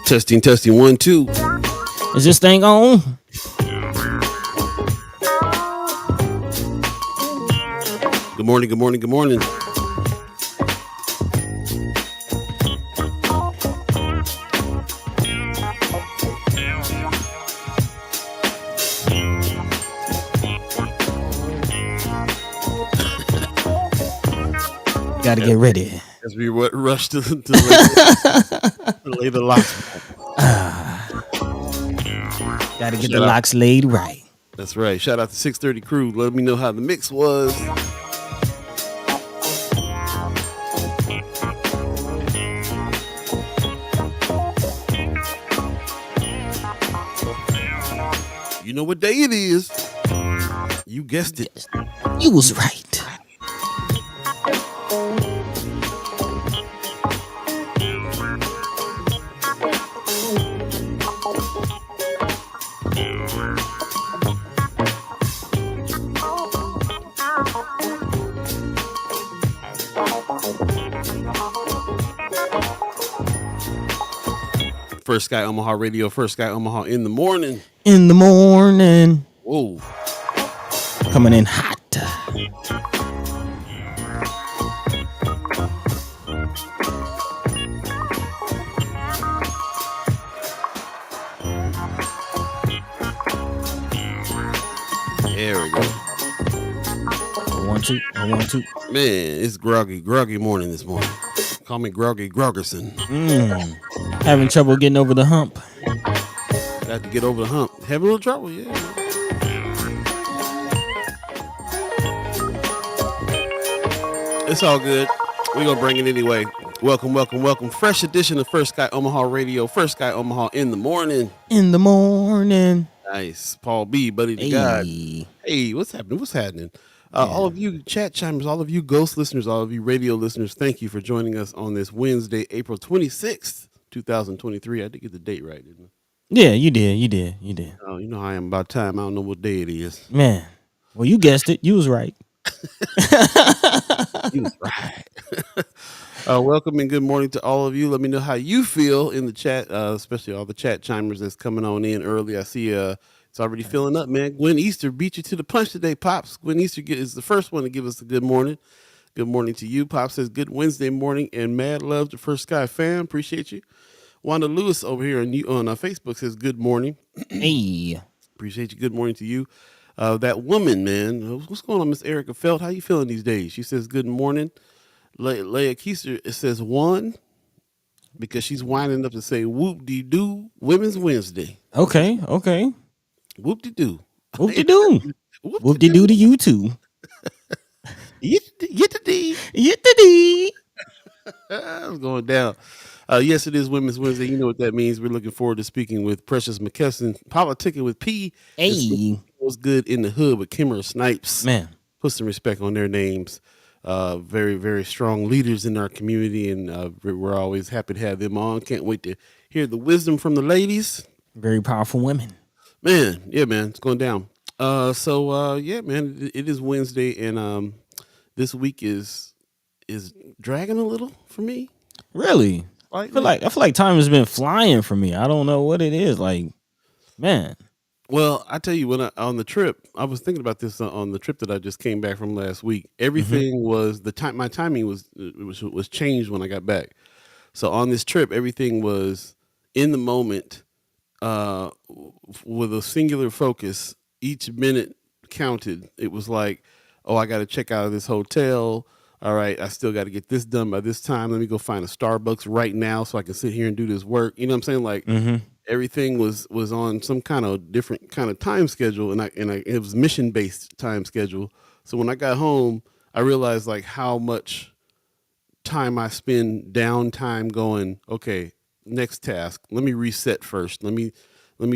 Testing, testing, 1, 2. Is this thing on? Good morning, good morning, good morning. Gotta get ready. As we rush to lay the locks. Gotta get the locks laid right. That's right. Shout out to 630 crew. Let me know how the mix was. You know what day it is. You guessed it. You was right. First Sky Omaha Radio, First Sky Omaha in the morning. In the morning. Whoa. Coming in hot. There we go. I want to. Man, it's groggy morning this morning. Call me Groggy Grogerson. Having trouble getting over the hump. Got to get over the hump. Having a little trouble, yeah. It's all good. We're going to bring it anyway. Welcome, welcome, welcome. Fresh edition of First Sky Omaha Radio. First Sky Omaha in the morning. In the morning. Nice. Paul B, Buddi3 Da Gawd. Hey, what's happening? All of you chat chimers, all of you ghost listeners, all of you radio listeners, thank you for joining us on this Wednesday, April 26th, 2023. I did get the date right, didn't I? Yeah, you did. Oh, you know how I am about time. I don't know what day it is. Man, well, you guessed it. You was right. You was right. Welcome and good morning to all of you. Let me know how you feel in the chat, especially all the chat chimers that's coming on in early. I see it's already filling up, man. Gwen Easter beat you to the punch today, Pops. Gwen Easter is the first one to give us a good morning. Good morning to you. Pops says good Wednesday morning and mad love to First Sky fam. Appreciate you. Wanda Lewis over here on Facebook says good morning. Hey. Appreciate you. Good morning to you. That woman, man. What's going on, Miss Erica Felt? How you feeling these days? She says good morning. Leia Keister, it says one because she's winding up to say whoop-de-doo Women's Wednesday. Okay. Whoop-de-doo. Whoop-de-doo. Whoop-de-doo to you too. Yit-de-dee. Yit-de-dee. I was going down. Yes, it is Women's Wednesday. You know what that means. We're looking forward to speaking with Precious McKesson, Politicin with P. Hey. What's good in the hood with Kimara Snipes. Man. Put some respect on their names. Very, very strong leaders in our community, and we're always happy to have them on. Can't wait to hear the wisdom from the ladies. Very powerful women. Man, it's going down. Yeah, man, it is Wednesday, and this week is dragging a little for me. Really? I feel like time has been flying for me. I don't know what it is. Like, man. Well, I tell you, on the trip, I was thinking about this on the trip that I just came back from last week. Everything was my timing was changed when I got back. So on this trip, everything was in the moment, with a singular focus. Each minute counted. It was like, oh, I got to check out of this hotel. All right, I still got to get this done by this time. Let me go find a Starbucks right now so I can sit here and do this work. You know what I'm saying? Like. Everything was on some kind of different kind of time schedule, and it was mission based time schedule. So when I got home, I realized like how much time I spend downtime going, okay, next task. Let me reset first. Let me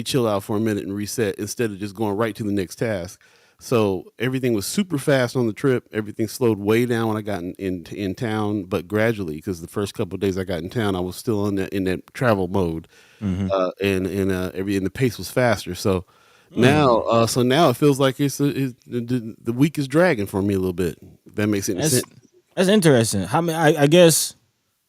chill out for a minute and reset instead of just going right to the next task. So everything was super fast on the trip. Everything slowed way down when I got in town, but gradually, because the first couple of days I got in town, I was still in that travel mode, and the pace was faster. So now it feels like the week is dragging for me a little bit. If that makes any sense. That's interesting. I guess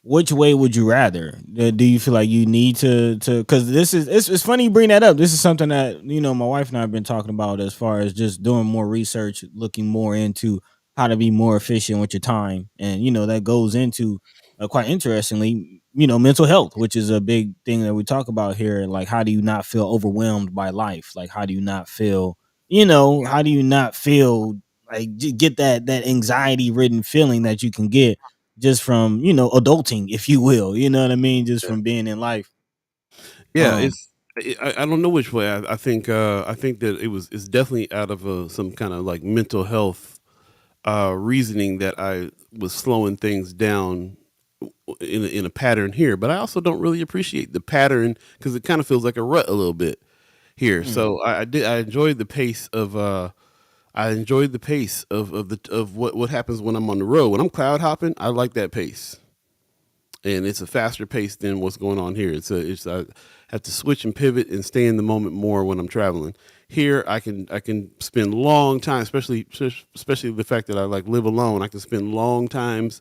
which way would you rather? Do you feel like you need to? Because it's funny you bring that up. This is something that my wife and I have been talking about as far as just doing more research, looking more into how to be more efficient with your time, and that goes into quite interestingly, mental health, which is a big thing that we talk about here. Like, how do you not feel overwhelmed by life? Like, how do you not feel? How do you not feel like get that anxiety ridden feeling that you can get just from adulting, if you will, you know what I mean, just from being in life. Yeah, um I don't know which way. I think that it's definitely out of some kind of like mental health reasoning that I was slowing things down in a pattern here. But I also don't really appreciate the pattern because it kind of feels like a rut a little bit here. mm, So I enjoyed the pace of of what happens when I'm on the road. When I'm cloud hopping, I like that pace, and it's a faster pace than what's going on here. It's I have to switch and pivot and stay in the moment more when I'm traveling. Here, I can spend long time, especially the fact that I like live alone. I can spend long times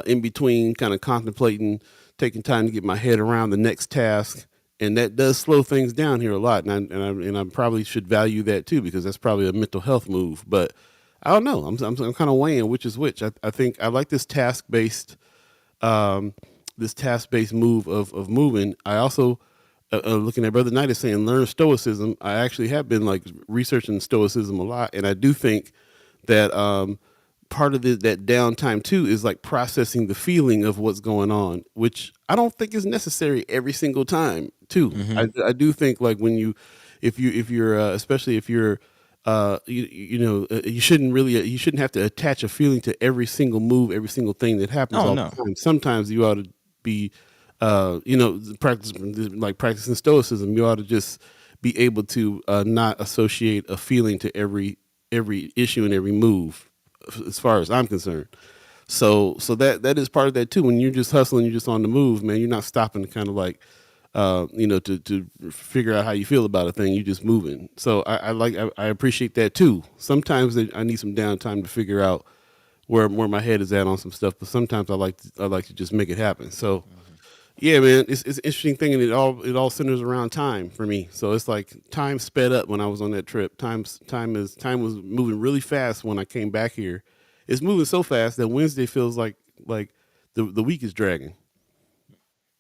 in between, kind of contemplating, taking time to get my head around the next task, and that does slow things down here a lot. And I probably should value that too because that's probably a mental health move. But I don't know. I'm kind of weighing which is which. I think I like um, this task based move of moving. I also looking at Brother Knight is saying learn stoicism. I actually have been like researching stoicism a lot, and I do think that part of that downtime too is like processing the feeling of what's going on, which I don't think is necessary every single time. Too, hmm I do think like when you, if you're especially if you're you shouldn't have to attach a feeling to every single move, every single thing that happens oh all no. the time. Sometimes you ought to be practicing stoicism. You ought to just be able to not associate a feeling to every issue and every move, as far as I'm concerned. So that is part of that too. When you're just hustling, you're just on the move, man. You're not stopping to kind of like to figure out how you feel about a thing. You just moving. So I appreciate that too. Sometimes I need some downtime to figure out where my head is at on some stuff, but sometimes I like to just make it happen. So Mhm. yeah, man, it's an interesting thing, and it all centers around time for me. So it's like time sped up when I was on that trip. Time was moving really fast when I came back here. It's moving so fast that Wednesday feels like the week is dragging.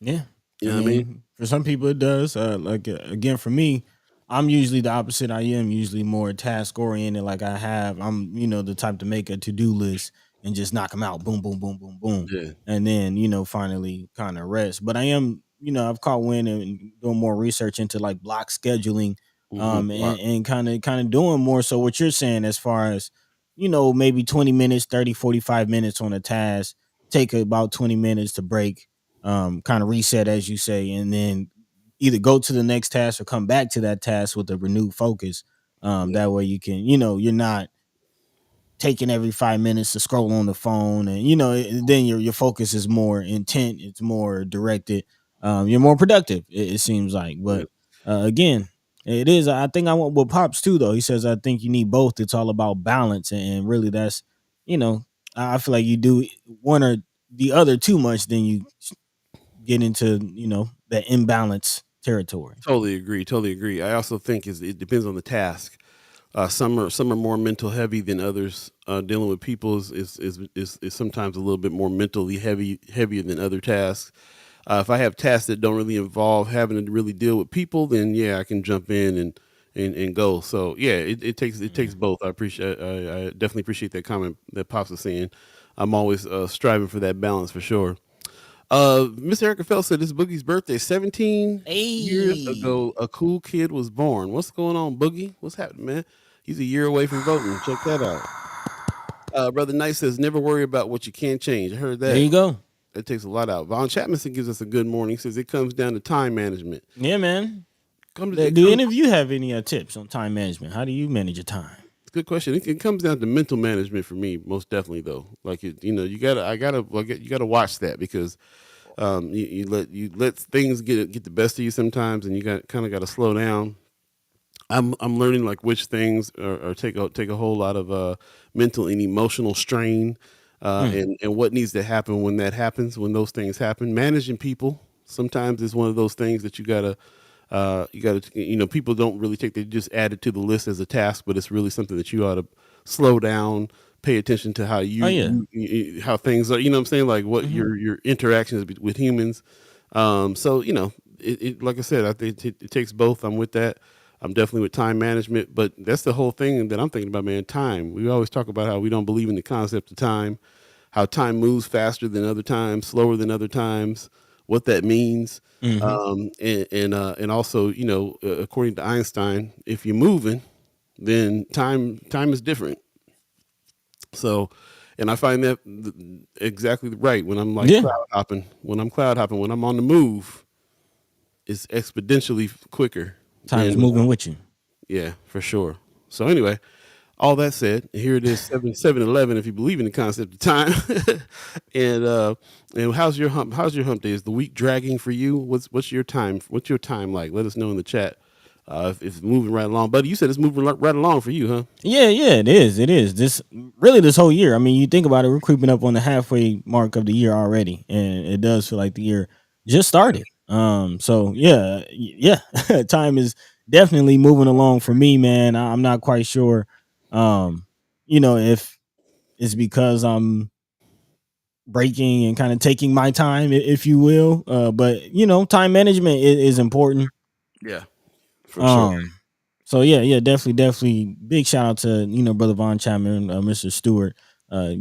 Yeah. You I know what I mean? mean, for some people it does. Like again, for me, I'm usually the opposite. I am usually more task oriented. Like I'm the type to make a to do list and just knock them out, boom, boom, boom, boom, boom, Yeah. and then finally kind of rest. But I am, I've caught wind and doing more research into like block scheduling, Wow. and kind of doing more. So what you're saying as far as maybe 20 minutes, 30, 45 minutes on a task, take about 20 minutes to break, kind of reset as you say, and then either go to the next task or come back to that task with a renewed focus. Yeah. That way you can, you're not taking every 5 minutes to scroll on the phone, and then your focus is more intent, it's more directed, you're more productive, it seems like. Yeah. But again, it is, I think I want with Pops too though. He says I think you need both. It's all about balance, and really that's you know I feel like you do one or the other too much, then you get into that imbalance territory. Totally agree. Totally agree. I also think it depends on the task. Some are more mental heavy than others. Dealing with people is sometimes a little bit more mentally heavier than other tasks. If I have tasks that don't really involve having to really deal with people, then yeah, I can jump in and go. So yeah, it takes Mhm. both. I definitely appreciate that comment that Pops is saying. I'm always striving for that balance for sure. Miss Erica Phelps said this Boogie's birthday. 17 years Hey. ago, a cool kid was born. What's going on, Boogie? What's happening, man? He's a year away from voting. Check that out. Brother Knight says, never worry about what you can't change. I heard There that. you go. That takes a lot out. Von Chapmanson gives us a good morning. He says it comes down to time management. Yeah, man. It Do comes. any of you have any tips on time management? How do you manage your time? It's a good question. It comes down to mental management for me, most definitely though. Like you gotta, you gotta watch that because you let things get the best of you sometimes, and you got to slow down. I'm learning like which things take a whole lot of mental and emotional strain. Mm. and what needs to happen when that happens, when those things happen. Managing people sometimes is one of those things that you got to, people don't really they just add it to the list as a task, but it's really something that you ought to slow down, pay attention to how Oh yeah. how things are, what I'm saying? Like what Hmm. your interactions with humans. So, like I said, I think it takes both. I'm with that. I'm definitely with time management, but that's the whole thing that I'm thinking about, man. Time. We always talk about how we don't believe in the concept of time, how time moves faster than other times, slower than other times, what that means. Hmm. And also, according to Einstein, if you're moving, then time is different. So, and I find that exactly right when I'm like Yeah. cloud hopping. When I'm cloud hopping, when I'm on the move, it's exponentially quicker Time's than moving with you. yeah, for sure. So anyway, all that said, here it is 7-11 if you believe in the concept of time. and how's your hump day? Is the week dragging for you? What's your time? What's your time like? Let us know in the chat. If it's moving right along. Buddy, you said it's moving right along for you, huh? Yeah, yeah, it is. It is. This whole year. I mean, you think about it, we're creeping up on the halfway mark of the year already, and it does feel like the year just started. So yeah, yeah, time is definitely moving along for me, man. I'm not quite sure, if it's because I'm breaking and kind of taking my time, if you will. But time management is important. Yeah, for sure. Um, so yeah, yeah, definitely. Big shout out to brother Von Chapman, Mr. Stewart,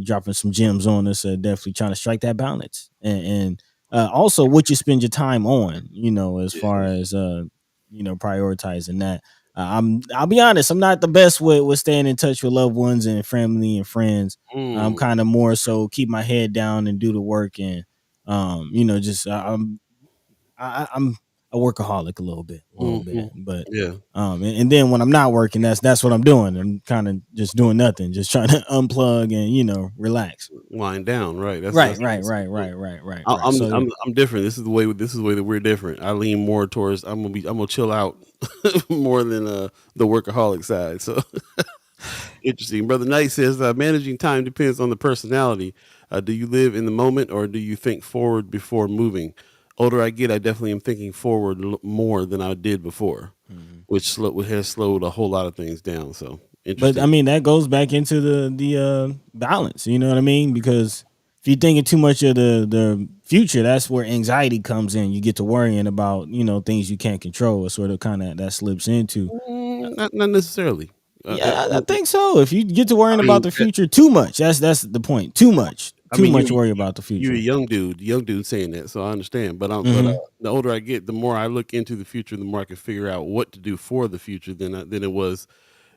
dropping some gems on us. Definitely trying to strike that balance, and also what you spend your time on. As far Yeah. as prioritizing that. I'll be honest. I'm not the best with staying in touch with loved ones and family and friends. I'm Mm, kind of more so keep my head down and do the work, and just I'm a workaholic a little bit, mhm. but Yeah. and then when I'm not working, that's what I'm doing. I'm kind of just doing nothing, just trying to unplug and relax. Wind down, right? Right, right, That's right, good. right, right, right, I- right. I'm So yeah, I'm different. This is the way that we're different. I lean more towards I'm gonna chill out more than the workaholic side. So interesting. Brother Knight says managing time depends on the personality. Do you live in the moment or do you think forward before moving? Older I get, I definitely am thinking forward more than I did before, mhm. which has slowed a whole lot of things down. So But I interesting. mean that goes back into the balance. You know what I mean? Because if you're thinking too much of the future, that's where anxiety comes in. You get to worrying about things you can't control. It sort of kind of that slips into. Not necessarily. Yeah, I think so. If you get to worrying I about mean, the future too much, that's the point. I Too mean, much worry about the you're a future. young dude saying that, so I understand. But Hmm. the older I get, the more I look into the future, the more I can figure out what to do for the future than it was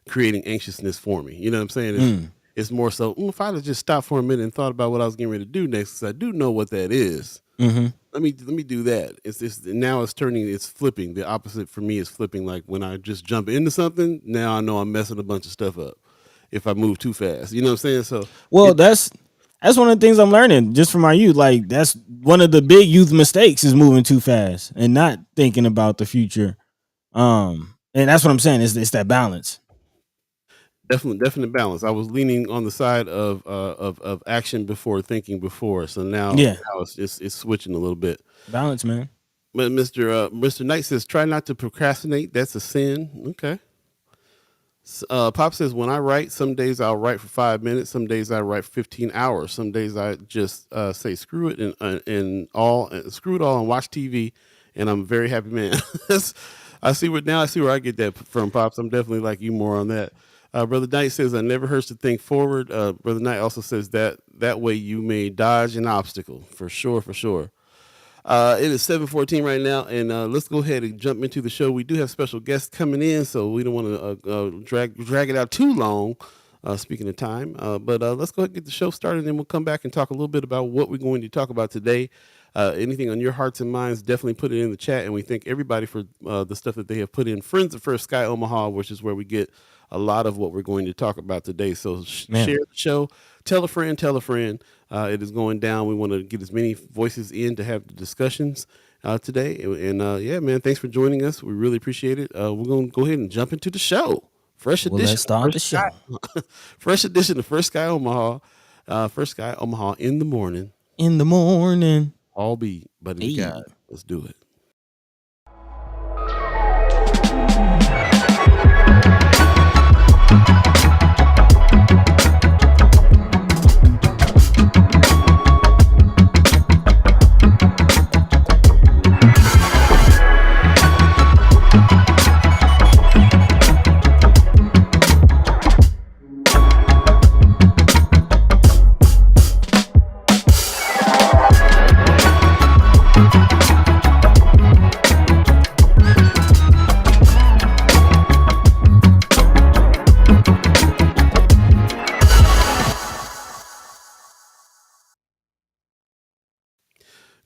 creating anxiousness for me. You know what I'm saying? Mm. It's more so if I had just stopped for a minute and thought about what I was getting ready to do next, 'cause I do know what that is. Hmm. Let me do that. It's now it's flipping. The opposite for me is flipping. Like when I just jump into something, now I know I'm messing a bunch of stuff up if I move too fast. You know what I'm saying? So Well, it that's one of the things I'm learning just from my youth. Like that's one of the big youth mistakes is moving too fast and not thinking about the future. And that's what I'm saying. It's that balance. definite balance. I was leaning on the side of action before thinking before. So Yeah, now it's switching a little bit. balance, man. But Mr. Knight says try not to procrastinate. That's a sin. Okay. Pop says when I write, some days I'll write for 5 minutes. Some days I write for 15 hours. Some days I just say screw it and screw it all and watch TV. And I'm a very happy man. I see where I get that from, Pops. I'm definitely like you more on that. Brother Knight says, "I never hurts to think forward." Brother Knight also says that way you may dodge an obstacle for sure, for sure. It is 7:14 right now, and let's go ahead and jump into the show. We do have special guests coming in, so we don't want to drag it out too long. Speaking of time, but let's go ahead and get the show started, and then we'll come back and talk a little bit about what we're going to talk about today. Anything on your hearts and minds, definitely put it in the chat, and we thank everybody for the stuff that they have put in. Friends of First Sky Omaha, which is where we get a lot of what we're going to talk about today. So Man. share the show, tell a friend, tell a friend. It is going down. We want to get as many voices in to have the discussions today. And yeah, man, thanks for joining us. We really appreciate it. We're going to go ahead and jump into the show. Fresh Well, let's edition, start the First show. Sky, fresh edition of First Sky Omaha. First Sky Omaha in the morning. In the morning. All be Buddi3 Da Hey. Gawd. Let's do it.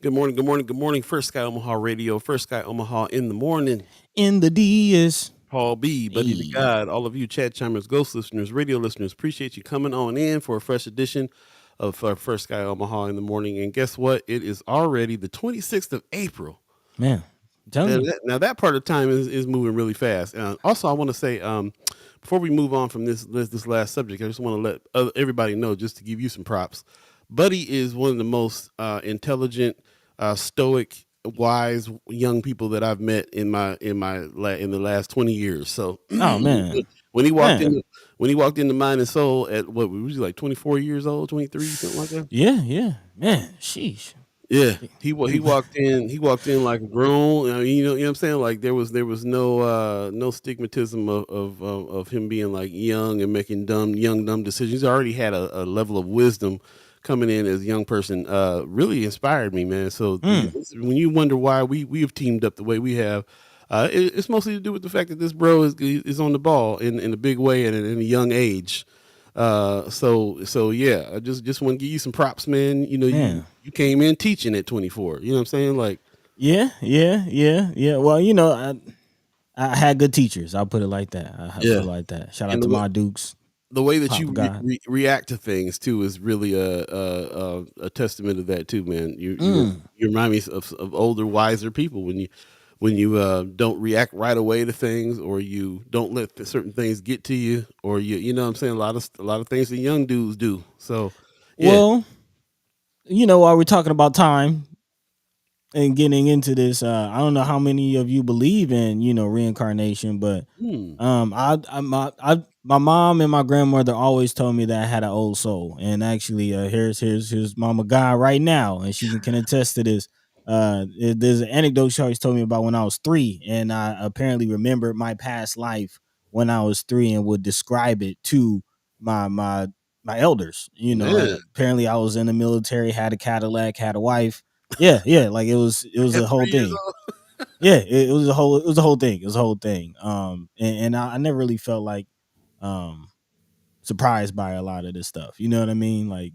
Good morning, good morning, good morning. First Sky Omaha Radio, First Sky Omaha in the morning. In the DS. Paul B, Buddi3 Hey. Da Gawd, all of you chat chimers, ghost listeners, radio listeners, appreciate you coming on in for a fresh edition of First Sky Omaha in the morning. And guess what? It is already the 26th of April. Man, I'm telling you. Now that part of time is moving really fast. Also, I want to say before we move on from this last subject, I just want to let everybody know, just to give you some props. Buddy is one of the most intelligent, stoic, wise young people that I've met in the last 20 years. So, Oh man. when he walked into Mind and Soul at what was he, like 24 years old, 23, something like that. Yeah. Man, sheesh. Yeah, he walked in like grown. I mean, you know what I'm saying? Like there was no stigmatism of him being like young and making dumb decisions. He already had a level of wisdom coming in as a young person. Really inspired me, man. So when you wonder why we have teamed up the way we have, it's mostly to do with the fact that this bro is on the ball in a big way and in a young age. So yeah, I just want to give you some props, man. You know, you came in teaching at 24. You know what I'm saying? Like, Yeah. Well, you know, I had good teachers. I'll put it like that. I feel like that. Shout out to my Dukes. The way that Papa you God. react to things too is really a testament of that too, man. You remind me of older, wiser people when you don't react right away to things, or you don't let certain things get to you, or you know what I'm saying, a lot of things that young dudes do. So yeah. Well, you know, while we're talking about time and getting into this, I don't know how many of you believe in, you know, reincarnation, but my mom and my grandmother always told me that I had an old soul. And actually, here's Mama Guy right now, and she can attest to this. There's an anecdote she always told me about when I was 3, and I apparently remembered my past life when I was 3 and would describe it to my elders. You know, apparently I was in the military, had a Cadillac, had a wife. Yeah, like it was a whole thing. Yeah, it was a whole thing. It was a whole thing. And I never really felt like surprised by a lot of this stuff. You know what I mean? Like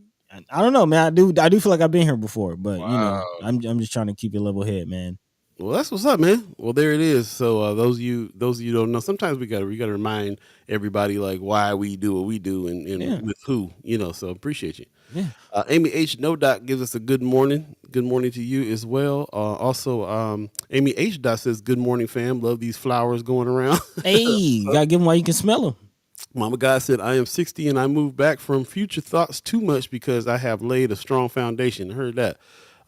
I don't know, man. I do feel like I've been here before, but you know, I'm just trying to keep a level head, man. Well, that's what's up, man. Well, there it is. So those of you don't know, sometimes we gotta remind everybody like why we do what we do and with who, you know. So appreciate you. Yeah. Amy H. No Dot gives us a good morning. Good morning to you as well. Also, Amy H. Dot says, "Good morning, fam. Love these flowers going around." Hey, gotta give them while you can smell them. Mama God said, "I am 60 and I moved back from future thoughts too much because I have laid a strong foundation." I heard that.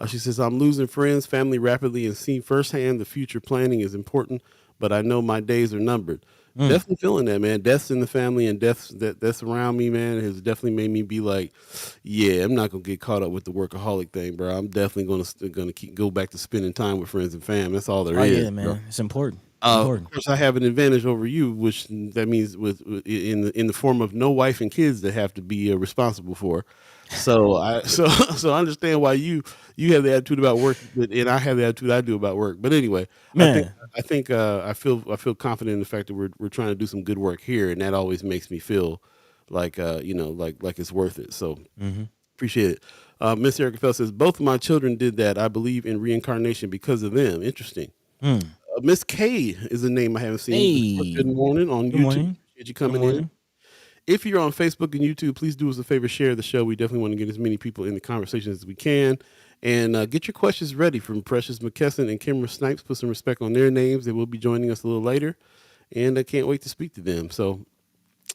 She says, "I'm losing friends, family rapidly, and see firsthand the future planning is important, but I know my days are numbered." Definitely feeling that, man. Deaths in the family and deaths that's around me, man, has definitely made me be like, yeah, I'm not gonna get caught up with the workaholic thing, bro. I'm definitely gonna go back to spending time with friends and fam. That's all there is. Yeah, man. Bro. It's important. Of course, I have an advantage over you, which that means in the form of no wife and kids that have to be responsible for. So I understand why you have the attitude about work, and I have the attitude I do about work. But anyway, man. I think I feel confident in the fact that we're trying to do some good work here, and that always makes me feel like like it's worth it. So appreciate it. Miss Erica Fell says, "Both of my children did that. I believe in reincarnation because of them." Interesting. Miss K is a name I haven't seen. Hey. Good morning on Good YouTube. Morning. Appreciate you coming in. If you're on Facebook and YouTube, please do us a favor, share the show. We definitely want to get as many people in the conversation as we can. And get your questions ready from Precious McKesson and Kimara Snipes. Put some respect on their names. They will be joining us a little later. And I can't wait to speak to them. So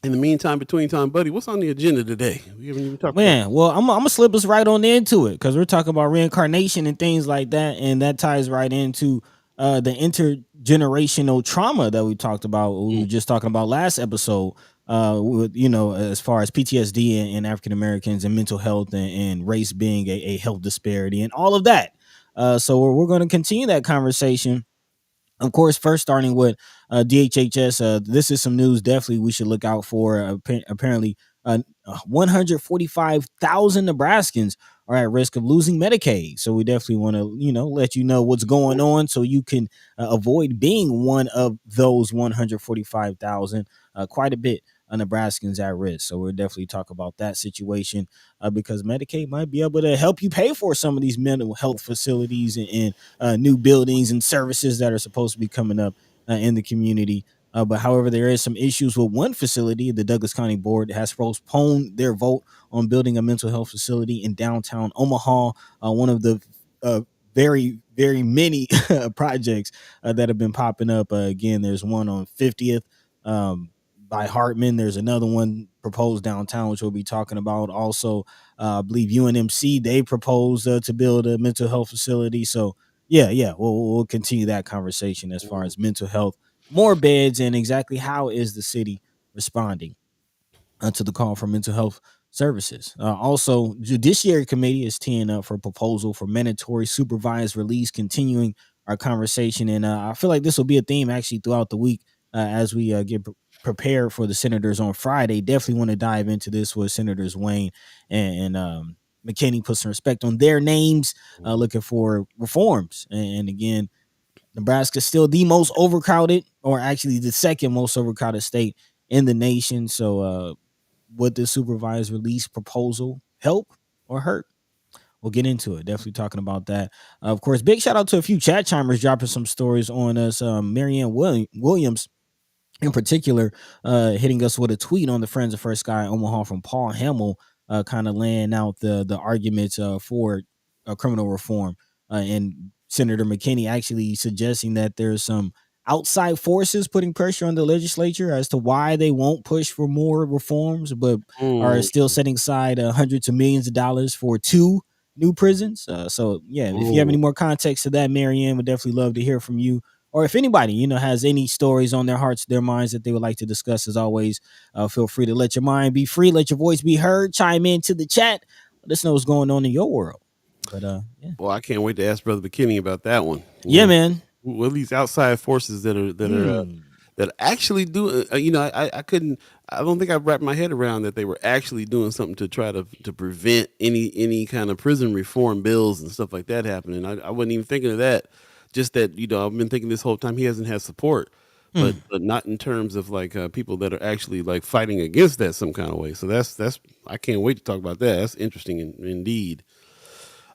In the meantime, between time, buddy, what's on the agenda today? We haven't even talked about. Man, well, I'm gonna slip us right on into it because we're talking about reincarnation and things like that, and that ties right into the intergenerational trauma that we talked about. We Mm. were just talking about last episode, with as far as PTSD and African Americans and mental health and race being a health disparity and all of that. So we're going to continue that conversation, of course, first starting with DHHS. This is some news definitely we should look out for. Apparently, 145,000 Nebraskans are at risk of losing Medicaid. So we definitely want to, let you know what's going on so you can avoid being one of those 145,000. Quite a bit of Nebraskans at risk. So we'll definitely talk about that situation because Medicaid might be able to help you pay for some of these mental health facilities and new buildings and services that are supposed to be coming up in the community. But however, there is some issues with one facility. The Douglas County Board has postponed their vote on building a mental health facility in downtown Omaha, one of the very, very many projects that have been popping up. Again, there's one on 50th by Hartman. There's another one proposed downtown, which we'll be talking about. Also, I believe UNMC, they proposed to build a mental health facility. So, yeah, we'll continue that conversation as far as mental health, more beds, and exactly how is the city responding to the call for mental health services. Also, Judiciary Committee is teeing up for a proposal for mandatory supervised release, continuing our conversation. And I feel like this will be a theme actually throughout the week as we get prepared for the senators on Friday. Definitely want to dive into this with Senators Wayne and McKinney, put some respect on their names, looking for reforms. And again, Nebraska is still the most overcrowded, or actually the second most overcrowded state in the nation. So, would the supervised release proposal help or hurt? We'll get into it. Definitely talking about that. Of course, big shout out to a few chat chimers dropping some stories on us. Marianne Williams in particular, hitting us with a tweet on the Friends of First Sky Omaha from Paul Hamill, kind of laying out the arguments for criminal reform, and Senator McKinney actually suggesting that there's some outside forces putting pressure on the legislature as to why they won't push for more reforms, but are Mm. still setting aside hundreds of millions of dollars for two new prisons. So yeah, if you have any Mm. more context to that, Marianne, would definitely love to hear from you, or if anybody has any stories on their hearts, their minds that they would like to discuss. As always, feel free to let your mind be free, let your voice be heard, chime into the chat, let us know what's going on in your world. But yeah, Well, I can't wait to ask Brother McKinney about that one. yeah, man. What are these outside forces Mm. that actually do? I couldn't. I don't think I wrapped my head around that they were actually doing something to try to prevent any kind of prison reform bills and stuff like that happening. I wasn't even thinking of that. Just that I've been thinking this whole time he hasn't had support, but Mm. not in terms of like people that are actually like fighting against that some kind of way. So that's I can't wait to talk about that. That's interesting indeed.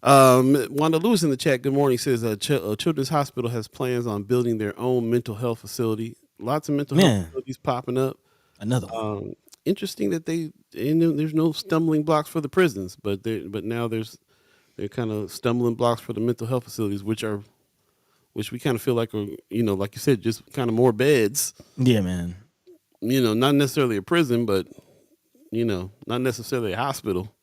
Wanda Lewis in the chat, good morning, says Children's Hospital has plans on building their own mental health facility. Lots of mental health Man, facilities popping up. another one. Interesting that there's no stumbling blocks for the prisons, but now they're kind of stumbling blocks for the mental health facilities, which we kind of feel like are like you said, just kind of more beds. Yeah, man. Not necessarily a prison, but not necessarily a hospital.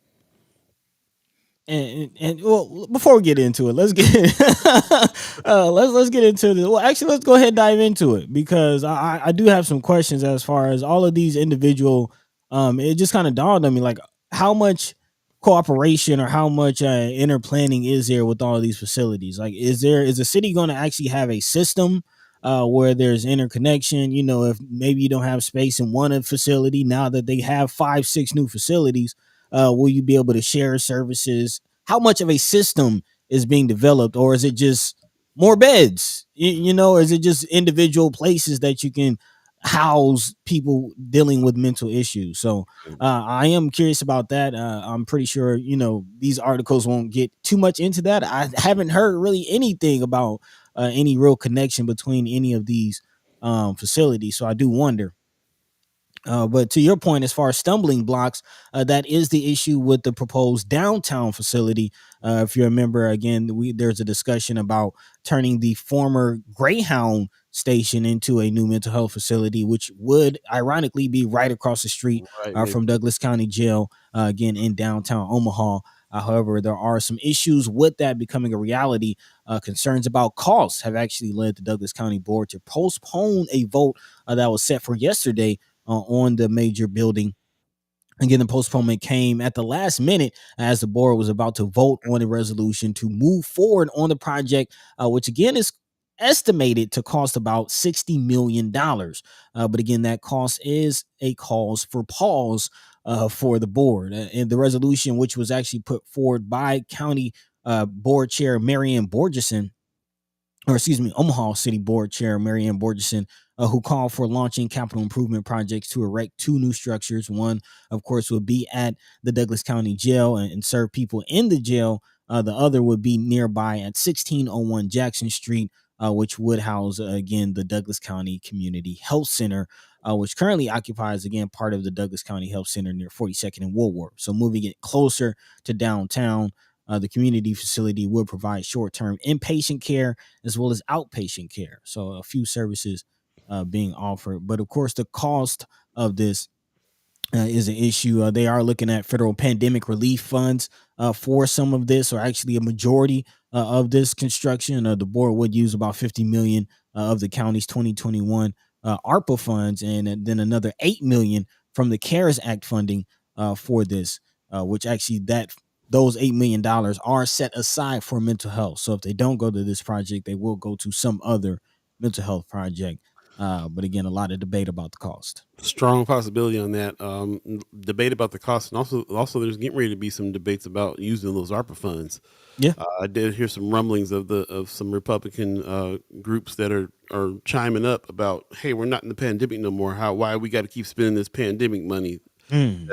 And well, before we get into it, let's get let's get into this. Well, actually, let's go ahead and dive into it because I do have some questions as far as all of these individual. It just kind of dawned on me like how much cooperation or how much inner planning is there with all of these facilities? Like, is the city going to actually have a system where there's interconnection? If maybe you don't have space in one facility, now that they have 5, 6 new facilities, will you be able to share services? How much of a system is being developed, or is it just more beds? Or is it just individual places that you can house people dealing with mental issues? So I am curious about that. I'm pretty sure these articles won't get too much into that. I haven't heard really anything about any real connection between any of these facilities. So I do wonder But to your point, as far as stumbling blocks, that is the issue with the proposed downtown facility. If you remember, again, there's a discussion about turning the former Greyhound station into a new mental health facility, which would ironically be right across the street Right, maybe. from Douglas County Jail, again in downtown Omaha. However, there are some issues with that becoming a reality. Concerns about costs have actually led the Douglas County Board to postpone a vote that was set for yesterday on the major building. Again, the postponement came at the last minute as the board was about to vote on a resolution to move forward on the project, which again is estimated to cost about $60 million. But again, that cost is a cause for pause for the board. And the resolution, which was actually put forward by County Board Chair Marianne Borgeson, or excuse me, Omaha City Board Chair Marianne Borgeson, who called for launching capital improvement projects to erect two new structures. One, of course, would be at the Douglas County Jail and serve people in the jail. The other would be nearby at 1601 Jackson Street, which would house, again, the Douglas County Community Health Center, which currently occupies, again, part of the Douglas County Health Center near 42nd and Woolworth. So moving it closer to downtown, the community facility would provide short-term inpatient care as well as outpatient care. So a few services being offered. But of course, the cost of this is an issue. They are looking at federal pandemic relief funds for some of this, or actually a majority of this construction. The board would use about 50 million of the county's 2021 ARPA funds, and then another 8 million from the CARES Act funding for this, which actually those $8 million are set aside for mental health. So if they don't go to this project, they will go to some other mental health project. But again, a lot of debate about the cost. Strong possibility on that. Debate about the cost, and also there's getting ready to be some debates about using those ARPA funds. Yeah. I did hear some rumblings of some Republican groups that are chiming up about, hey, we're not in the pandemic no more. Why we got to keep spending this pandemic money? Mm.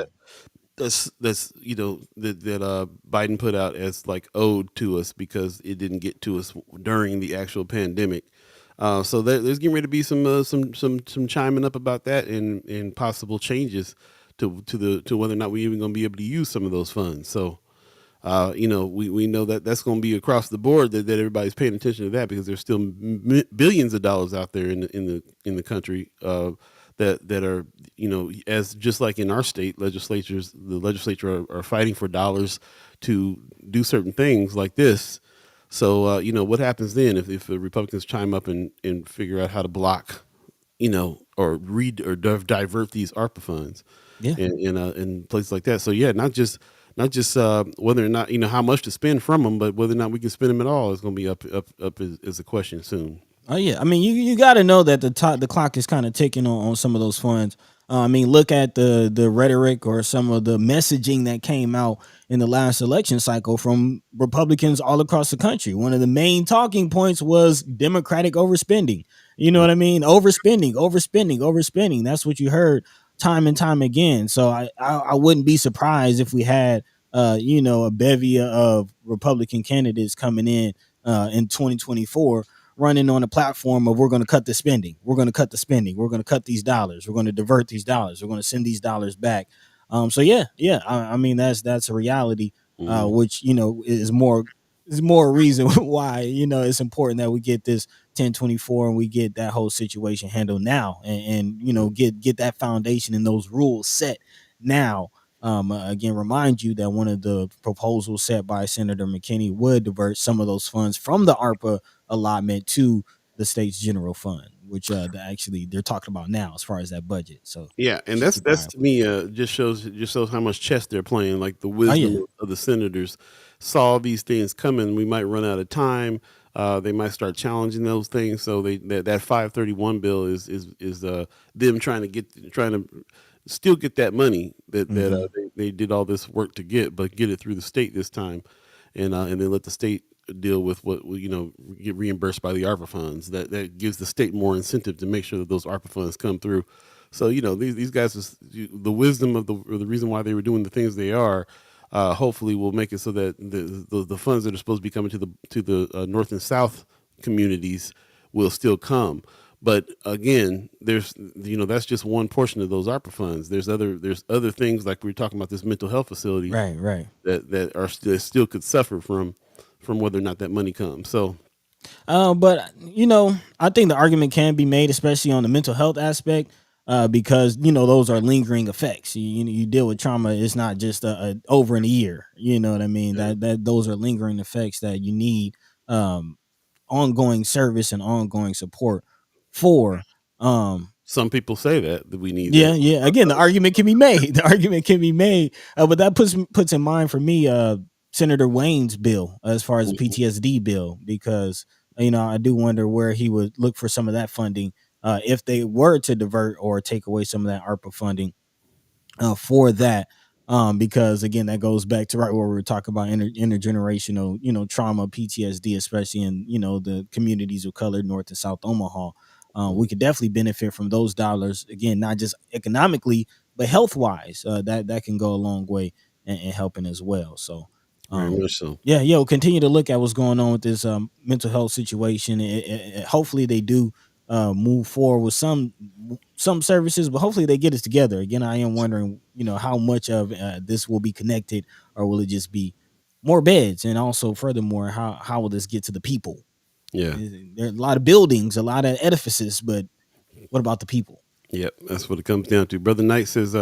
That's that Biden put out as like owed to us because it didn't get to us during the actual pandemic. So there's getting ready to be some chiming up about that and possible changes to whether or not we even going to be able to use some of those funds. So we know that that's going to be across the board that everybody's paying attention to that because there's still billions of dollars out there in the country that are as just like in our state the legislature are fighting for dollars to do certain things like this. So what happens then if the Republicans chime up and figure out how to block, or divert these ARPA funds, Yeah. in places like that. So yeah, not just whether or not how much to spend from them, but whether or not we can spend them at all is going to be up as a question soon. Oh yeah, I mean you got to know that the clock is kind of ticking on some of those funds. I mean, look at the rhetoric or some of the messaging that came out in the last election cycle from Republicans all across the country. One of the main talking points was Democratic overspending. You know what I mean? Overspending, overspending, overspending. That's what you heard time and time again. So I wouldn't be surprised if we had a bevy of Republican candidates coming in 2024 running on a platform of we're going to cut the spending, we're going to cut the spending, we're going to cut these dollars, we're going to divert these dollars, we're going to send these dollars back. So yeah, I mean that's a reality, Mhm. which is more reason why it's important that we get this 1024 and we get that whole situation handled now, and get that foundation and those rules set now. Again, remind you that one of the proposals set by Senator McKinney would divert some of those funds from the ARPA allotment to the state's general fund, which actually they're talking about now as far as that budget. So Yeah, and just that's keep an eye that's out to for that. me just shows how much chess they're playing. Like the Oh yeah, wisdom of the senators saw these things coming. We might run out of time. They might start challenging those things. So that 531 bill is them trying to still get that money hmm they did all this work to but get it through the state this time, and then let the state deal with what get reimbursed by the ARPA funds. That gives the state more incentive to make sure that those ARPA funds come through. So these guys the wisdom of the reason why they were doing the things they are. Hopefully, will make it so that the funds that are supposed to be coming to the north and south communities will still come. But again, there's that's just one portion of those ARPA funds. There's other things like we were talking about this mental health facility Right, right. that still could suffer from whether or not that money comes. So But I think the argument can be made, especially on the mental health aspect, because those are lingering effects. You deal with trauma; it's not just over in a year. You know what I mean? yeah, That those are lingering effects that you need um, ongoing service and ongoing support for. some people say that we need Yeah, that. yeah. Again, the argument can be made. The argument can be made, but that puts in mind for me, Senator Wayne's bill as far as the Mhm. PTSD bill, because I do wonder where he would look for some of that funding if they were to divert or take away some of that ARPA funding for that. Because again, that goes back to right where we were talking about intergenerational, trauma, PTSD, especially in the communities of color, North and South Omaha. We could definitely benefit from those dollars. Again, not just economically, but health wise. That can go a long way in helping as well. So, Very um, much so. yeah, we'll continue to look at what's going on with this mental health situation. Hopefully, they do move forward with some services, but hopefully they get it together. Again, I am wondering, how much of this will be connected, or will it just be more beds? And also, furthermore, how will this get to the people? Yeah. There are a lot of buildings, a lot of edifices, but what about the people? Yep, that's what it comes down to. Brother Knight says,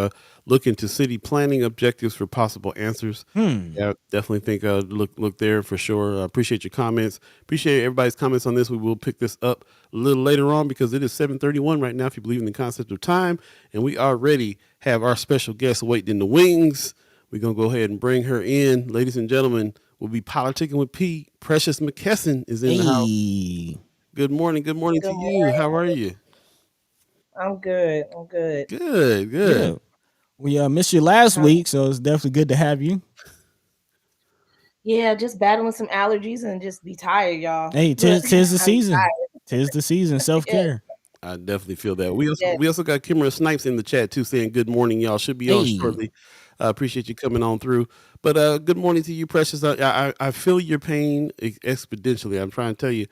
look into city planning objectives for possible answers. Hmm. Yeah, definitely think look there for sure. Appreciate your comments. Appreciate everybody's comments on this. We will pick this up a little later on because it is 7:31 right now. If you believe in the concept of time, and we already have our special guest waiting in the wings. We're gonna go ahead and bring her in, ladies and gentlemen. We'll be politicking with P. Precious McKesson is in the house. Hey. Good morning. Good morning Good to you. morning. How are you? I'm good. I'm good. Good. Yeah. Good. We missed you last How, week, so it's definitely good to have you. yeah, just battling some allergies and just be tired, y'all. Hey, But tis the I'm season. tired. Tis the season. Self Yeah, care. I definitely feel that. We also yeah. we also got Kimara Snipes in the chat too, saying good morning, y'all. Should be on Hey. shortly. I appreciate you coming on through. But good morning to you, Precious. I feel your pain exponentially. I'm trying to tell you,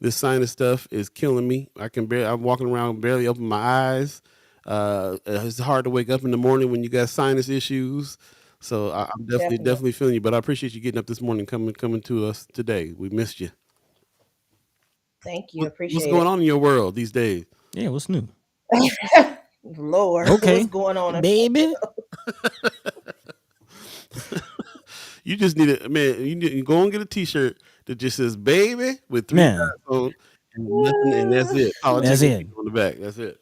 this sinus stuff is killing me. I'm walking around barely open my eyes. It's hard to wake up in the morning when you got sinus issues. So I'm definitely Definitely. definitely feeling you. But I appreciate you getting up this morning, coming to us today. We missed you. Thank you. What's Appreciate going on in your world these days? Yeah, what's new? it. Lord, what's Okay. going on? Baby. You just need a man. You need to go and get a T-shirt that just says "baby" with three Man, dots on and nothing, and that's it. that's Politicking it. on the back. That's it.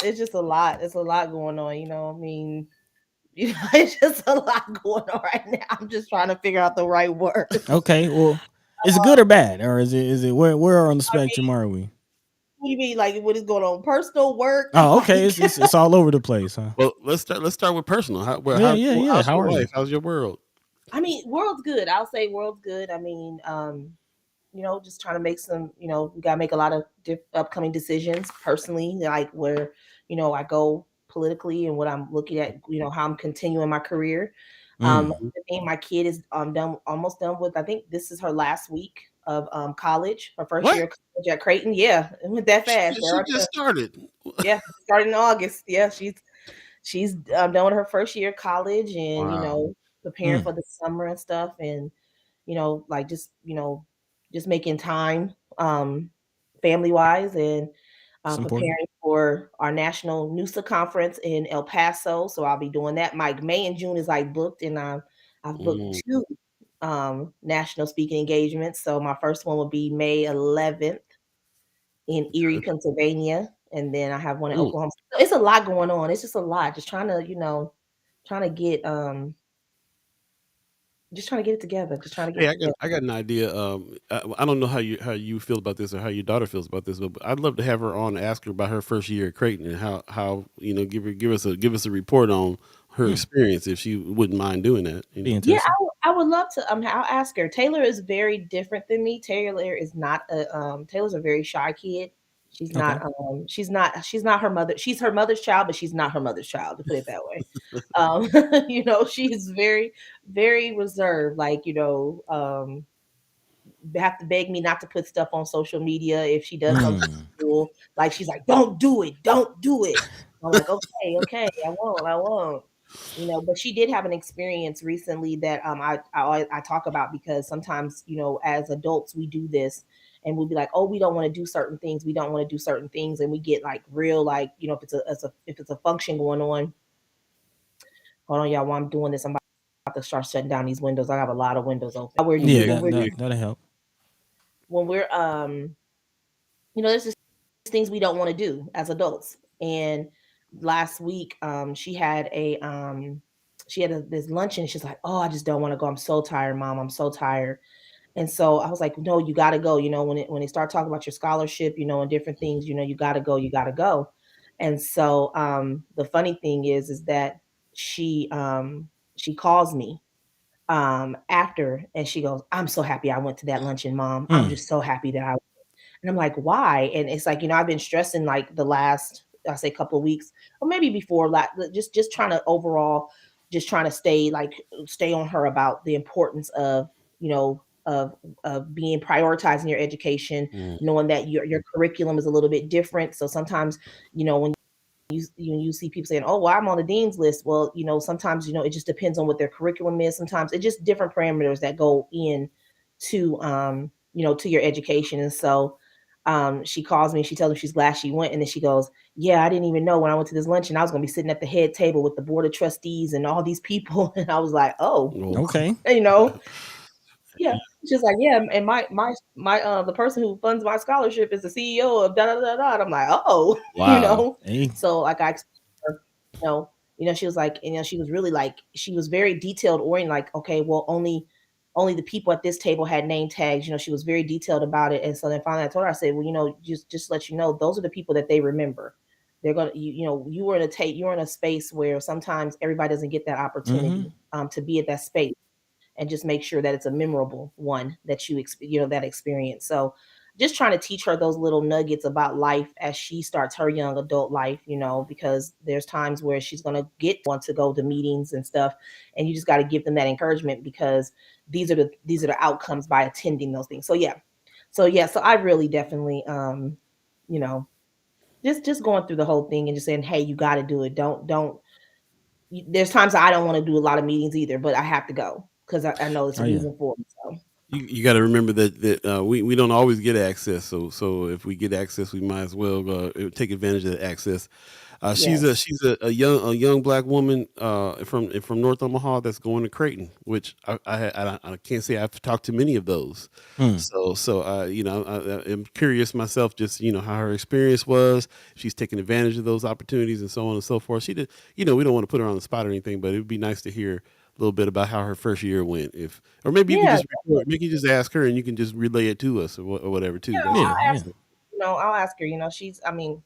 It's just a lot. It's a lot going on. I mean, it's just a lot going on right now. I'm just trying to figure out the right words. Okay. Well, is it good or bad? Or is it where on the I mean, spectrum are we? what do you mean? Like, what is going on? Personal work? Oh, okay. Like, It's all over the place, huh? Well, let's start with personal. Yeah, yeah, yeah. How's How your are you? life? How's your world? I mean, world's good. I'll say world's good. I mean, just trying to make some, we got to make a lot of upcoming decisions personally, like where, I go politically and what I'm looking at, how I'm continuing my career. Mm. I think my kid is almost done with, I think this is her last week of college, her first What? year of college at Creighton. Yeah, it went that fast. She just started. Yeah, starting in August. Yeah, she's done with her first year of college and, Wow. preparing Mm. for the summer and stuff. And like just making time family wise and It's important. preparing for our national NUSA conference in El Paso. So I'll be doing that. My May and June is like booked, and I've booked Mm, two national speaking engagements. So my first one will be May 11th in Erie, okay. Pennsylvania, and then I have one in Mm. Oklahoma. So it's a lot going on. It's just a lot. Just trying to, trying to get just trying to get it together. Just trying to get Hey, it I got together. I got an idea. I don't know how you feel about this or how your daughter feels about this, but I'd love to have her on and ask her about her first year at Creighton and how give us a report on her Mm. experience if she wouldn't mind doing that. Be Yeah, interesting. I would love to. I'll ask her. Taylor is very different than me. Taylor is not a Taylor's a very shy kid. Okay. She's not her mother. She's her mother's child, but she's not her mother's child, to put it that way. She's very, very reserved. Like, have to beg me not to put stuff on social media if she does something Mm. cool. Like she's like, don't do it, don't do it. I'm like, okay, I won't. But she did have an experience recently that I talk about, because sometimes, as adults we do this and we'll be like, oh, we don't want to do certain things, and we get like real, like, if it's a function going on. Hold on, y'all, while I'm doing this, I'm about to start shutting down these windows. I have a lot of windows open. Yeah, Yeah, yeah. that'll help. When we're there's just things we don't want to do as adults. And last week, she had this luncheon. She's like, oh, I just don't want to go. I'm so tired, Mom. I'm so tired. And so I was like, no, you got to go. When they start talking about your scholarship, and different things, you got to go. You got to go. And so the funny thing is that she calls me after, and she goes, I'm so happy I went to that luncheon, Mom. I'm Mm. just so happy that I. And I'm like, why? And it's like, I've been stressing like the last, I say, couple of weeks, or maybe before, like just trying to overall, just trying to stay on her about the importance of, of being prioritizing your education, Mm. knowing that your curriculum is a little bit different. So sometimes, when you see people saying, oh, well, I'm on the dean's list. Well, sometimes, it just depends on what their curriculum is. Sometimes it's just different parameters that go in to, to your education. And so she calls me, she tells me she's glad she went. And then she goes, yeah, I didn't even know when I went to this luncheon, I was going to be sitting at the head table with the board of trustees and all these people. And I was like, oh, Well, Okay. you know, yeah. She's like, yeah, and my the person who funds my scholarship is the CEO of da da da da. And I'm like, oh, wow. Hey. So like I explained to her, she was like, she was really like, she was very detailed oriented, like, okay, well, only the people at this table had name tags. She was very detailed about it. And so then finally I told her, I said, well, just let you know, those are the people that they remember. They're gonna, you were you were in a space where sometimes everybody doesn't get that Mm-hmm. opportunity to be at that space, and just make sure that it's a memorable one that that experience. So just trying to teach her those little nuggets about life as she starts her young adult life, because there's times where she's going to want to go to meetings and stuff, and you just got to give them that encouragement, because these are the outcomes by attending those things. So I really definitely you know just going through the whole thing and just saying, hey, you got to do it. Don't There's times I don't want to do a lot of meetings either, but I have to go because I know it's Oh a yeah. reason for it. So You got to remember that we don't always get access. So if we get access, we might as well take advantage of the access. yes, She's a young black woman from North Omaha that's going to Creighton, which I can't say I've talked to many of those. Mm. So I'm curious myself, just how her experience was. If she's taking advantage of those opportunities and so on and so forth. She did. We don't want to put her on the spot or anything, but it would be nice to hear a little bit about how her first year went. Or maybe you can yeah, just record, maybe you just ask her and you can just relay it to us or whatever too. That's Yeah. I'll Yeah. ask her. I'll ask her. I mean,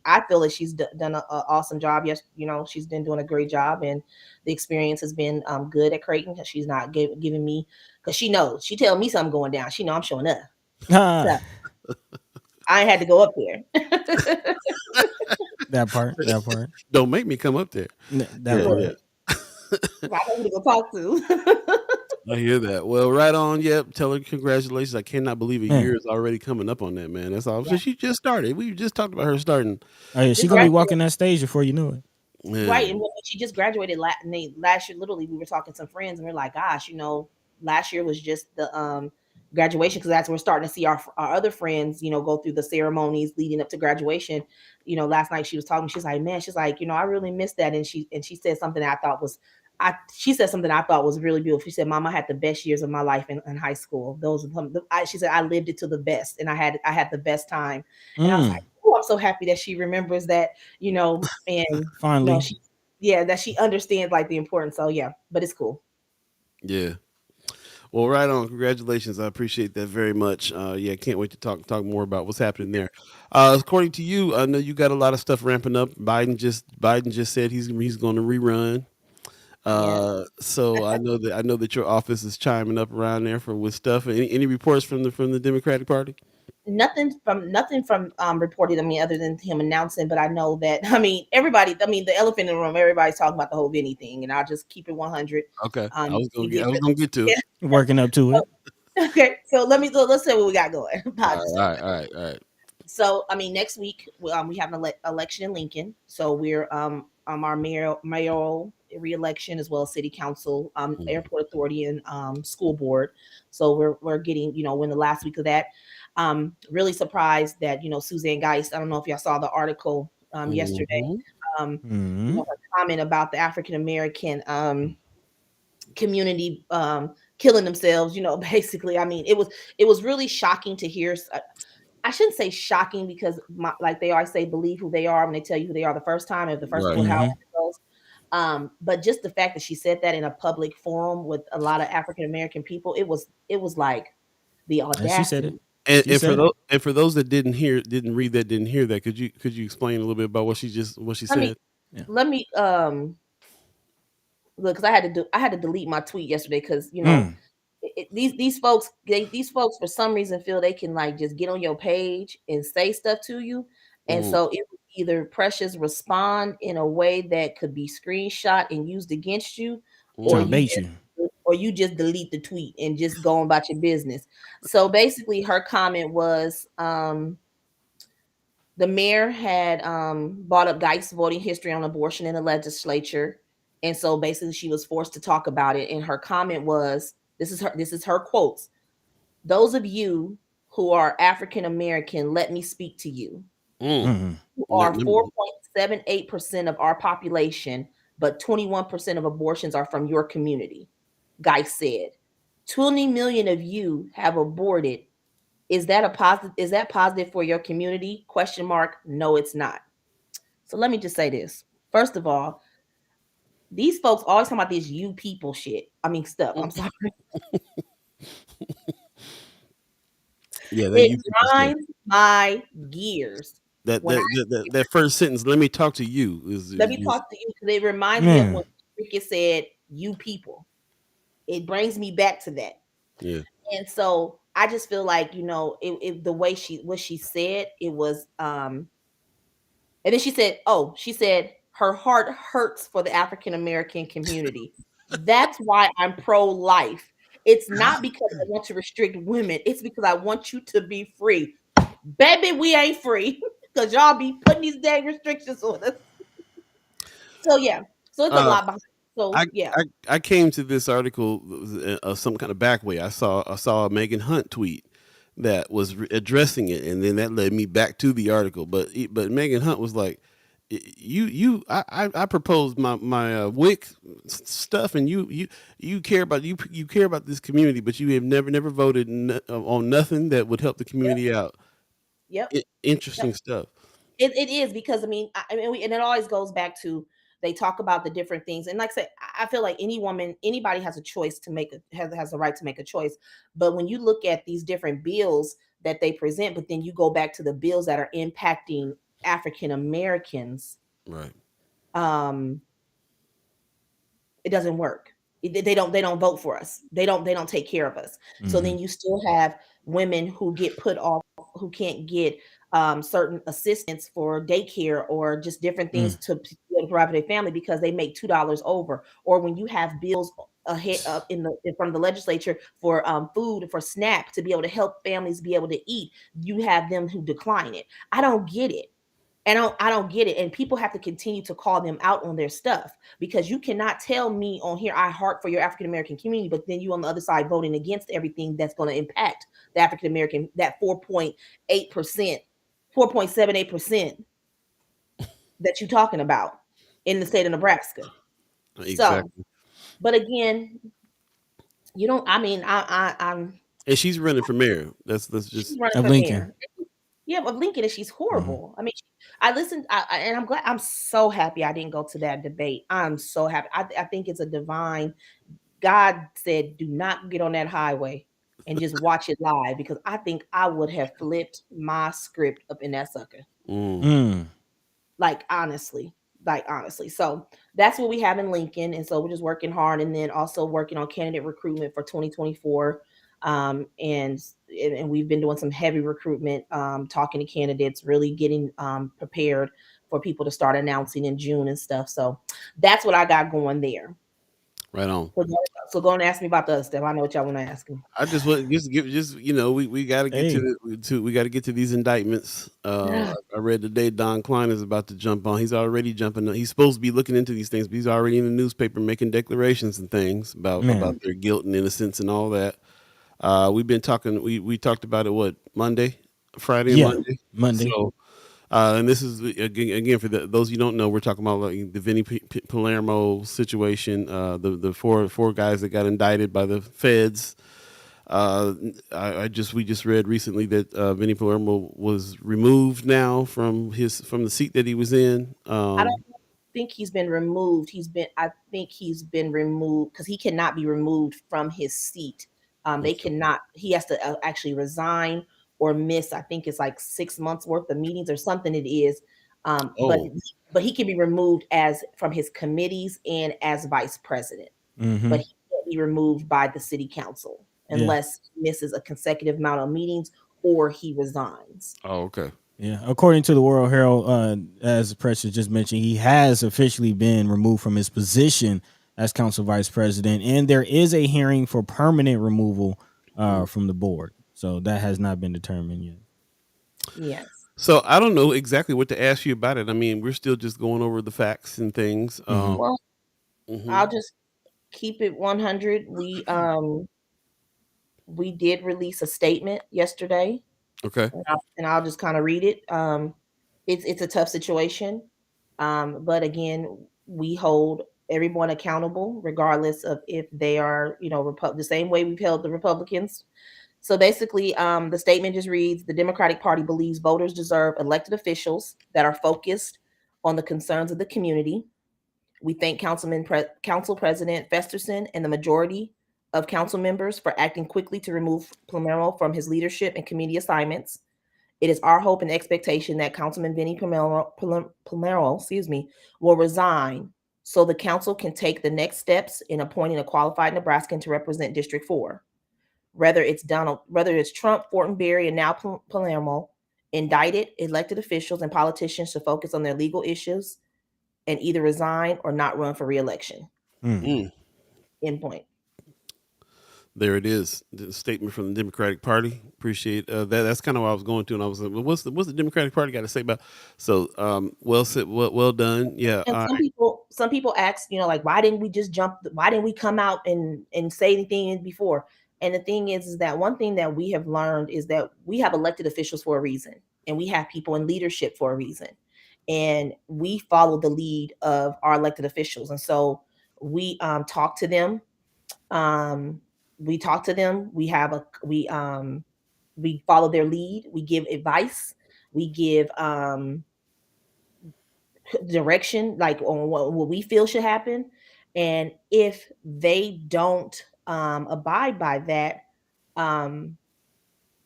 I feel that she's done an awesome job. Yes, she's been doing a great job, and the experience has been good at Creighton. She's not giving me, because she knows. She tell me something going down. She know I'm showing up. Ah, So I had to go up there. that part. That part. don't make me come up there. That Yeah, part. yeah. Look, I know who to go talk to. I hear that. Well, right on. Yep. Tell her congratulations. I cannot believe a Man. year is already coming up on that, man. That's all. So Yeah, she just started. We just talked about her starting. Oh yeah. just She gonna be graduated. walking that stage before you know it. Right, and Man. when she just graduated last year, literally, we were talking to some friends, and we're like, "Gosh, last year was just the graduation, because that's when we're starting to see our other friends, go through the ceremonies leading up to graduation." Last night she was talking. She's like, "Man, she's like, I really missed that," and she said something that I thought was, she said something I thought was really beautiful. She said, "Mom, I had the best years of my life in high school. Those are she said I lived it to the best, and I had the best time." And I was like, Mm. "Oh, I'm so happy that she remembers that." And Finally. she, yeah, that she understands like the importance. So yeah, but it's cool. Yeah. Well, right on. Congratulations. I appreciate that very much. Yeah, can't wait to talk more about what's happening there. According to you, I know you got a lot of stuff ramping up. Biden just said he's going to rerun. Yes. So I know that your office is chiming up around there with stuff. Any reports from the Democratic Party? Nothing from reported. I mean, other than him announcing, but I know that. I mean, everybody. I mean, the elephant in the room. Everybody's talking about the whole Vinny thing, and I'll just keep it 100. Okay, I Um, was gonna you get get I was gonna get to it. yeah. Working up to it. Okay, so let's say what we got going. All Positive stuff. right, all right, all right. So I mean, next week we have an election in Lincoln. So we're our mayoral re-election as well as city council, Mhm. airport authority, and school board. So we're getting we're in the last week of that. Really surprised that Suzanne Geist. I don't know if y'all saw the article yesterday. Mhm. Mm-hmm. Her comment about the African American community killing themselves. Basically, I mean, it was really shocking to hear. I shouldn't say shocking because like they always say, believe who they are when they tell you who they are the first time, or the first Right. one, however Mm-hmm. it goes. But just the fact that she said that in a public forum with a lot of African American people, it was like the She said it. audacity. And, She said it. for those that didn't read that, didn't hear that, could you explain a little bit about what she Let me said? Yeah. let me look, because I had to delete my tweet yesterday because Mm. these folks for some reason feel they can like just get on your page and say stuff to you, and Mm, so it was either Precious respond in a way that could be screenshot and used against you, or Trying to mm, you bait just you. delete the tweet and just go on about your business. So basically her comment was the mayor had brought up Geist's voting history on abortion in the legislature, and so basically she was forced to talk about it. And her comment was, "This is her quotes. Those of you who are African American, let me speak to you. mm. Mm-hmm. You Let- are let me- 4.78% of our population, but 21% of abortions are from your community." Geist said, 20 million of you have aborted. Is that a positive? Is that positive for your community? Question mark. No, it's not. So let me just say this. First of all, these folks always talking about this "you people" shit. I mean stuff. I'm sorry. Yeah, that It you people stuff. grinds my gears when That first sentence, "Let me talk to you," let is me just talk to you because it reminds me of when Man. Cricket said "you people." It brings me back to that. yeah. And so I just feel like the way what she said, it was and then she said her heart hurts for the African American community. That's why I'm pro-life. It's not because I want to restrict women. It's because I want you to be free. Baby, we ain't free because y'all be putting these dang restrictions on us. So yeah. So it's a Uh, lot behind. So I, yeah. I came to this article some kind of back way. I saw a Megan Hunt tweet that was addressing it, and then that led me back to the article. But Megan Hunt was like, I proposed my WIC stuff, and you care about you care about this community, but you have never voted on nothing that would help the Yep. community out. Yep. Interesting stuff. It is because I mean, and it always goes back to they talk about the different things, and like I said, I feel like anybody has a choice to make has the right to make a choice. But when you look at these different bills that they present, but then you go back to the bills that are impacting African Americans, Right. um, it doesn't work. They don't vote for us. They don't take care of us. So Mm-hmm. then you still have women who get put off, who can't get certain assistance for daycare or just different things Mm. to be able to provide for their family because they make $2 over. Or when you have bills ahead up from the legislature for food for SNAP to be able to help families be able to eat, you have them who decline it. I don't get it. And I don't get it. And people have to continue to call them out on their stuff because you cannot tell me on here, I heart for your African American community, but then you on the other side voting against everything that's going to impact the African American, that 4.8%, 4.78% that you're talking about in the state of Nebraska. So, Exactly. but again, you don't, I mean, I'm, And she's running for mayor. That's she's just running Of for Lincoln. mayor. Yeah, but Lincoln, and she's Mm-hmm. horrible. I mean, I listened, and I'm glad. I'm so happy I didn't go to that debate. I'm so happy. I think it's a divine. God said, "Do not get on that highway and just watch it live," because I think I would have flipped my script up in that sucker. mm, Mm. Like honestly, So that's what we have in Lincoln, and so we're just working hard, and then also working on candidate recruitment for 2024. And we've been doing some heavy recruitment, talking to candidates, really getting prepared for people to start announcing in June and stuff. So that's what I got going there. Right on. So go and ask me about the other stuff. I know what y'all want to ask me. I just want just we got to get Hey, we got to get to these indictments. I read today Don Klein is about to jump on. He's already jumping. He's supposed to be looking into these things, but he's already in the newspaper making declarations and things about man, their guilt and innocence and all that. We've been talking. We talked about it what Monday, Friday, and yeah, Monday. Monday. So and this is again for those you don't know, we're talking about like the Palermo situation. The four guys that got indicted by the feds. We just read recently that Vinny Palermo was removed now from the seat that he was in. I don't think he's been removed. I think he's been removed because he cannot be removed from his seat. They Okay. cannot. He has to actually resign or miss. I think it's like 6 months worth of meetings or something. It is, um, but Oh, but he can be removed as from his committees and as vice president. Mm-hmm. But he can't be removed by the city council Yeah. unless he misses a consecutive amount of meetings or he resigns. oh, okay. Yeah, according to the World Herald, as Precious just mentioned, he has officially been removed from his position as council vice president, and there is a hearing for permanent removal Mm. from the board. So that has not been determined yet. Yes. So I don't know exactly what to ask you about it. I mean, we're still just going over the facts and things. Mm-hmm. Well, Mhm. I'll just keep it 100. We did release a statement yesterday, Okay. and I'll just kind of read it. It's a tough situation, but again, we hold everyone accountable, regardless of if they are, the same way we've held the Republicans. So basically, the statement just reads: the Democratic Party believes voters deserve elected officials that are focused on the concerns of the community. We thank Council President Festerson and the majority of council members for acting quickly to remove Palermo from his leadership and committee assignments. It is our hope and expectation that Councilman Vinny Palermo, will resign so the council can take the next steps in appointing a qualified Nebraskan to represent District 4. Whether it's Trump, Fortenberry, and now Palermo, indicted elected officials and politicians should focus on their legal issues and either resign or not run for reelection. Mm. Mm. End point. There it is. The statement from the Democratic Party. Appreciate that. That's kind of what I was going to, and I was like, well, what's the Democratic Party got to say about? So, well said, well done. Yeah. And some people ask, like, why didn't we just jump? Why didn't we come out and say anything before? And the thing is that one thing that we have learned is that we have elected officials for a reason, and we have people in leadership for a reason, and we follow the lead of our elected officials, and so we talk to them. Um, we talk to them. We follow their lead. We give advice. We give direction, like on what we feel should happen. And if they don't abide by that, um,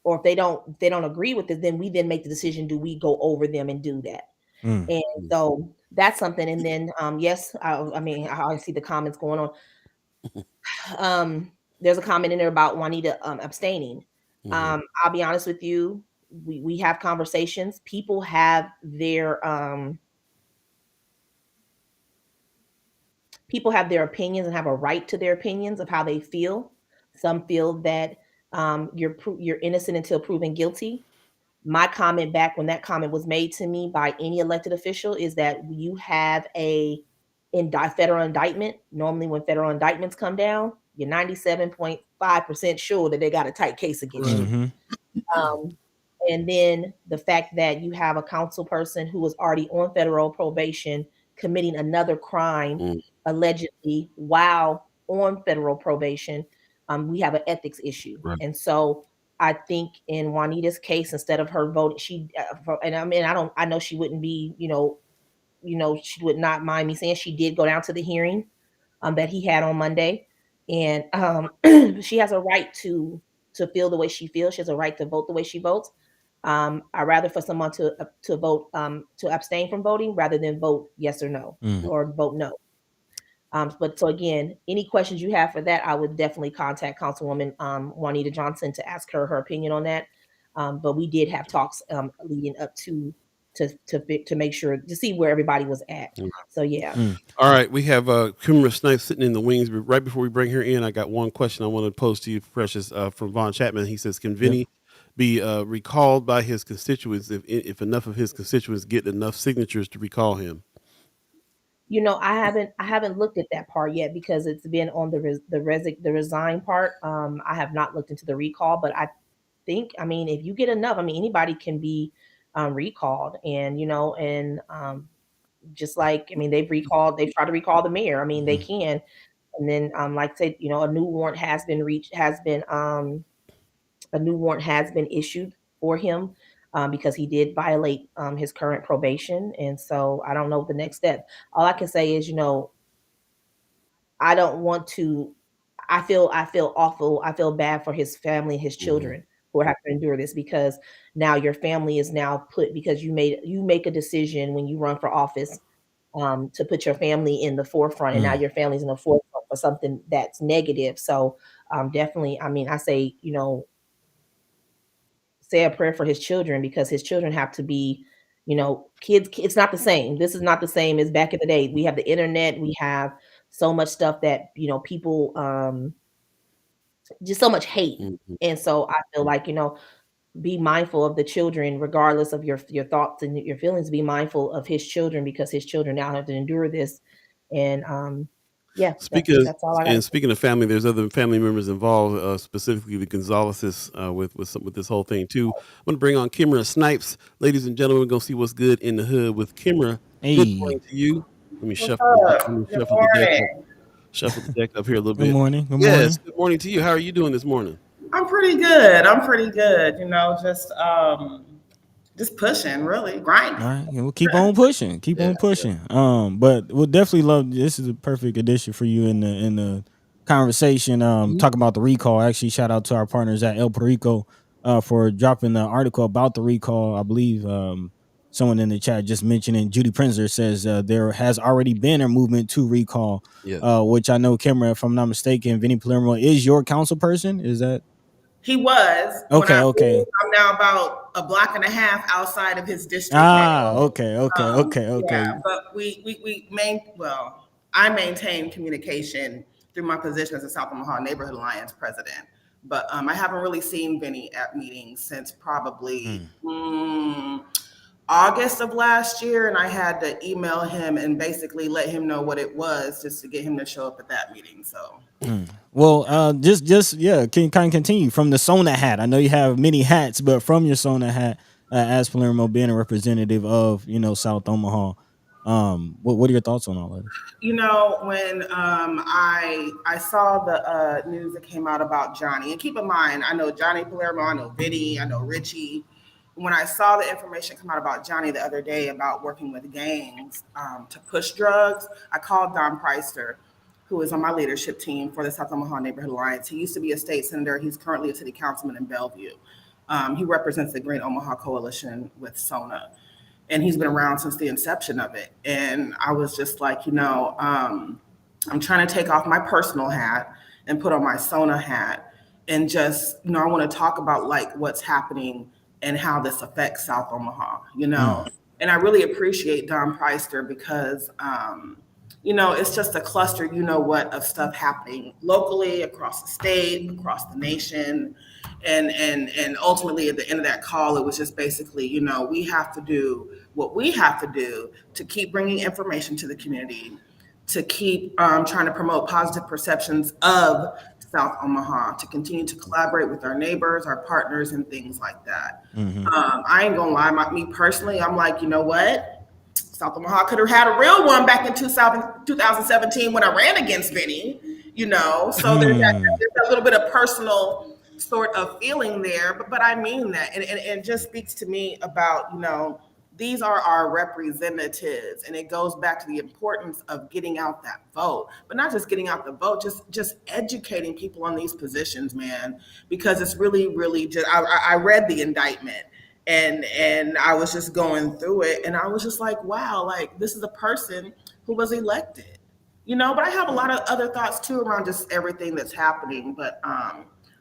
or if they don't agree with it, then we then make the decision: do we go over them and do that? Mm. And so that's something. And then yes, I mean, I see the comments going on. There's a comment in there about Juanita abstaining. Mhm. I'll be honest with you. We have conversations. People have their opinions and have a right to their opinions of how they feel. Some feel that you're innocent until proven guilty. My comment back when that comment was made to me by any elected official is that you have federal indictment. Normally, when federal indictments come down, you're 97.5% sure that they got a tight case against Right. you. Mm-hmm. Um, and then the fact that you have a council person who was already on federal probation committing another crime Mm. allegedly while on federal probation, we have an ethics issue. Right. And so I think in Juanita's case, instead of her voting, and I mean, I know she wouldn't be, she would not mind me saying she did go down to the hearing that he had on Monday, and she has a right to feel the way she feels. She has a right to vote the way she votes. I rather for someone to vote to abstain from voting rather than vote yes or no Mm. or vote no. But so again, any questions you have for that, I would definitely contact Councilwoman Juanita Johnson to ask her opinion on that. But we did have talks leading up to to make sure to see where everybody was at. So yeah. All right, we have Kimara Snipes sitting in the wings. But right before we bring her in, I got one question I want to pose to you, Precious, from Von Chapman. He says, "Can Yep. Vinny be recalled by his constituents if enough of his constituents get enough signatures to recall him?" I haven't looked at that part yet because it's been on the resign part. I have not looked into the recall, but I think, I mean, if you get enough, I mean, anybody can be recalled, and just like, I mean, they've tried to recall the mayor. I mean, they can, and then like I said, a new warrant has been a new warrant has been issued for him, because he did violate his current probation. And so I don't know the next step. All I can say is, I don't want to. I feel awful. I feel bad for his family, his Mm-hmm. children who are having to endure this, because now your family is now put, because you make a decision when you run for office, to put your family in the forefront, and now your family's in the forefront for something that's negative. So definitely, I mean, I say, say a prayer for his children, because his children have to be, kids. It's not the same. This is not the same as back in the day. We have the internet. We have so much stuff that people, just so much hate. Mm-hmm. And so I feel like, be mindful of the children, regardless of your thoughts and your feelings. Be mindful of his children, because his children now have to endure this. And yeah, that's all I got to say. Speaking of family, there's other family members involved, specifically the Gonzaleses, with this whole thing too. I'm gonna bring on Kimara Snipes, ladies and gentlemen. We're gonna see what's good in the hood with Kimara. Good Hey, morning to you. Let me What's shuffle. Let me up? Good shuffle the deck up. morning. Shuffle the deck up here a little good bit. morning. Good Yes. morning. Good morning to you. How are you doing this morning? I'm pretty good. I'm pretty good. Just pushing, really All grinding. right, yeah, we'll keep on pushing. Keep Yeah. on pushing. But we'll definitely love. This is a perfect addition for you in the conversation. Mhm. Talking about the recall. Actually, shout out to our partners at El Puerto Rico, for dropping the article about the recall. I believe someone in the chat just mentioning Judy Prinzer says there has already been a movement to recall. Yes. Which I know, Kimara, if I'm not mistaken, Vinny Palermo is your council person. Is that He was when I okay? Okay. moved. I'm now about a block and a half outside of his district Ah, now. okay, okay, okay, Yeah, okay. but I maintain communication through my position as a South Omaha Neighborhood Alliance president. But I haven't really seen Vinny at meetings since probably August of last year, and I had to email him and basically let him know what it was just to get him to show up at that meeting. So Well, just yeah, can kind of continue from the Sona hat. I know you have many hats, but from your Sona hat, as Palermo being a representative of South Omaha, what are your thoughts on all of this? when I saw the news that came out about Johnny, and keep in mind, I know Johnny Palermo, I know Vinny, I know Richie. When I saw the information come out about Johnny the other day about working with gangs to push drugs, I called Don Preister, who is on my leadership team for the South Omaha Neighborhood Alliance. He used to be a state senator. He's currently a city councilman in Bellevue. He represents the Green Omaha Coalition with SONA, and he's been around since the inception of it. And I was just like, I'm trying to take off my personal hat and put on my SONA hat, and just, I want to talk about like what's happening and how this affects South Omaha. And I really appreciate Don Preister because, it's just a cluster, what, of stuff happening locally, across the state, across the nation. And ultimately at the end of that call, it was just basically, we have to do what we have to do to keep bringing information to the community, to keep trying to promote positive perceptions of South Omaha, to continue to collaborate with our neighbors, our partners, and things like that. Mm-hmm. I ain't gonna lie, me personally, I'm like, you know what? South Omaha could have had a real one back in 2017 when I ran against Vinny, So there's a little bit of personal sort of feeling there, but I mean that. And it just speaks to me about, these are our representatives, and it goes back to the importance of getting out that vote, but not just getting out the vote, just educating people on these positions, man, because it's really, really just, I read the indictment, and I was just going through it, and I was just like, wow, like this is a person who was elected, but I have a lot of other thoughts too around just everything that's happening, but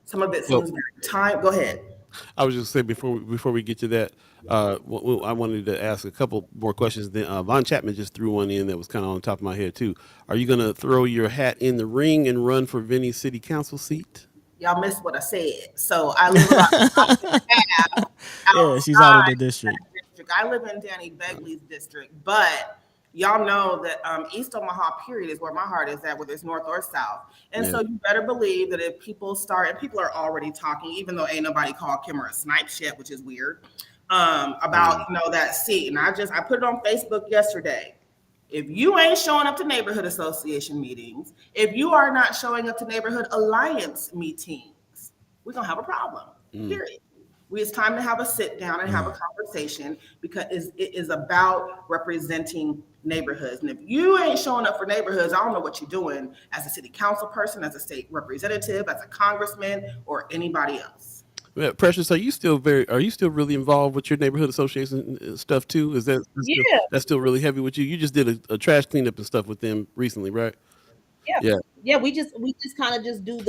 some of it Well, seems very time. Go ahead. I was just saying before we get to that, I wanted to ask a couple more questions. Then Von Chapman just threw one in that was kind of on top of my head too. Are you gonna throw your hat in the ring and run for Vinny's city council seat? Y'all missed what I said. So I live about an hour and a half Yeah, she's out of the outside district. that district. I live in Danny Begley's district, but y'all know that East Omaha, period, is where my heart is at, whether it's north or south. And so you better believe that if people start, and people are already talking, even though ain't nobody called Kimara Snipes yet, which is weird, about that seat. And I put it on Facebook yesterday. If you ain't showing up to neighborhood association meetings, if you are not showing up to neighborhood alliance meetings, we're gonna have a problem. Period. It's time to have a sit down and have a conversation, because it is about representing neighborhoods. And if you ain't showing up for neighborhoods, I don't know what you're doing as a city council person, as a state representative, as a congressman, or anybody else. Yeah, Precious, are you still really involved with your neighborhood association stuff too? Is that's still really heavy with you? You just did a trash cleanup and stuff with them recently, right? Yeah. We just kind of just do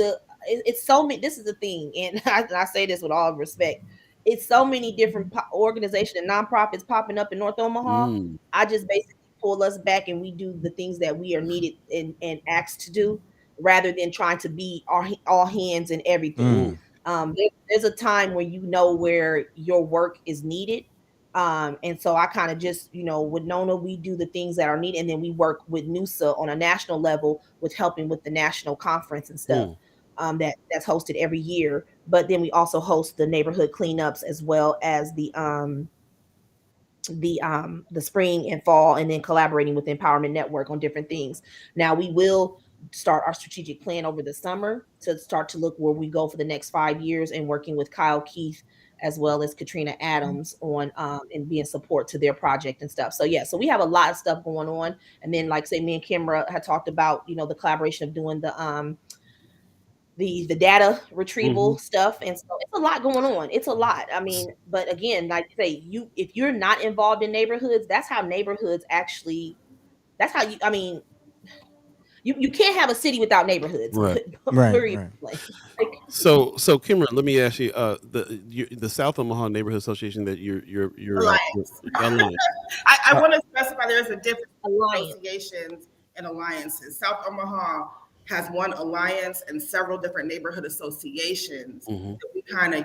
it's so many. This is the thing, and I say this with all respect. It's so many different organizations and nonprofits popping up in North Omaha. I just basically pull us back, and we do the things that we are needed and asked to do, rather than trying to be all hands and everything. There's a time where where your work is needed. And so I kind of just, with Nona, we do the things that are needed, and then we work with NUSA on a national level with helping with the national conference and stuff that's hosted every year. But then we also host the neighborhood cleanups, as well as the spring and fall, and then collaborating with Empowerment Network on different things. Now we will start our strategic plan over the summer to start to look where we go for the next 5 years, and working with Kyle Keith as well as Katrina Adams on and being support to their project and stuff. So so we have a lot of stuff going on. And then, like say, me and Kimara had talked about, the collaboration of doing the data retrieval stuff. And so it's a lot going on. It's a lot. I mean, but again, like I say, if you're not involved in neighborhoods, that's how neighborhoods actually, that's how you can't have a city without neighborhoods. Right. Right. So Kimra, let me ask you, the South Omaha Neighborhood Association that you're Alliance. I want to specify there's a difference between associations and alliances. South Omaha has one alliance and several different neighborhood associations that we kind of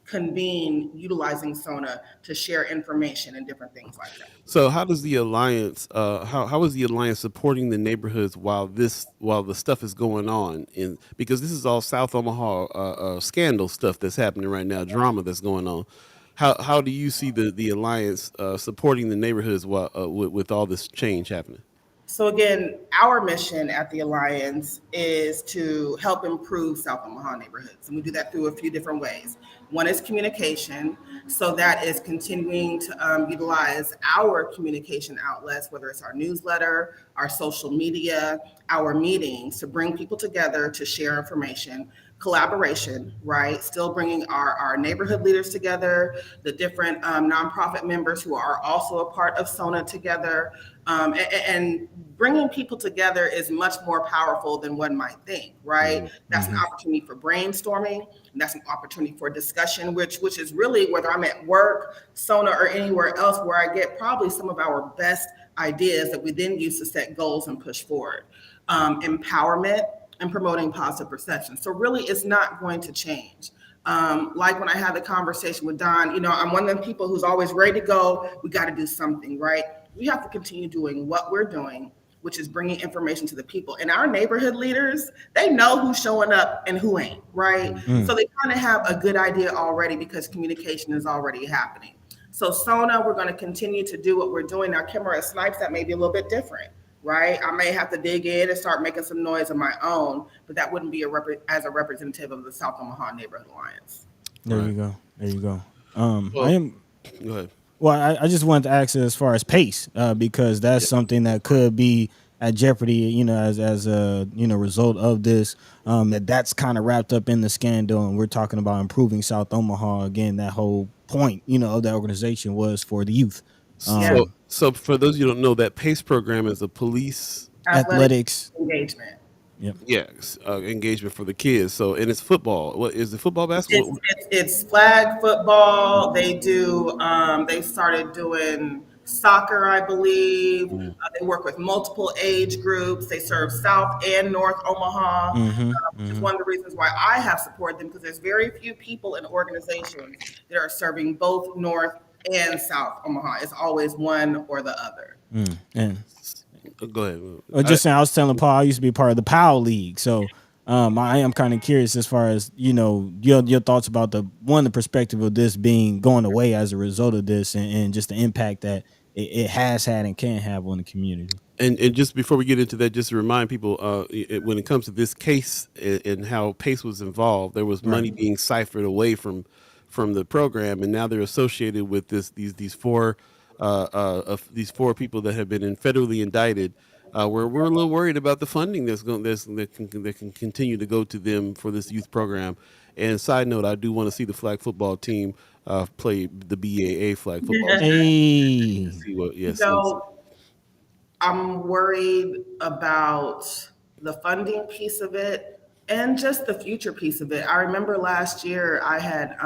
convene utilizing SONA to share information and different things like that. So how does the alliance how is the alliance supporting the neighborhoods while the stuff is going on, because this is all South Omaha scandal stuff that's happening right now, drama that's going on? How do you see the alliance supporting the neighborhoods while with all this change happening? So again, our mission at the Alliance is to help improve South Omaha neighborhoods. And we do that through a few different ways. One is communication. So that is continuing to utilize our communication outlets, whether it's our newsletter, our social media, our meetings, to bring people together to share information. Collaboration, right? Still bringing our neighborhood leaders together, the different nonprofit members who are also a part of SONA together, and bringing people together is much more powerful than one might think, right? That's an opportunity for brainstorming, and that's an opportunity for discussion, which is really, whether I'm at work, SONA, or anywhere else, where I get probably some of our best ideas that we then use to set goals and push forward. Empowerment and promoting positive perception. So really, it's not going to change. Like when I had the conversation with Don, I'm one of them people who's always ready to go. We got to do something, right? We have to continue doing what we're doing, which is bringing information to the people. And our neighborhood leaders, they know who's showing up and who ain't, right? So they kind of have a good idea already, because communication is already happening. So SONA, we're going to continue to do what we're doing. Now, Kimara Snipes, that may be a little bit different, right? I may have to dig in and start making some noise of my own, but that wouldn't be as a representative of the South Omaha Neighborhood Alliance. There you go. Go ahead. Well, I just wanted to ask as far as pace, because that's something that could be at jeopardy, as a result of this. That's kind of wrapped up in the scandal, and we're talking about improving South Omaha. Again, that whole point, of that organization was for the youth. So for those of you who don't know, that PACE program is a police athletics engagement. Yep. engagement for the kids. So, and it's football. What is the football, basketball? It's flag football. They do. They started doing soccer, I believe. Mm. They work with multiple age groups. They serve South and North Omaha, which is one of the reasons why I have supported them, because there's very few people in organizations that are serving both North and South Omaha. It's always one or the other. And Go ahead. just saying, I was telling Paul I used to be part of the Powell League, so I am kind of curious as far as your thoughts about the perspective of this being going away as a result of this, and just the impact that it has had and can have on the community. And just before we get into that, just to remind people, when it comes to this case and how PACE was involved, there was money being ciphered away from the program, and now they're associated with these four people that have been federally indicted. We're a little worried about the funding that can continue to go to them for this youth program. And side note, I do want to see the flag football team play the BAA flag football. Hey, See what, yes. So I'm worried about the funding piece of it and just the future piece of it. I remember last year I had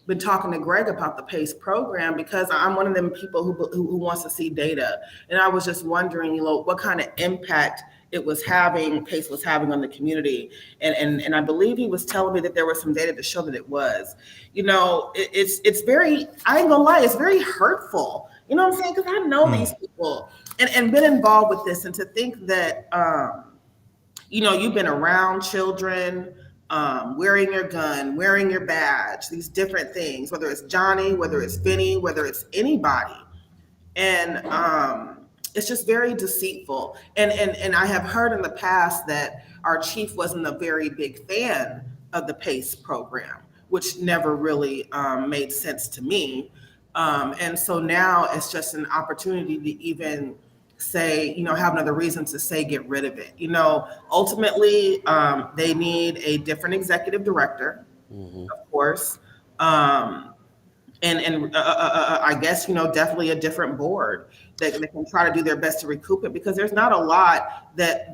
been talking to Greg about the PACE program, because I'm one of them people who wants to see data. And I was just wondering, what kind of impact PACE was having on the community. And I believe he was telling me that there was some data to show that it was. It's very, I ain't gonna lie, it's very hurtful. You know what I'm saying? Because I know these people and been involved with this, and to think that you've been around children, wearing your gun, wearing your badge, these different things, whether it's Johnny, whether it's Vinny, whether it's anybody. And it's just very deceitful. And I have heard in the past that our chief wasn't a very big fan of the PACE program, which never really made sense to me. And so now it's just an opportunity to even say, have another reason to say get rid of it. Ultimately, they need a different executive director, of course. And I guess, definitely a different board that can try to do their best to recoup it, because there's not a lot that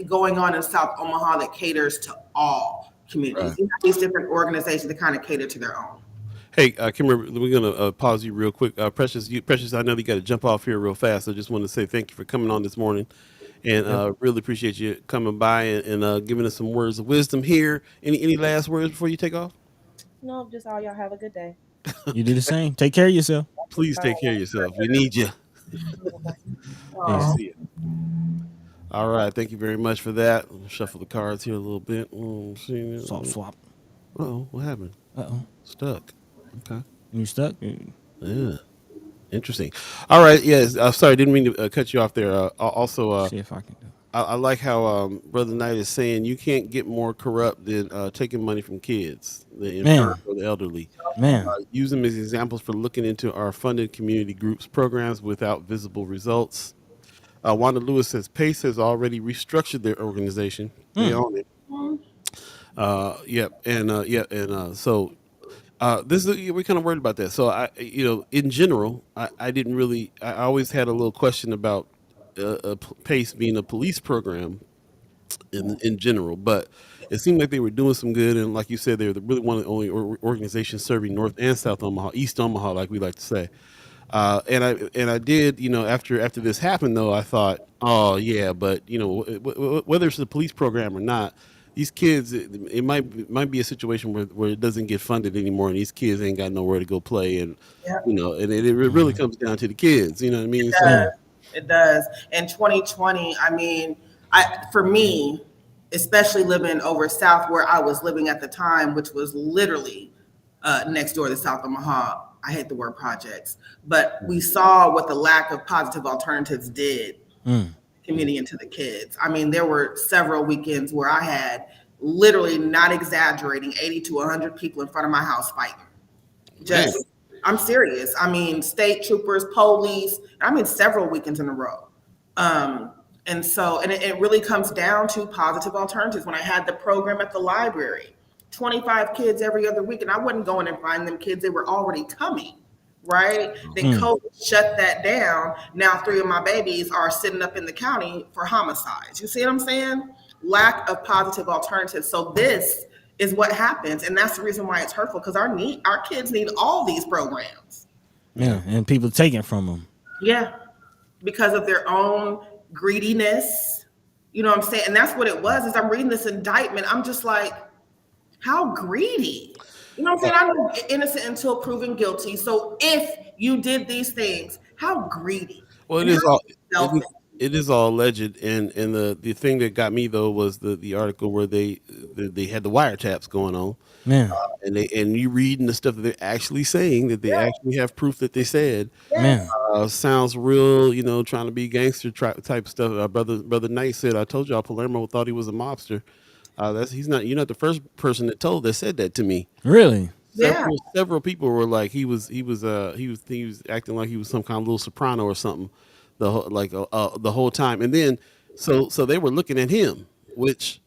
going on in South Omaha that caters to all communities. Right. You have these different organizations that kind of cater to their own. Hey, Kimara, we're gonna pause you real quick. Precious, I know you got to jump off here real fast. I just want to say thank you for coming on this morning, and really appreciate you coming by and giving us some words of wisdom here. Any last words before you take off? No, just all y'all have a good day. you do the same. Take care of yourself. Please take care of yourself. We need you. Aw. See you. All right, thank you very much for that. I'll shuffle the cards here a little bit. Swap. Uh-oh, what happened? Stuck. Okay. You stuck? Yeah. Interesting. All right. Yes. Sorry, didn't mean to cut you off there. Also, See if I can do. I like how Brother Knight is saying you can't get more corrupt than taking money from kids, the infirm or the elderly. Man, Use them as examples for looking into our funded community groups programs without visible results. Wanda Lewis says PACE has already restructured their organization. They own it. So this is, we're kind of worried about that. So in general, I didn't really. I always had a little question about PACE being a police program in general, but it seemed like they were doing some good, and like you said, they're really one of the only organizations serving North and South Omaha, East Omaha, like we like to say. And I did, after this happened though, I thought, oh yeah, but whether it's the police program or not, these kids, it might be a situation where it doesn't get funded anymore, and these kids ain't got nowhere to go play, and and it really comes down to the kids. You know what I mean? It does. In 2020, I mean, for me, especially living over south where I was living at the time, which was literally next door to South Omaha. I hate the word projects, but we saw what the lack of positive alternatives did community and to the kids. I mean, there were several weekends where I had, literally not exaggerating, 80 to 100 people in front of my house fighting. I'm serious. I mean, state troopers, police, several weekends in a row. And it really comes down to positive alternatives. When I had the program at the library, 25 kids every other week, and I wasn't going and find them kids. They were already coming. right? Then COVID shut that down. Now 3 of my babies are sitting up in the county for homicides. You see what I'm saying? Lack of positive alternatives. So this is what happens, and that's the reason why it's hurtful, because our kids need all these programs. Yeah, and people taking from them. Yeah, because of their own greediness. You know what I'm saying? And that's what it was. As I'm reading this indictment, I'm just like, how greedy? You know what I'm saying? I know innocent until proven guilty. So if you did these things, how greedy? Well, it is all alleged, and the thing that got me though was the article where they had the wiretaps going on. Man, And you reading the stuff that they're actually saying, that they actually have proof that they said. man. Sounds real, trying to be gangster type stuff. Brother Knight said, "I told y'all Palermo thought he was a mobster." He's not. You're not the first person that said that to me. Really? Several people were like he was acting like he was some kind of little soprano or something, the whole time. And then so they were looking at him, which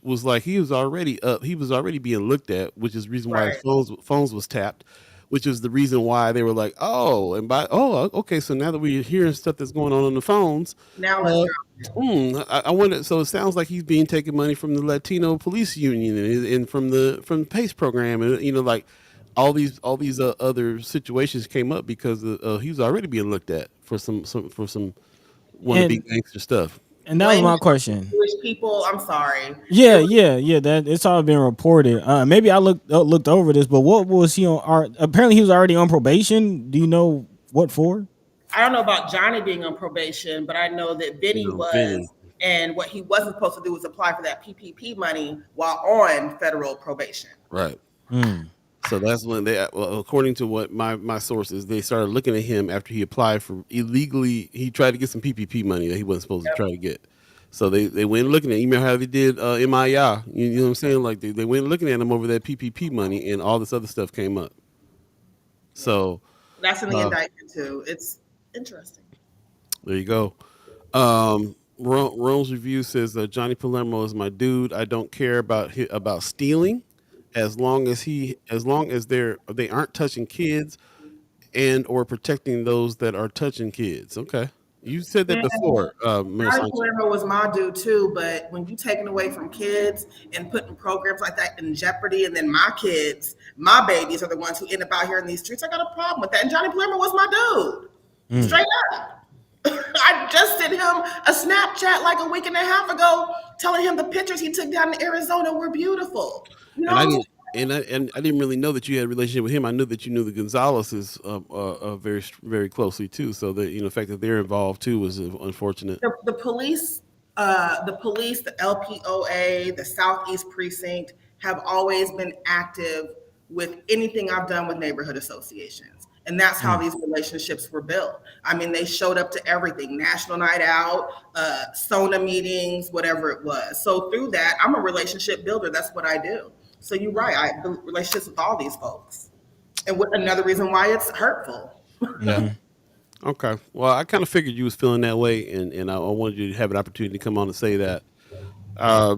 was like he was already being looked at, which is the reason why his phones was tapped, which is the reason why they were like, okay, so now that we're hearing stuff that's going on the phones, Now I wonder. So it sounds like he's being taking money from the Latino police union and from the PACE program, and like all these other situations came up because he was already being looked at for some wannabe gangster stuff. And that was my question. Jewish people, I'm sorry. Yeah. That it's all been reported. Maybe I looked over this, but what was he on? Apparently, he was already on probation. Do you know what for? I don't know about Johnny being on probation, but I know that Beeee was. And what he wasn't supposed to do was apply for that PPP money while on federal probation. Right. So that's when according to what my sources, they started looking at him after he applied for illegally. He tried to get some PPP money that he wasn't supposed to try to get. So they went looking at, you remember how they did MIA? You know what I'm saying? Like they went looking at him over that PPP money, and all this other stuff came up. So that's in the indictment too. It's interesting. There you go. Rome's review says Johnny Palermo is my dude. I don't care about stealing, as long as they aren't touching kids and or protecting those that are touching kids. Okay, you said that before. Johnny Palermo was my dude too, but when you taking away from kids and putting programs like that in jeopardy, and then my kids, my babies are the ones who end up out here in these streets, I got a problem with that. And Johnny Palermo was my dude, straight up. I just sent him a Snapchat like a week and a half ago, telling him the pictures he took down in Arizona were beautiful. You know? And I didn't really know that you had a relationship with him. I knew that you knew the Gonzaleses very, very closely too. So the fact that they're involved too was unfortunate. The police, the LPOA, the Southeast Precinct have always been active with anything I've done with neighborhood associations. And that's how these relationships were built. I mean, they showed up to everything, National Night Out, SONA meetings, whatever it was. So through that, I'm a relationship builder. That's what I do. So you're right. I build relationships with all these folks. And another reason why it's hurtful. Yeah. Okay. Well, I kind of figured you was feeling that way, and I wanted you to have an opportunity to come on and say that.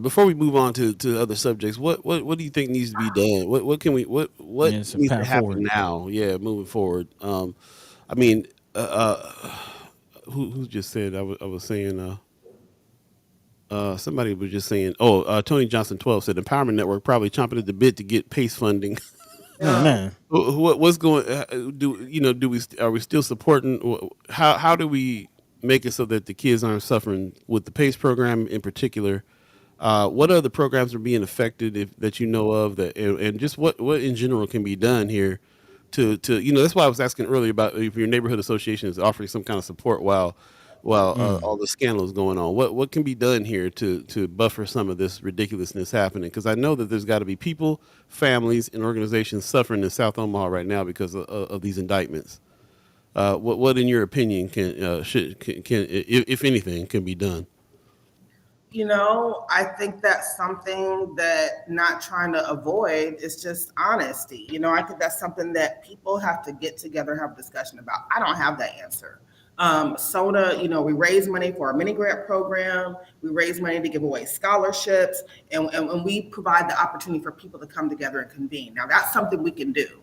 Before we move on to other subjects, what do you think needs to be done? What needs to happen forward now? Yeah, moving forward. I mean, who just said I was saying somebody was just saying, Tony Johnson 12 said Empowerment Network probably chomping at the bit to get PACE funding. Oh, man. What's going? Are we still supporting? How do we make it so that the kids aren't suffering with the PACE program in particular? What other programs are being affected that you know of, and just what in general can be done here to that's why I was asking earlier about if your neighborhood association is offering some kind of support while all the scandal is going on. What can be done here to buffer some of this ridiculousness happening? Because I know that there's got to be people, families, and organizations suffering in South Omaha right now because of these indictments. What in your opinion can if anything can be done? I think that's something that not trying to avoid is just honesty. I think that's something that people have to get together and have a discussion about. I don't have that answer. SONA, we raise money for our mini grant program. We raise money to give away scholarships, and we provide the opportunity for people to come together and convene. Now, that's something we can do.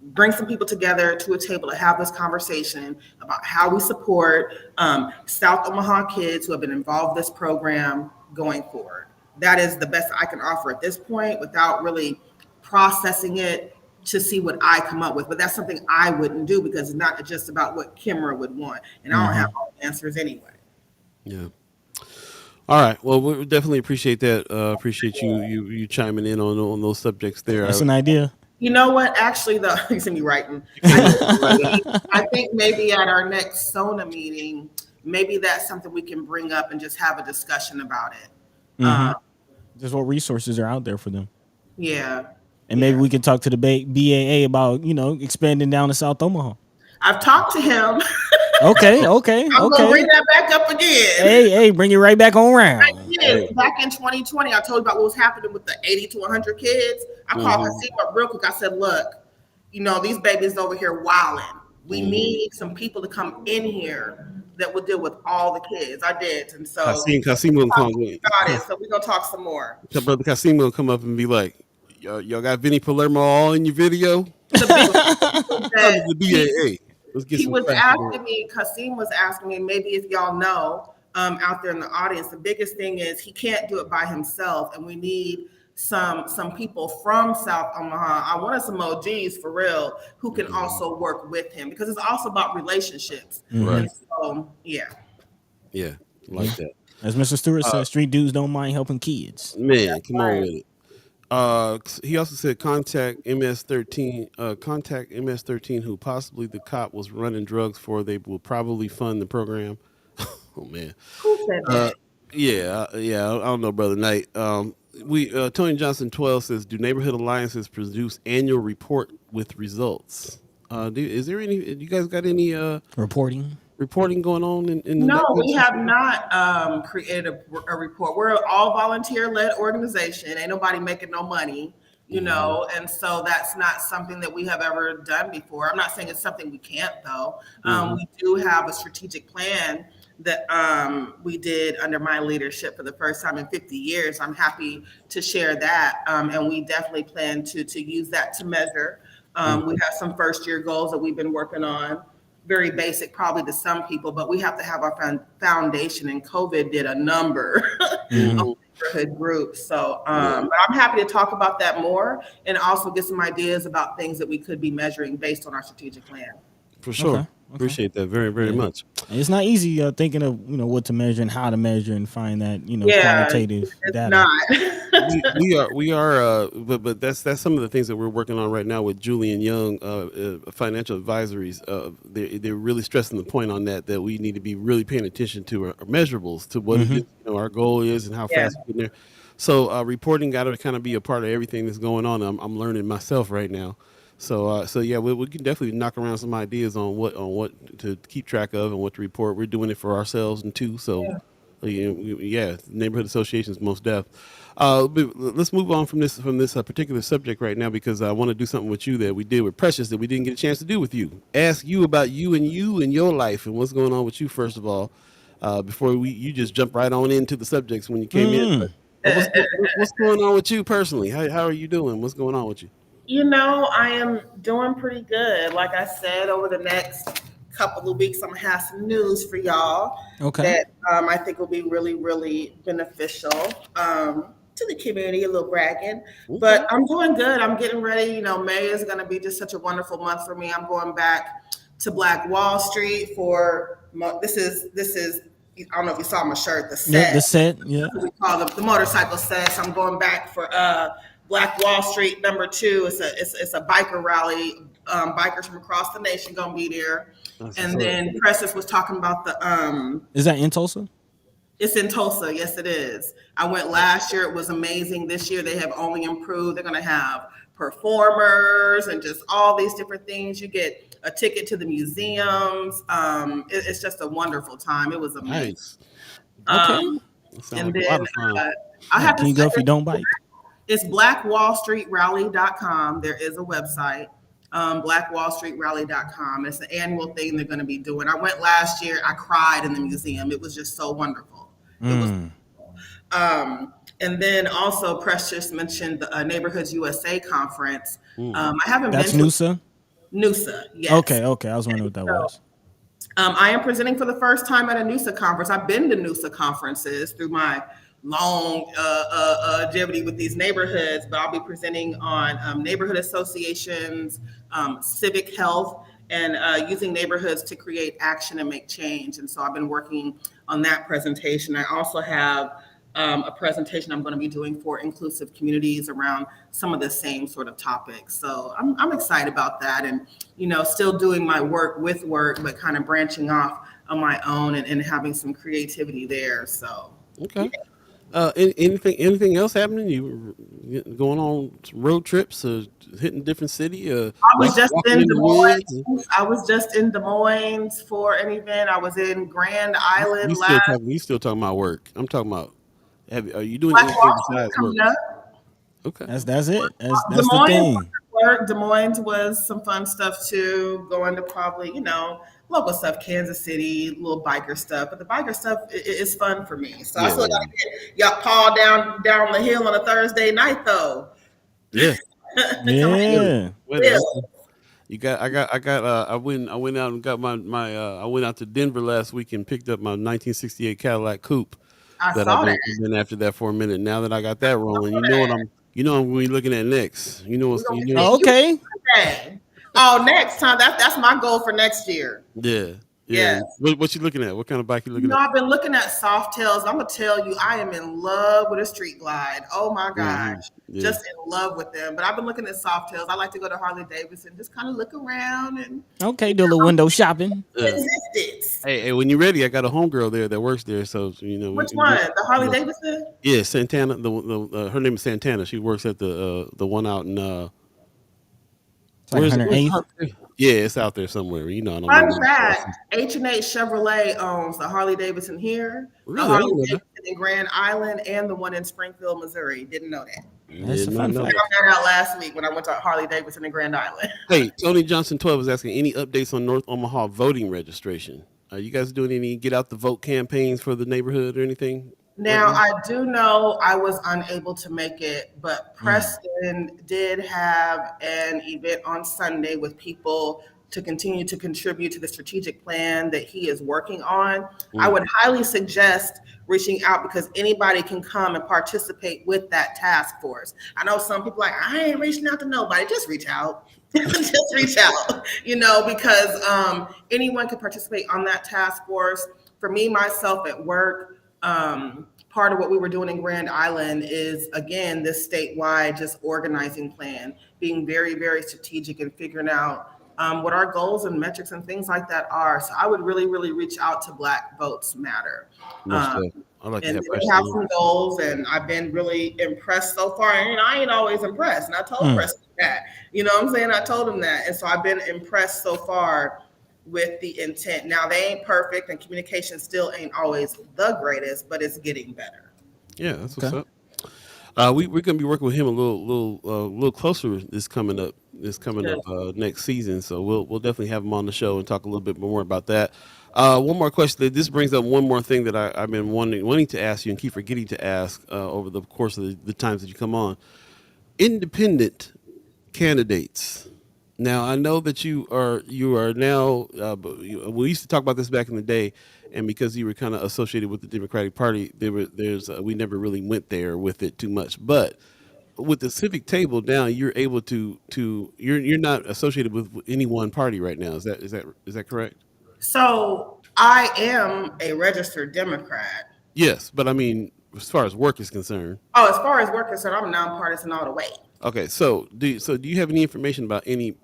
bring some people together to a table to have this conversation about how we support South Omaha kids who have been involved in this program going forward. That is the best I can offer at this point without really processing it to see what I come up with. But that's something I wouldn't do because it's not just about what Kimara would want. And I don't have all the answers anyway. Yeah. All right. Well, we definitely appreciate that. Appreciate you chiming in on those subjects there. That's an idea. You know what? Actually, though, you see me writing. I think maybe at our next SONA meeting, maybe that's something we can bring up and just have a discussion about it. Just what resources are out there for them. Yeah. And maybe we can talk to the BAA about, expanding down to South Omaha. I've talked to him. Okay. I'm gonna bring that back up again. Hey, bring it right back on round. Back in 2020, I told you about what was happening with the 80 to 100 kids. I called Hasim up real quick. I said, look, these babies over here wilding. We need some people to come in here that will deal with all the kids. I did. And so Kasim will come in. Got it. So we're gonna talk some more. Brother Kasim will come up and be like, y'all got Vinny Palermo all in your video? The BAA. He was asking me, Kasim was asking me, maybe if y'all know out there in the audience, the biggest thing is he can't do it by himself, and we need some people from South Omaha. I wanted some OGs for real who can also work with him because it's also about relationships. Right. So, yeah, like that. As Mr. Stewart said, street dudes don't mind helping kids. Man, come on with it. He also said contact MS-13. Contact MS-13, who possibly the cop was running drugs for. They will probably fund the program. Oh man. who said that? I don't know, Brother Knight. Tony Johnson 12 says, do neighborhood alliances produce annual report with results? Is there any? You guys got any reporting going on in No, we have not created a report. We're an all volunteer-led organization. Ain't nobody making no money, and so that's not something that we have ever done before. I'm not saying it's something we can't, though. We do have a strategic plan that we did under my leadership for the first time in 50 years. I'm happy to share that, and we definitely plan to use that to measure. We have some first-year goals that we've been working on. Very basic probably to some people, but we have to have our foundation, and COVID did a number of neighborhood groups. So but I'm happy to talk about that more and also get some ideas about things that we could be measuring based on our strategic plan. For sure. Okay. Appreciate that very, very much. And it's not easy thinking of what to measure and how to measure and find that qualitative data. Not. we are but that's some of the things that we're working on right now with Julian Young, financial advisories. They're really stressing the point on that we need to be really paying attention to our measurables, to what it is, our goal is and how fast we're getting there. So reporting got to kind of be a part of everything that's going on. I'm learning myself right now. So yeah, we can definitely knock around some ideas on what to keep track of and what to report. We're doing it for ourselves and too. So neighborhood associations most def. Let's move on from this particular subject right now because I want to do something with you that we did with Precious that we didn't get a chance to do with you. Ask you about you and your life and what's going on with you first of all, before you just jump right on into the subjects when you came in. But what's going on with you personally? How are you doing? What's going on with you? I am doing pretty good. Like I said, over the next couple of weeks, I'm gonna have some news for y'all that I think will be really, really beneficial to the community. A little bragging, but I'm doing good. I'm getting ready. May is gonna be just such a wonderful month for me. I'm going back to Black Wall Street for this is. I don't know if you saw my shirt. The set. Yeah, the set. Yeah. We call the motorcycle set. So I'm going back for Black Wall Street #2. It's a biker rally. Bikers from across the nation gonna be there. And then Precious was talking about the Is that in Tulsa? It's in Tulsa. Yes, it is. I went last year. It was amazing. This year they have only improved. They're gonna have performers and just all these different things. You get a ticket to the museums. It's just a wonderful time. It was amazing. Nice. Okay. And then I have Can you go if you don't bike? It's blackwallstreetrally.com. There is a website, blackwallstreetrally.com. It's an annual thing they're going to be doing. I went last year. I cried in the museum. It was just so wonderful. It was wonderful. And then also Precious mentioned the Neighborhoods USA conference. I haven't That's been to NUSA? NUSA, yes. Okay. I was wondering what that So, was. I am presenting for the first time at a NUSA conference. I've been to NUSA conferences through my long longevity with these neighborhoods, but I'll be presenting on neighborhood associations, civic health, and using neighborhoods to create action and make change. And so I've been working on that presentation. I also have a presentation I'm going to be doing for inclusive communities around some of the same sort of topics. So I'm excited about that, and still doing my work with work, but kind of branching off on my own and having some creativity there. So Okay. Anything else happening? Going on road trips or hitting different city? I was just Walking in in Des the woods? Moines. I was just in Des Moines for an event. I was in Grand You Island still last. talking? You still talking about work? I'm talking about. Are you doing Black anything Wall Street besides work? coming up. Okay. That's it. Des That's the Moines thing. work. Des Moines was some fun stuff too. Going to probably local stuff, Kansas City, little biker stuff. But the biker stuff is fun for me. So I Yeah. still got to get y'all Paul down the hill on a Thursday night though. Yeah. To come hang Yeah. with Wait, Bill. I went out and got my I went out to Denver last week and picked up my 1968 Cadillac Coupe I that saw that. I've been after that for a minute. Now that I got that rolling, you know I'm going to be looking at next. We're gonna be You seeing you Okay. Thursday. Oh, next time. That's my goal for next year. yeah. Yeah. Yes. What you looking at? What kind of bike you looking at? I've been looking at soft tails. I'm gonna tell you, I am in love with a street glide. Oh my gosh, Yeah. just in love with them. But I've been looking at soft tails. I like to go to Harley Davidson, just kind of look around and Okay, do a little window shopping. existence. Hey, when you're ready, I got a homegirl there that works there. So Which one? The Harley Davidson? Yeah, Santana. Her name is Santana. She works at the one out in It's like where's it? 108th. Yeah, it's out there somewhere. I don't Fun know. fact: H&H Chevrolet owns the Harley Davidson here, Really? the I Harley didn't know that. Davidson in Grand Island, and the one in Springfield, Missouri. Didn't know that. That's Did a not fun know fact. that. Found that out last week when I went to Harley Davidson in Grand Island. Hey, Tony Johnson 12 is asking any updates on North Omaha voting registration. Are you guys doing any get out the vote campaigns for the neighborhood or anything? Now, I do know I was unable to make it, but Preston did have an event on Sunday with people to continue to contribute to the strategic plan that he is working on. I would highly suggest reaching out because anybody can come and participate with that task force. I know some people are like, I ain't reaching out to nobody. Just reach out. Just reach out, because anyone can participate on that task force. For me, myself at work, part of what we were doing in Grand Island is, again, this statewide just organizing plan, being very, very strategic and figuring out what our goals and metrics and things like that are. So I would really, really reach out to Black Votes Matter. I like to And have they have some goals, and I've been really impressed so far. And I ain't always impressed. And I told Preston that, what I'm saying? I told him that. And so I've been impressed so far with the intent. Now they ain't perfect, and communication still ain't always the greatest, but it's getting better. Yeah, that's what's up. We're gonna be working with him a little closer this coming up next season. So we'll definitely have him on the show and talk a little bit more about that. One more question. This brings up one more thing that I've been wanting to ask you and keep forgetting to ask over the course of the times that you come on. Independent candidates. Now I know that you are now. We used to talk about this back in the day, and because you were kind of associated with the Democratic Party, we never really went there with it too much. But with the civic table now, you're able to you're not associated with any one party right now. Is that correct? So I am a registered Democrat. Yes, but I mean, as far as work is concerned. Oh, as far as work is concerned, I'm nonpartisan all the way. Okay, so do you have any information about any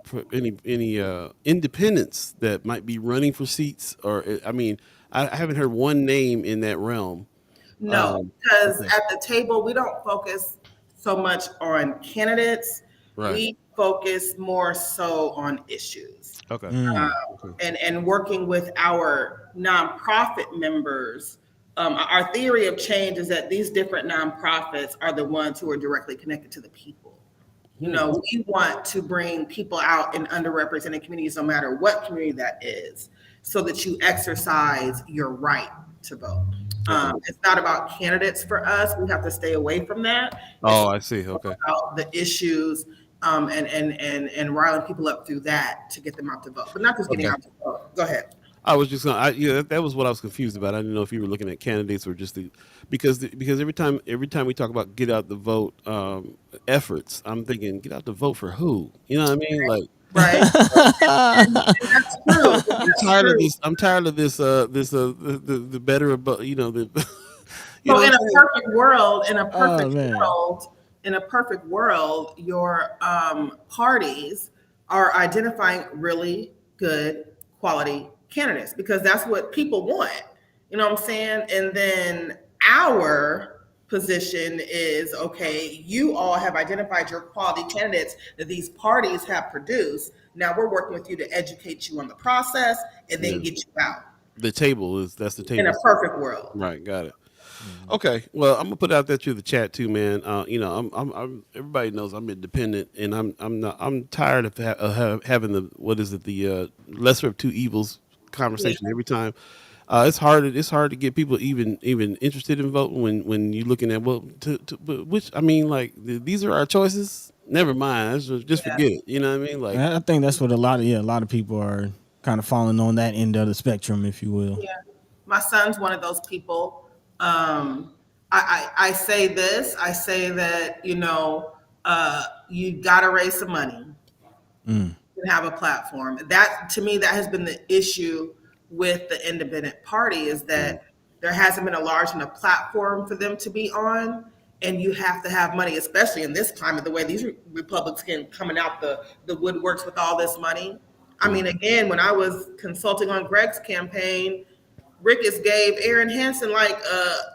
independents that might be running for seats? Or I mean, I haven't heard one name in that realm. No, because at the table we don't focus so much on candidates. Right. We focus more so on issues. Okay. And working with our nonprofit members. Our theory of change is that these different nonprofits are the ones who are directly connected to the people. We want to bring people out in underrepresented communities, no matter what community that is, so that you exercise your right to vote. It's not about candidates for us. We have to stay away from that. Oh, I see. Okay. About the issues and riling people up through that to get them out to vote, but not just getting Okay. out to vote. Go ahead. I was just gonna, that was what I was confused about. I didn't know if you were looking at candidates or just because every time we talk about get out the vote efforts, I'm thinking get out the vote for who? You know what I mean? Like Right. And that's true. I'm That's tired of true. this. I'm tired of this. The better about the you So know in what a I'm saying? perfect world, Oh man. in a perfect world, your parties are identifying really good quality candidates because that's what people want. You know what I'm saying? And then our position is okay, you all have identified your quality candidates that these parties have produced. Now we're working with you to educate you on the process and then Yeah. get you out The table is that's the in a table. perfect world. Right. Got it. Mhm. Okay. Well, I'm gonna put out there to the chat too, man. I'm everybody knows I'm independent, and I'm not. I'm tired of, having the what is it the lesser of two evils Yeah. conversation every time. It's hard to get people even interested in voting when you're looking at well but which I mean like these are our choices. Never mind. Just Yeah. forget it. You know what I mean? Like I think that's what a lot of people are kind of falling on that end of the spectrum, if you will. Yeah. My son's one of those people. I say this, I say that, you got to raise some money Mm. and have a platform. That, to me, that has been the issue with the independent party is mm, that there hasn't been a large enough platform for them to be on. And you have to have money, especially in this climate, the way these Republicans coming out the woodworks with all this money. I mm, mean, again, when I was consulting on Greg's campaign, Ricketts gave Aaron Hansen like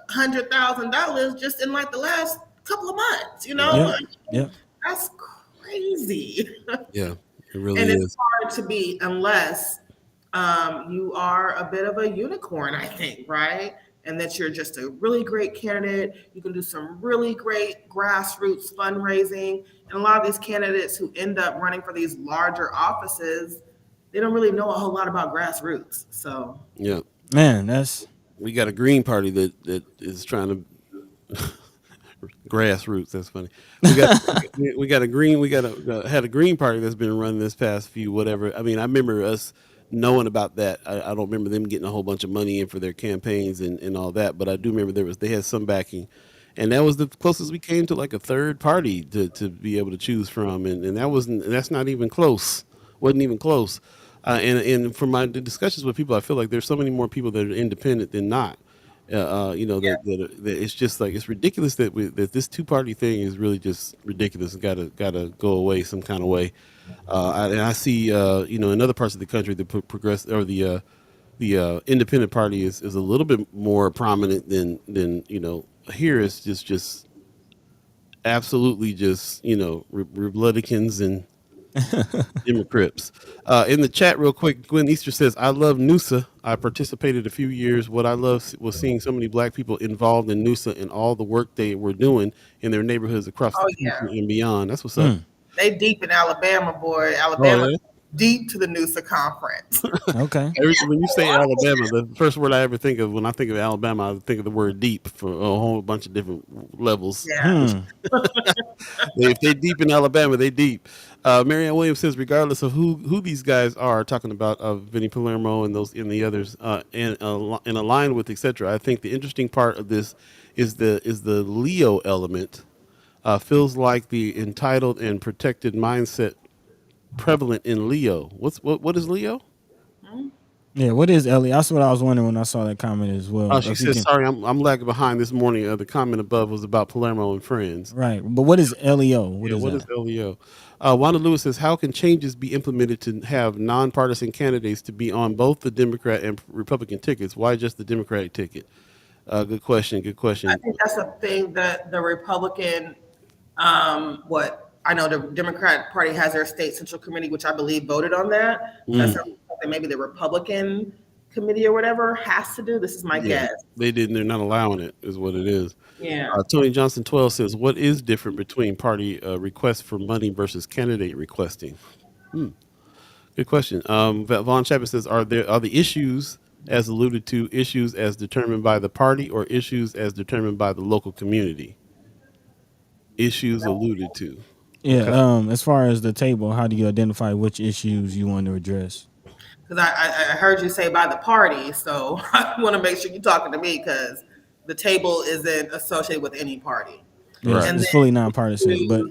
$100,000 just in like the last couple of months. right. Yep. I mean, Yep. that's crazy, Yeah, it really and it's is. hard to be unless you are a bit of a unicorn, I think, right? And that you're just a really great candidate. You can do some really great grassroots fundraising. And a lot of these candidates who end up running for these larger offices, they don't really know a whole lot about grassroots. So Yeah. Man, that's We got a Green Party that is trying to grassroots. That's funny. We got a green. We got a had a Green Party that's been running this past few whatever. I mean, I remember us knowing about that. I don't remember them getting a whole bunch of money in for their campaigns and all that, but I do remember they had some backing, and that was the closest we came to like a third party to be able to choose from, and that's not even close. Wasn't even close. And from my discussions with people, I feel like there's so many more people that are independent than not. That it's just like it's ridiculous that this two party thing is really just ridiculous and gotta go away some kind of way. And I see in other parts of the country the progress or the independent party is a little bit more prominent than here. It's just absolutely just Republicans and Democrats. In the chat, real quick, Gwen Easter says, "I love NUSA. I participated a few years. What I love was seeing so many Black people involved in NUSA and all the work they were doing in their neighborhoods across oh the yeah, country and beyond." That's what's up. mm. they deep in Alabama, boy. Oh Alabama yeah. deep to the NUSA conference. Okay. When you say Alabama, the first word I ever think of when I think of Alabama, I think of the word deep for a whole bunch of different levels. Yeah. Hmm. If they deep in Alabama, they deep. Marianne Williams says, regardless of who these guys are talking about, Vinny Palermo and those and the others, and aligned with etc. I think the interesting part of this is the Leo element. Feels like the entitled and protected mindset prevalent in Leo. What is Leo? Yeah. What is Ellie? That's what I was wondering when I saw that comment as well. Oh, she If you says, can, sorry, I'm lagging behind this morning. The comment above was about Palermo and friends. right. But what is LEO? What Yeah, is what that? is LEO? Wanda Lewis says, how can changes be implemented to have nonpartisan candidates to be on both the Democrat and Republican tickets? Why just the Democratic ticket? Good question. Good I question. think that's a thing that the Republican, what I know the Democratic Party has their state central committee, which I believe voted on that. That's Mm, something that maybe the Republican committee or whatever has to do. This is my yeah, guess. they didn't. They're not allowing it, is what it is. Yeah. Tony Johnson 12 says, what is different between party requests for money versus candidate requesting? Hmm. Good question. Vaughn Chapman says, are the issues as alluded to issues as determined by the party or issues as determined by the local community? Issues alluded to. Yeah. Okay. As far as the table, how do you identify which issues you want to address? Because I heard you say by the party, so I want to make sure you're talking to me because the table isn't associated with any party. Yeah, Right. And it's fully then nonpartisan, but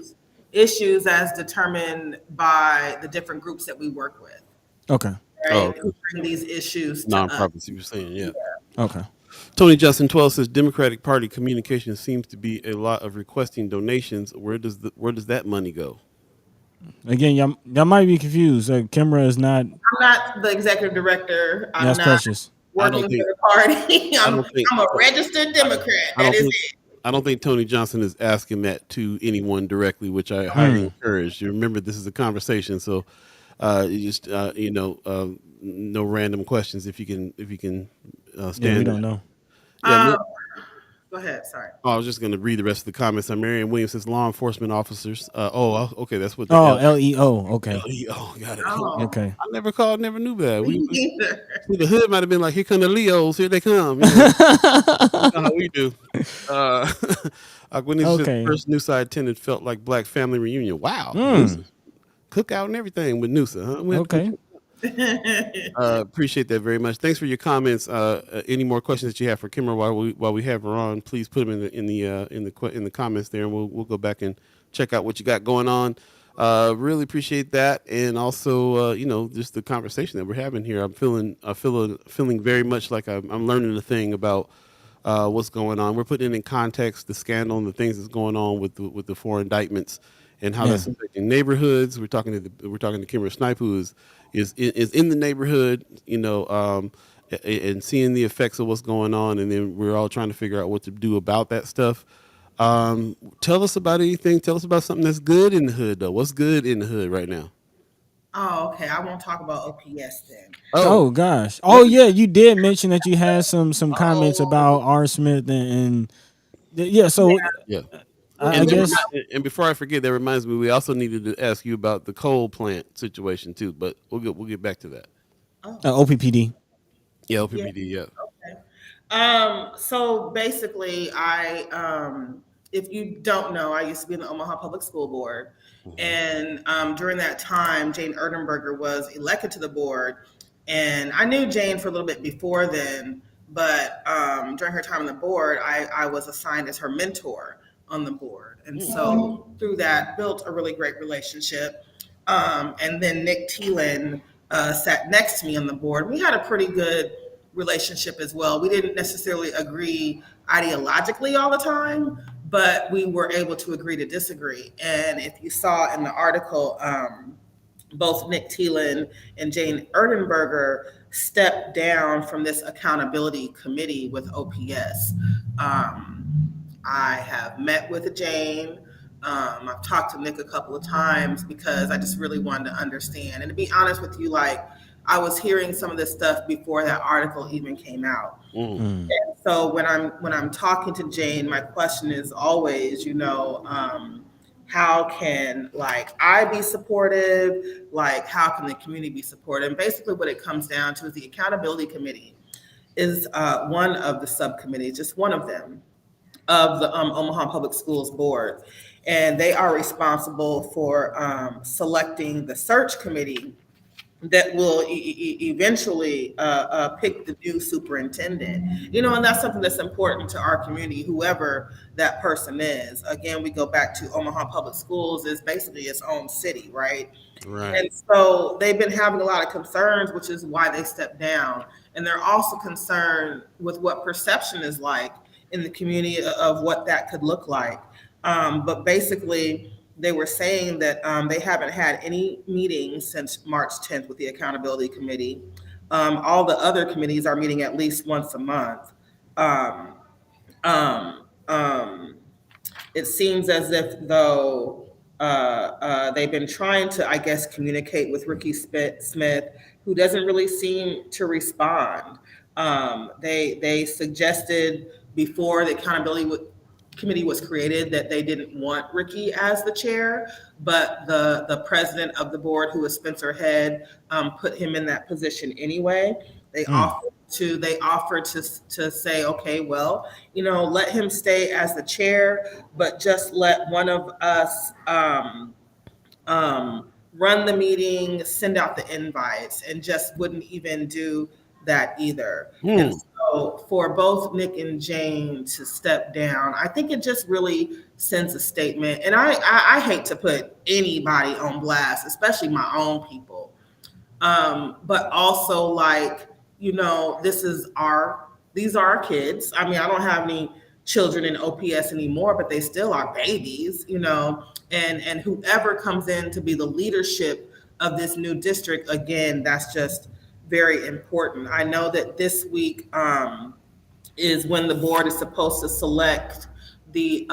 issues as determined by the different groups that we work with, okay. Oh, right? okay. Who bring these issues to us. Nonprofits, you were saying, yeah. Okay. Tony Justin 12 says Democratic Party communication seems to be a lot of requesting donations. Where does that money go? Again, y'all might be confused. Kimara is not. I'm not the executive director. I'm That's not precious. I working don't for think the party. I don't think I'm a registered I, Democrat. I That don't is think it. I don't think Tony Johnson is asking that to anyone directly, which I highly Hmm. encourage. You remember this is a conversation, so you just no random questions if you can Yeah, we stand don't that. know. Yeah, Um, Go ahead. Sorry. oh, I was just going to read the rest of the comments. Marion Williams says law enforcement officers. Okay, that's what the Oh, LEO. Okay. LEO got it. Oh, Okay. I never knew that. me We neither. see, the hood might have been like, here come the Leos, here they come. You know how we do. Uh, Agweniza said the Okay. first Noosa attended felt like black family reunion. Wow, Hmm. Noosa cookout and everything with Noosa. Huh? We have to Okay. appreciate that very much. Thanks for your comments. Any more questions that you have for Kimmer while we have her on, please put them in the comments there, and we'll go back and check out what you got going on. Really appreciate that, and also just the conversation that we're having here. Feeling very much like I'm learning a thing about what's going on. We're putting in context the scandal and the things that's going on with the four indictments and how Yeah. that's affecting neighborhoods. We're talking to Kimara Snipe, who is in the neighborhood, and seeing the effects of what's going on, and then we're all trying to figure out what to do about that stuff. Tell us about anything. Tell us about something that's good in the hood, though. What's good in the hood right now? Oh, okay. I won't talk about OPS then. Oh, Oh gosh. Oh yeah, you did mention that you had some comments about Oh, R. Smith and yeah. So yeah. I And guess and before I forget, that reminds me, we also needed to ask you about the coal plant situation too. But we'll get back to that. oh, OPPD. Yeah, yeah. LPPD. Yeah. Okay. So basically, if you don't know, I used to be in the Omaha Public School Board, Mhm. and during that time, Jane Erdenberger was elected to the board, and I knew Jane for a little bit before then, but during her time on the board, I was assigned as her mentor on the board, and so through that, built a really great relationship. And then Nick Thielen sat next to me on the board. We had a pretty good relationship as well. We didn't necessarily agree ideologically all the time, but we were able to agree to disagree. And if you saw in the article, both Nick Thielen and Jane Erdenberger stepped down from this accountability committee with OPS. I have met with Jane. I've talked to Nick a couple of times because I just really wanted to understand. And to be honest with you, like I was hearing some of this stuff before that article even came out. Mm. Mm. So when I'm talking to Jane, my question is always, how can like I be supportive? Like how can the community be supportive? And basically, what it comes down to is the accountability committee is one of the subcommittees, just one of them of the Omaha Public Schools Board, and they are responsible for selecting the search committee that will eventually pick the new superintendent. And that's something that's important to our community, whoever that person is. Again, we go back to Omaha Public Schools is basically its own city, right? Right. And so they've been having a lot of concerns, which is why they stepped down. And they're also concerned with what perception is like in the community of what that could look like. But basically, they were saying that they haven't had any meetings since March 10th with the Accountability Committee. All the other committees are meeting at least once a month. Um, um, um, it seems as if though they've been trying to, I guess, communicate with Ricky Smith, who doesn't really seem to respond. They suggested before the accountability committee was created that they didn't want Ricky as the chair, but the president of the board, who is Spencer Head, put him in that position anyway. They Mm. offered to say, okay, well, let him stay as the chair, but just let one of us run the meeting, send out the invites, and just wouldn't even do that either. And so for both Nick and Jane to step down, I think it just really sends a statement. And I hate to put anybody on blast, especially my own people. But also like, these are our kids. I mean, I don't have any children in OPS anymore, but they still are babies, and whoever comes in to be the leadership of this new district, again, that's just very important. I know that this week is when the board is supposed to select the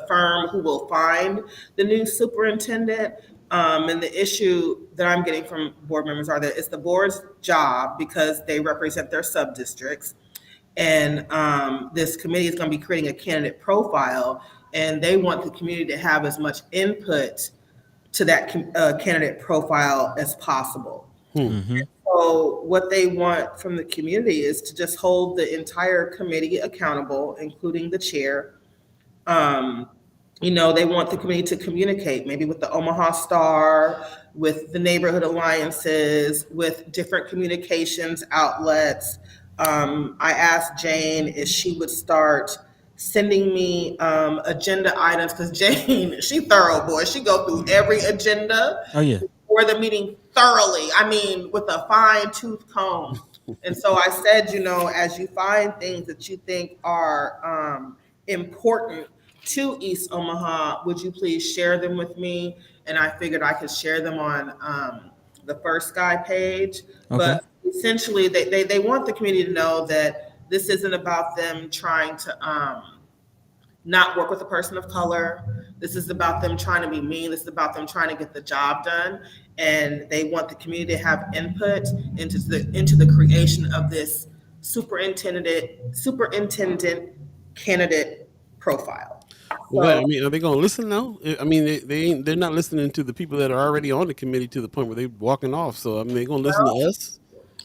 firm who will find the new superintendent. And the issue that I'm getting from board members are that it's the board's job because they represent their sub districts. And this committee is going to be creating a candidate profile, and they want the community to have as much input to that candidate profile as possible. Mm-hmm. So what they want from the community is to just hold the entire committee accountable, including the chair. They want the committee to communicate, maybe with the Omaha Star, with the neighborhood alliances, with different communications outlets. I asked Jane if she would start sending me agenda items, because Jane, she thorough, boy. She go through every agenda. Oh yeah. For the meeting thoroughly. I mean, with a fine tooth comb. And so I said, as you find things that you think are important to East Omaha, would you please share them with me? And I figured I could share them on the First Sky page. Okay. But essentially, they want the community to know that this isn't about them trying to not work with a person of color. This is about them trying to be mean. This is about them trying to get the job done. And they want the community to have input into the creation of this superintendent candidate profile. Well, I mean, are they going to listen though? I mean, they're not listening to the people that are already on the committee to the point where they're walking off. So I mean, they're going to listen to us.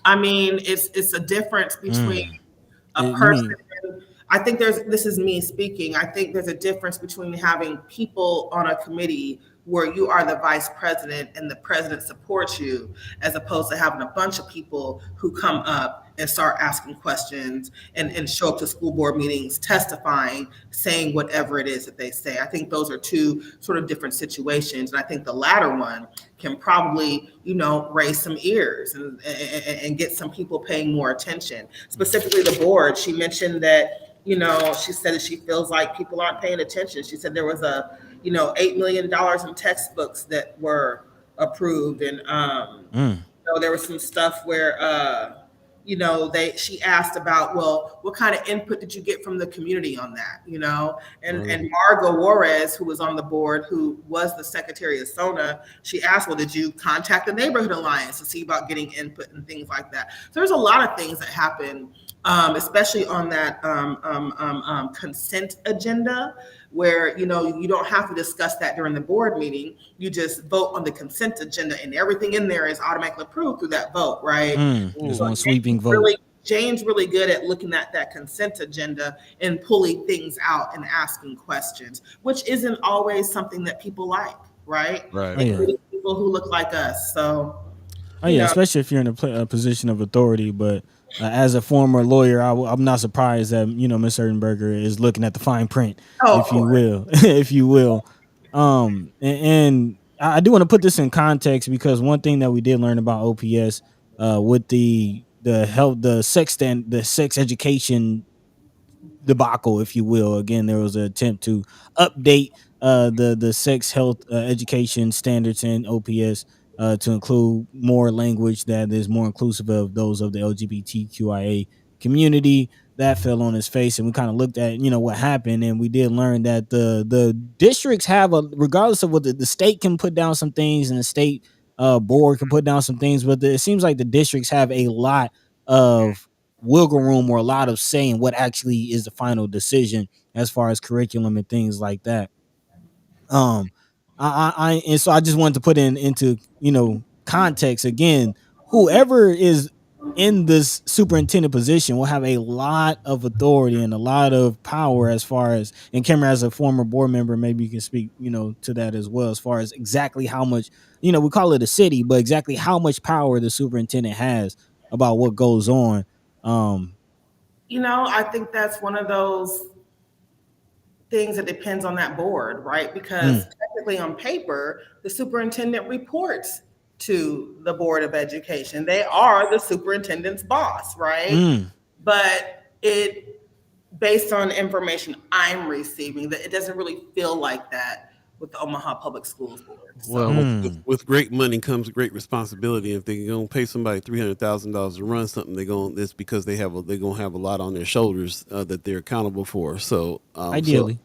I mean, it's a difference between a person. I think this is me speaking. I think there's a difference between having people on a committee where you are the vice president and the president supports you, as opposed to having a bunch of people who come up and start asking questions and show up to school board meetings, testifying, saying whatever it is that they say. I think those are two sort of different situations. And I think the latter one can probably, raise some ears and get some people paying more attention. Specifically the board, she mentioned that, she said that she feels like people aren't paying attention. She said there was $8 million in textbooks that were approved. And, there was some stuff where, she asked about, well, what kind of input did you get from the community on that? And Margot Juarez, who was on the board, who was the secretary of SONA, she asked, well, did you contact the neighborhood alliance to see about getting input and things like that? So there's a lot of things that happen, especially on that consent agenda, where you don't have to discuss that during the board meeting. You just vote on the consent agenda, and everything in there is automatically approved through that vote, right? Just one sweeping vote. Jane's really good at looking at that consent agenda and pulling things out and asking questions, which isn't always something that people like, right? Right. Including people who look like us. So, especially if you're in a position of authority. But as a former lawyer, I'm not surprised that Ms. Erdenberger is looking at the fine print, if you will. And I do want to put this in context, because one thing that we did learn about OPS with the sex education debacle, if you will. Again, there was an attempt to update the sex health education standards in OPS to include more language that is more inclusive of those of the LGBTQIA community. That fell on his face, and we kind of looked at what happened, and we did learn that the districts have regardless of what the state can put down some things, and the state board can put down some things, but it seems like the districts have a lot of wiggle room, or a lot of saying what actually is the final decision as far as curriculum and things like that. And so I just wanted to put into context again, whoever is in this superintendent position will have a lot of authority and a lot of power as far as, and Kimara as a former board member, maybe you can speak, to that as well, as far as exactly how much, we call it a city, but exactly how much power the superintendent has about what goes on. I think that's one of those things that depends on that board, right? Because Mm. technically on paper, the superintendent reports to the Board of Education. They are the superintendent's boss, right? Mm. But based on information I'm receiving, that it doesn't really feel like that with the Omaha Public Schools Board. Well, So with great money comes great responsibility. If they're gonna pay somebody $300,000 to run something, it's because they're gonna have a lot on their shoulders that they're accountable for. So, Ideally.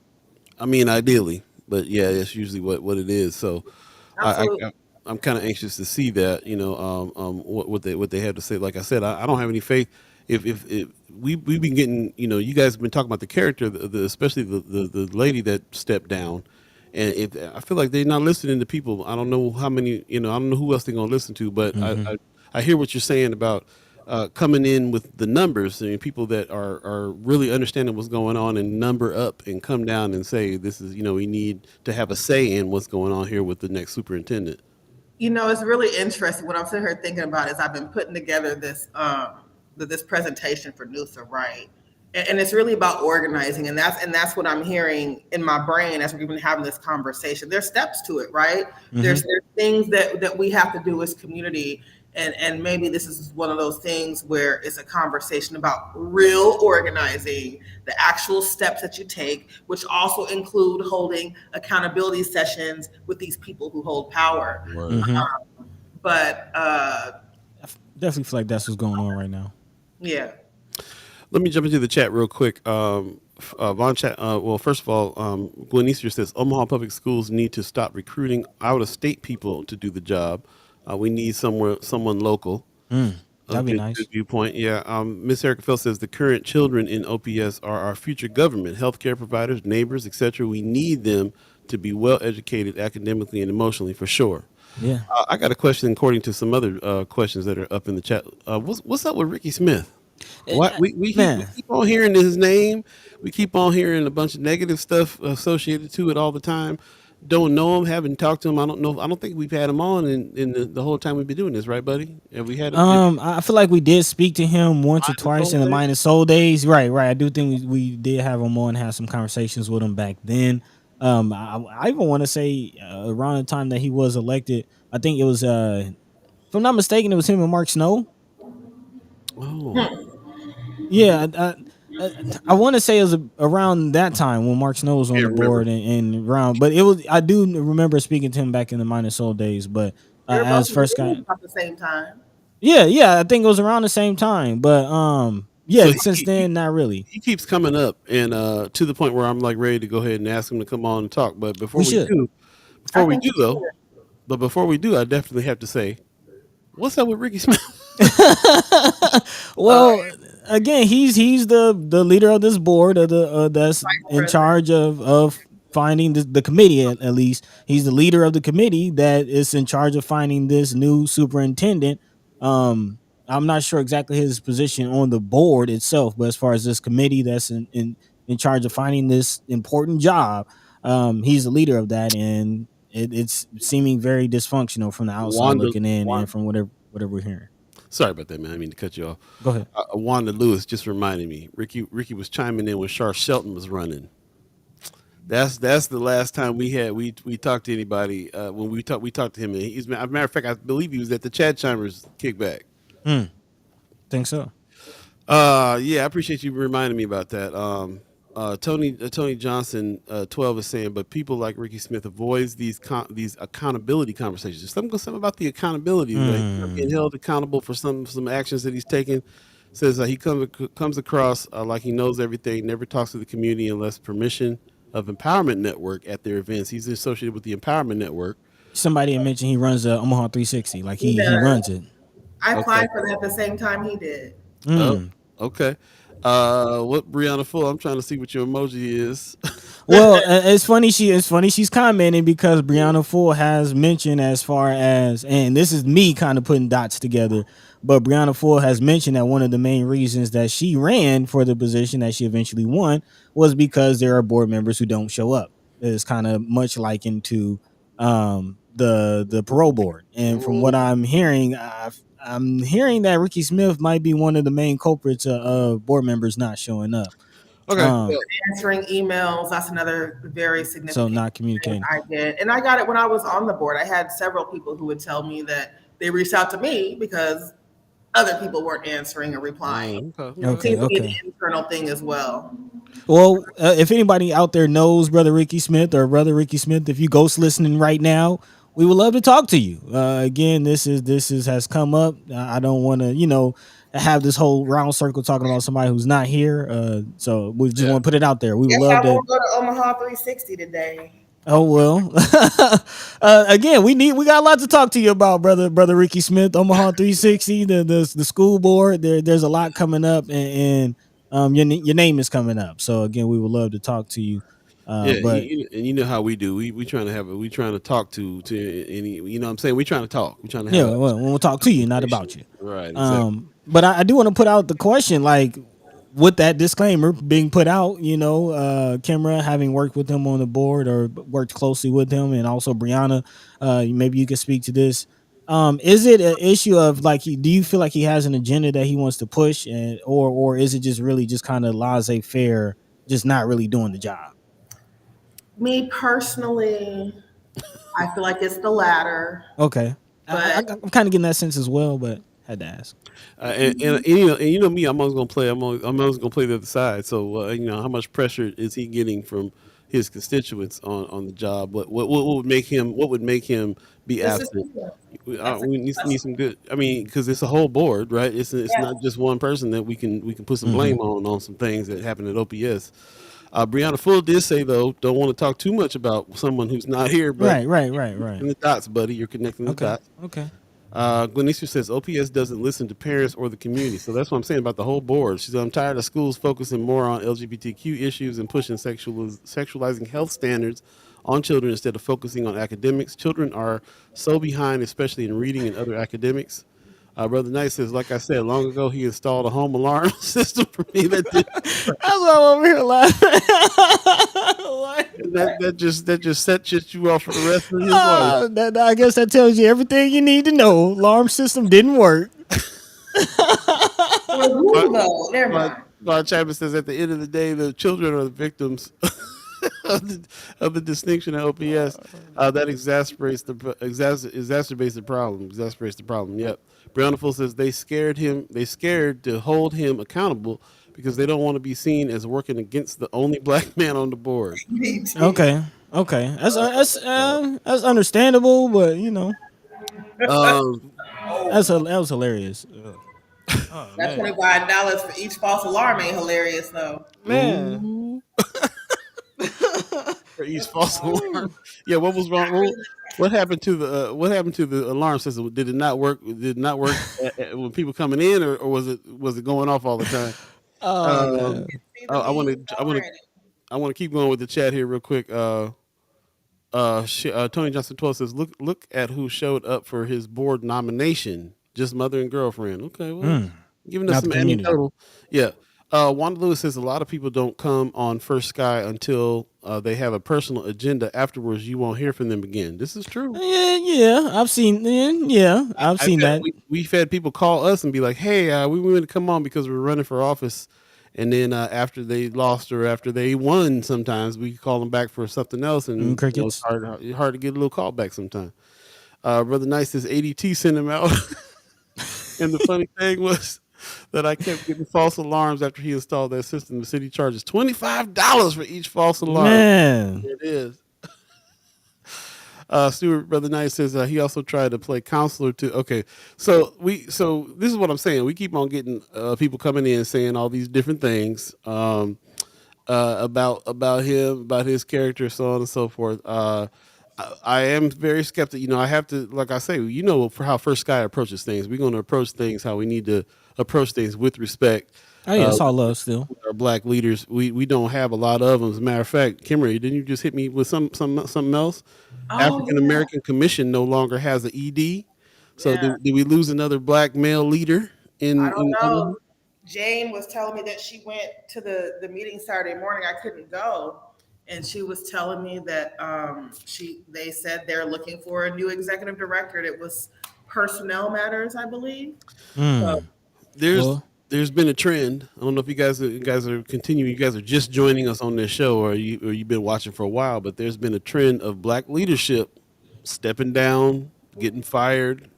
I mean, ideally, but yeah, that's usually what it is. So, absolutely. I'm kind of anxious to see that. What they have to say. Like I said, I don't have any faith. If we've been getting, you guys have been talking about the character, especially the lady that stepped down. And I feel like they're not listening to people. I don't know how many, I don't know who else they're going to listen to, but I hear what you're saying about coming in with the numbers. I mean, people that are really understanding what's going on and number up and come down and say, this is, we need to have a say in what's going on here with the next superintendent. It's really interesting. What I'm sitting here thinking about is I've been putting together this presentation for NUSA, right? And it's really about organizing, and that's what I'm hearing in my brain as we've been having this conversation. There's steps to it, right? There's things that we have to do as community, and maybe this is one of those things where it's a conversation about real organizing, the actual steps that you take, which also include holding accountability sessions with these people who hold power. But I definitely feel like that's what's going on right now. yeah. Let me jump into the chat real quick. Von chat. Well, first of all, Gwen Easter says Omaha Public Schools need to stop recruiting out-of-state people to do the job. We need someone local. That'd be nice. Good viewpoint. Yeah. Miss Erica Phil says the current children in OPS are our future government, healthcare providers, neighbors, etc. We need them to be well educated academically and emotionally for sure. Yeah. I got a question according to some other questions that are up in the chat. What's up with Ricky Smith? What we keep on hearing his name. We keep on hearing a bunch of negative stuff associated to it all the time. Don't know him, haven't talked to him. I don't know. I don't think we've had him on in the whole time we've been doing this, right, buddy? Have we had him? I feel like we did speak to him once or twice in the Mind and Soul days. Right. I do think we did have him on and have some conversations with him back then. I even want to say around the time that he was elected, I think it was, if I'm not mistaken, it was him and Mark Snow. Oh. Yeah, I want to say it was around that time when Mark Snow was on the board and around, but it was, I do remember speaking to him back in the Mind and Soul days, but as first guy at the same time. Yeah, I think it was around the same time, but So since then not really. He keeps coming up and to the point where I'm like ready to go ahead and ask him to come on and talk. But before we do, I definitely have to say, what's up with Ricky Smith? Well, again, he's the leader of this board of the that's in charge of finding the committee. At least he's the leader of the committee that is in charge of finding this new superintendent. I'm not sure exactly his position on the board itself, but as far as this committee that's in charge of finding this important job, he's the leader of that, and it's seeming very dysfunctional from the outside looking in, and from whatever we're hearing. Sorry about that, man. I didn't mean to cut you off. Go ahead. Wanda Lewis just reminded me. Ricky was chiming in when Shar Shelton was running. That's the last time we talked to anybody. When we talked to him, and as a matter of fact, I believe he was at the Chad Chimers kickback. Think so. Yeah, I appreciate you reminding me about that. Tony Johnson 12 is saying, but people like Ricky Smith avoids these accountability conversations. Something about the accountability, like being held accountable for some actions that he's taken. Says he comes across like he knows everything, never talks to the community unless permission of Empowerment Network at their events. He's associated with the Empowerment Network. Somebody had mentioned he runs Omaha 360, like he runs it. I applied for that at the same time he did. Oh, okay. What Brianna Full? I'm trying to see what your emoji is. Well, it's funny she's commenting because Brianna Full has mentioned as far as, and this is me kind of putting dots together, but Brianna Full has mentioned that one of the main reasons that she ran for the position that she eventually won was because there are board members who don't show up. It's kind of much likened to the parole board, and from what I'm hearing, I'm hearing that Ricky Smith might be one of the main culprits of board members not showing up. Okay. Um, Well, Answering emails, that's another very so significant not thing communicating. I did. And I got it when I was on the board. I had several people who would tell me that they reached out to me because other people weren't answering or replying. okay. It Okay, seems to be an okay. internal thing as well. Well, if anybody out there knows Brother Ricky Smith or Brother Ricky Smith, if you ghost listening right now, we would love to talk to you. Again, this is has come up. I don't want to, have this whole round circle talking about somebody who's not here. So we just Yeah. want to put it out there. We would Guess love I to. won't go to Omaha 360 today. Oh well. Again, we got a lot to talk to you about, brother Ricky Smith, Omaha 360, the school board. There's a lot coming up, and your name is coming up. So again, we would love to talk to you. Yeah, But and you know how we do. We trying to we trying to talk to any. You know what I'm saying? We trying to talk. We trying to yeah, have a well, we'll talk to you, not conversation. about you. Right. Exactly. But I do want to put out the question, like with that disclaimer being put out, Kimara having worked with him on the board or worked closely with him, and also Brianna, maybe you could speak to this. Is it an issue of like, do you feel like he has an agenda that he wants to push, and or is it just really just kind of laissez faire, just not really doing the job? Me personally, I feel like it's the latter. Okay, But I'm kind of getting that sense as well, but had to ask. And you know me, I'm always gonna play. I'm always gonna play the other side. So how much pressure is he getting from his constituents on the job? What would make him? What would make him be this is absent? that's a We good need some good. I mean, because it's a whole board, right? It's yeah. not just one person that we can put some Hmm. blame on some things that happen at OPS. Brianna Full did say though, don't want to talk too much about someone who's not here, but Right. in the dots, buddy, you're connecting the Okay, dots. okay. Glenisha says OPS doesn't listen to parents or the community. So that's what I'm saying about the whole board. She said, I'm tired of schools focusing more on LGBTQ issues and pushing sexualizing health standards on children instead of focusing on academics. Children are so behind, especially in reading and other academics. Brother Knight says, like I said, long ago he installed a home alarm system for me That's why I'm over here laughing. that just set you off for the rest of his life. I guess that tells you everything you need to know. Alarm system didn't work. Well, who though? Never mind. Bob Chapman says, at the end of the day, the children are the victims of the distinction at OPS. That exacerbates the problem. Exacerbates the problem. Yep. Brownful says they scared him. They scared to hold him accountable because they don't want to be seen as working against the only black man on the board. Okay. That's understandable, but Um, that was hilarious. That $25 for each false alarm ain't hilarious though. Man. ooh. For each false alarm. Yeah, what was wrong? What happened to the alarm system? Did it not work? Did it not work when people coming in, or was it going off all the time? Oh Um, man. I want to keep going with the chat here real quick. Tony Johnson 12 says, look at who showed up for his board nomination. Just mother and girlfriend. Okay, well, giving us Not the some community. anecdotal. Yeah. Wanda Lewis says a lot of people don't come on First Sky until they have a personal agenda. Afterwards, you won't hear from them again. This is true. Yeah. I've seen. I've seen that. We've had people call us and be like, "Hey, we want to come on because we're running for office." And then after they lost or after they won, sometimes we call them back for something else, and crickets. it's hard to get a little call back sometimes. Brother Nice says ADT sent him out, and the funny thing was that I kept getting false alarms after he installed that system. The city charges $25 for each false alarm. Man. It is. Stuart Brother Knight says he also tried to play counselor too. Okay, so this is what I'm saying. We keep on getting people coming in saying all these different things about him, about his character, so on and so forth. I am very skeptical. I have to, like I say, for how First Sky approaches things. We're going to approach things how we need to approach things with respect. Oh yeah, it's all love still. Our black leaders, we don't have a lot of them. As a matter of fact, Kimmery, didn't you just hit me with something else? Oh African American Commission no longer has an ED. So yeah. did we lose another black male leader I in don't Omaha? know. Jane was telling me that she went to the meeting Saturday morning. I couldn't go, and she was telling me that they said they're looking for a new executive director. It was personnel matters, I believe. So, There's Well, there's been a trend. I don't know if you guys are continuing. You guys are just joining us on this show, or you've been watching for a while. But there's been a trend of black leadership stepping down, getting fired.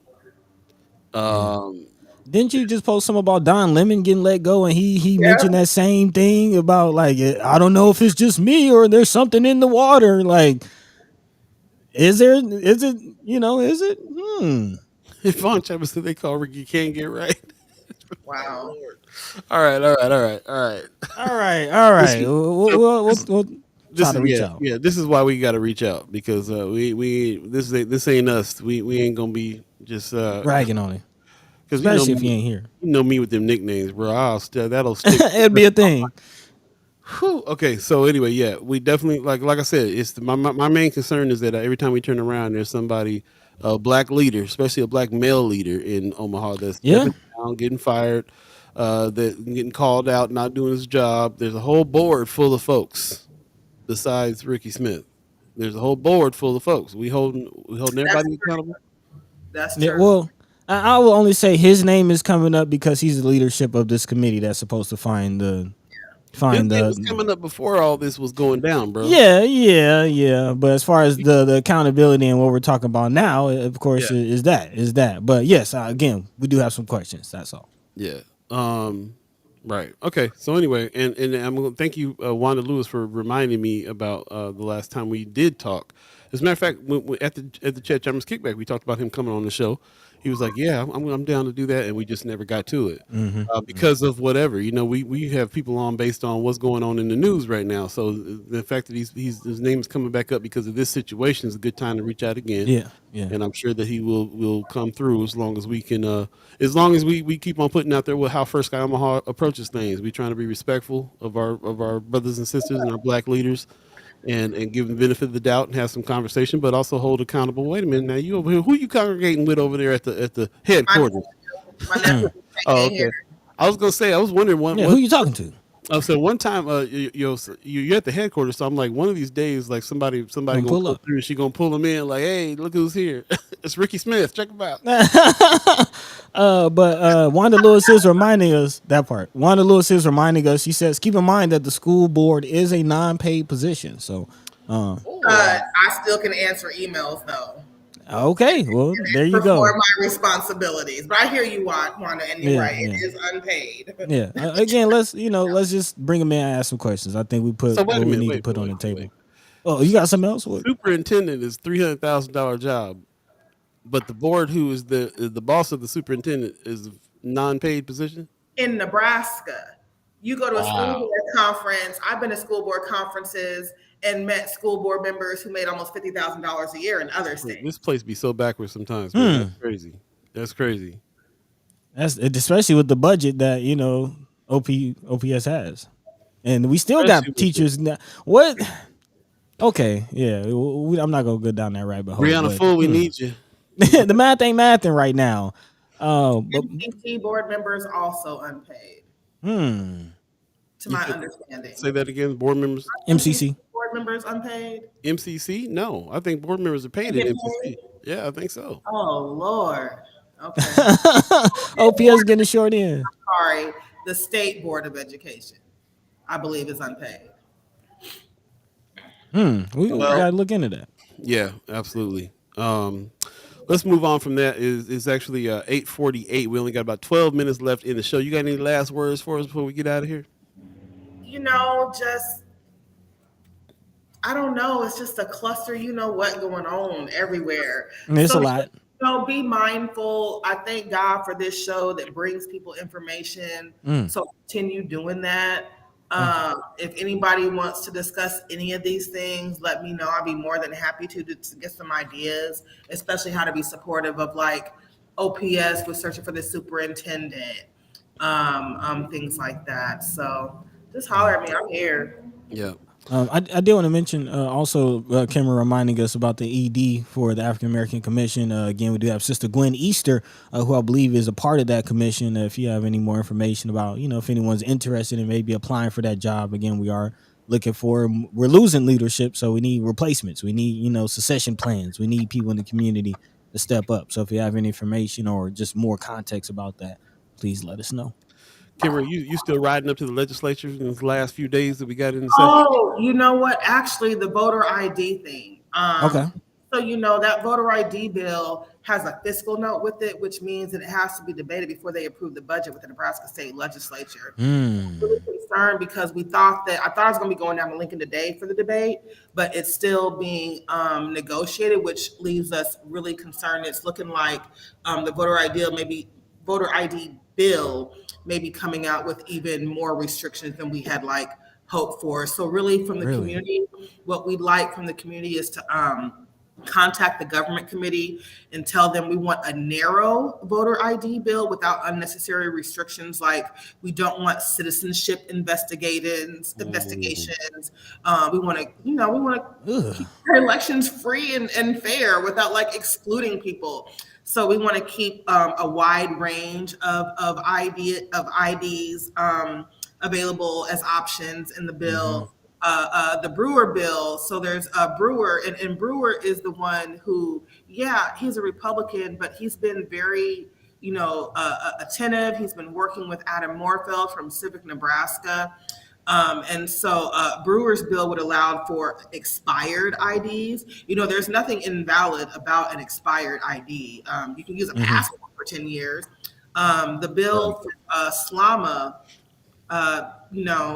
Um, didn't you just post something about Don Lemon getting let go, and he yeah, mentioned that same thing about like I don't know if it's just me or there's something in the water. Like, is it? Is it? Vaughn Chapman said they call Ricky can't get right. wow. All right. All right, all right. Listen, We'll This try is to reach out. yeah. This is why we got to reach out because this ain't us. We ain't gonna be just Bragging on it, because especially if you ain't here. you know me with them nicknames, bro. That'll stick. It'd be a thing. Whew. Okay, so anyway, yeah, we definitely like I said, it's my main concern is that every time we turn around, there's somebody, a black leader, especially a black male leader in Omaha that's Yeah. stepping down, getting fired, that getting called out, not doing his job. There's a whole board full of folks besides Ricky Smith. There's a whole board full of folks. We holding everybody accountable. That's Yeah, true. well, I will only say his name is coming up because he's the leadership of this committee that's supposed to find the His name was coming up before all this was going down, bro. Yeah. But as far as the accountability and what we're talking about now, of course, Yeah. is that. But yes, again, we do have some questions. That's all. Yeah. Right. Okay. So anyway, and I'm gonna thank you, Wanda Lewis, for reminding me about the last time we did talk. As a matter of fact, at the Chet Chalmers kickback, we talked about him coming on the show. He was like, "Yeah, I'm down to do that," and we just never got to it because of whatever. You know, we have people on based on what's going on in the news right now. So the fact that his name is coming back up because of this situation is a good time to reach out again. Yeah. And I'm sure that he will come through as long as we can, as long as we keep on putting out there with how First Sky Omaha approaches things. We trying to be respectful of our brothers and sisters and our black leaders, and give them the benefit of the doubt and have some conversation, but also hold accountable. Wait a minute, now you over here, who you congregating with over there at the headquarters? My nephew Oh, came here. okay. I was gonna say, I was wondering Yeah. Who you talking to? So one time, you're at the headquarters. So I'm like, one of these days, like somebody gonna pull pull up. through. She gonna pull him in, like, hey, look who's here. It's Ricky Smith. Check him out. But Wanda Lewis is reminding us that part. Wanda Lewis is reminding us. She says, keep in mind that the school board is a non-paid position. So, I still can answer emails though. okay, well, there you go. Perform my responsibilities. But I hear you, Wanda, and you're Yeah, right. yeah. It is unpaid. Yeah. Again, let's just bring them in and ask some questions. I think we put So wait a what we minute, need to wait, put on the wait, table. wait. Oh, you got something else? What? Superintendent is $300,000 job, but the board, who is the boss of the superintendent, is a non-paid position. In Nebraska, you go to a school Wow. board conference. I've been to school board conferences and met school board members who made almost $50,000 a year in other states. This place be so backwards sometimes, man. That's crazy. That's crazy. That's especially with the budget that OPS has, and we still Especially got with teachers. What? Okay, yeah, I'm not gonna go down that rabbit hole. Brianna but, Full, we need you. the math ain't mathing right now. But MCC board members also unpaid, to my understanding. Say that again. Board members, MCC. Board members unpaid. MCC? No, I think board members are paid at MCC. Yeah, I think so. Oh Lord. Okay. OPS getting a short end. Sorry, the State Board of Education, I believe, is unpaid. We gotta look into that. Yeah, absolutely. Let's move on from that. It's actually 8:48. We only got about 12 minutes left in the show. You got any last words for us before we get out of here? Just I don't know. It's just a cluster. You know what going on everywhere. It's a lot. Be mindful. I thank God for this show that brings people information. So continue doing that. If anybody wants to discuss any of these things, let me know. I'll be more than happy to get some ideas, especially how to be supportive of like OPS with searching for the superintendent, things like that. So just holler at me. I'm here. Yeah. I did want to mention also, Kimmer reminding us about the ED for the African American Commission. Again, we do have Sister Gwen Easter, who I believe is a part of that commission. If you have any more information about, if anyone's interested in maybe applying for that job, again, we are looking for. We're losing leadership, so we need replacements. We need succession plans. We need people in the community to step up. So if you have any information or just more context about that, please let us know. Kimber, you still riding up to the legislature in the last few days that we got in the session? Oh, you know what? Actually, the voter ID thing. Okay. So that voter ID bill has a fiscal note with it, which means that it has to be debated before they approve the budget with the Nebraska State Legislature. I'm really concerned because I thought I was going to be going down to Lincoln today for the debate, but it's still being negotiated, which leaves us really concerned. It's looking like the voter ID bill may be coming out with even more restrictions than we had hoped for. So really from the community, what we'd like from the community is to contact the government committee and tell them we want a narrow voter ID bill without unnecessary restrictions. Like we don't want citizenship investigations. We want to keep our elections free and fair without excluding people. So we want to keep a wide range of IDs available as options in the bill. The Brewer bill. So there's a Brewer, and Brewer is the one who, he's a Republican, but he's been very, attentive. He's been working with Adam Morfeld from Civic Nebraska. And so Brewer's bill would allow for expired IDs. There's nothing invalid about an expired ID. You can use a passport for 10 years. The bill for SLAMA,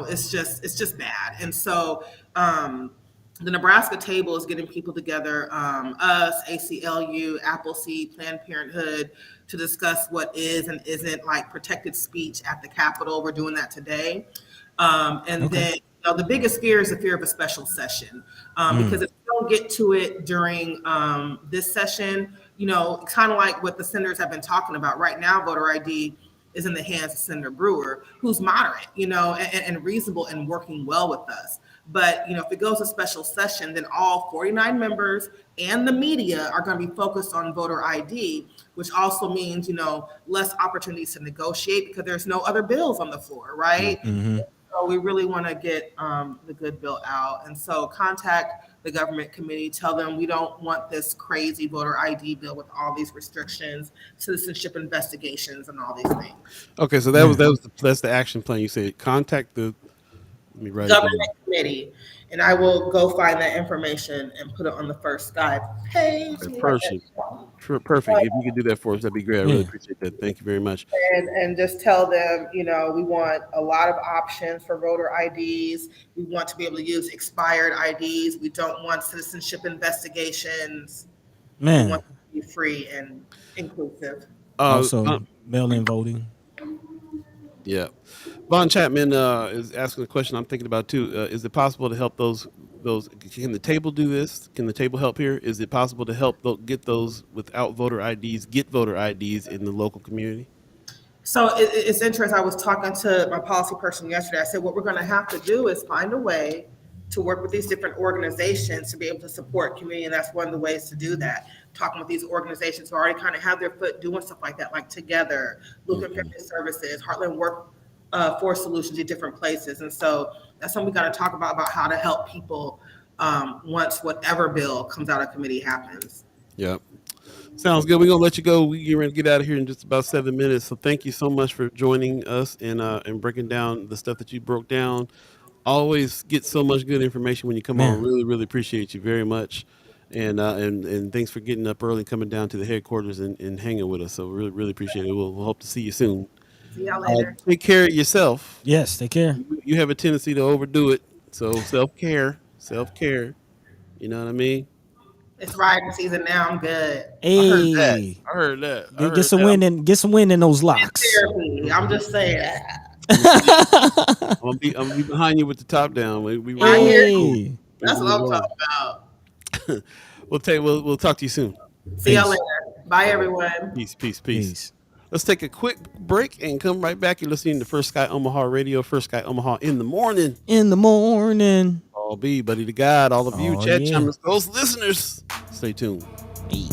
it's just bad. And so the Nebraska table is getting people together, us, ACLU, Appleseed, Planned Parenthood, to discuss what is and isn't protected speech at the Capitol. We're doing that today. Then the biggest fear is the fear of a special session, because if we don't get to it during this session, kind of like what the senators have been talking about right now, voter ID is in the hands of Senator Brewer, who's moderate, and reasonable and working well with us. But, if it goes to special session, then all 49 members and the media are going to be focused on voter ID, which also means, less opportunities to negotiate because there's no other bills on the floor, right? So we really want to get the good bill out. And so contact the government committee, tell them we don't want this crazy voter ID bill with all these restrictions, citizenship investigations, and all these things. Okay, so that's the action plan. You said contact the government committee, and I will go find that information and put it on the first Sky page. Perfect. If you could do that for us, that'd be great. I really appreciate that. Thank you very much. And just tell them, we want a lot of options for voter IDs. We want to be able to use expired IDs. We don't want citizenship investigations. We want to be free and inclusive. Also, mail-in voting. Yeah. Von Chapman is asking a question I'm thinking about too. Is it possible to help those? Can the table do this? Can the table help here? Is it possible to help get those without voter IDs get voter IDs in the local community? So it's interesting. I was talking to my policy person yesterday. I said, what we're going to have to do is find a way to work with these different organizations to be able to support community. And that's one of the ways to do that. Talking with these organizations who already kind of have their foot doing stuff like that, like Together, Lutheran Family Services, Heartland Work for Solutions in different places. And so that's something we got to talk about how to help people once whatever bill comes out of committee happens. Yep. Sounds good. We're going to let you go. We're going to get out of here in just about 7 minutes. So thank you so much for joining us and breaking down the stuff that you broke down. Always get so much good information when you come on. Really, really appreciate you very much. And thanks for getting up early, coming down to the headquarters and hanging with us. So really, really appreciate it. We'll hope to see you soon. See y'all later. Take care of yourself. Yes, take care. You have a tendency to overdo it. So self-care. You know what I mean? It's riding season now. I'm good. Hey, I heard that. Get some wind in those locks. Therapy. I'm just saying. I'm gonna be behind you with the top down. That's what I'm talking about. We'll talk to you soon. See y'all later. Bye, everyone. Peace. Let's take a quick break and come right back. You're listening to First Sky Omaha Radio, First Sky Omaha in the morning. In the morning. All Beeee, Buddi3 Da Gawd, all of you, Oh, chat yeah. chumers, those listeners. Stay tuned. Hey.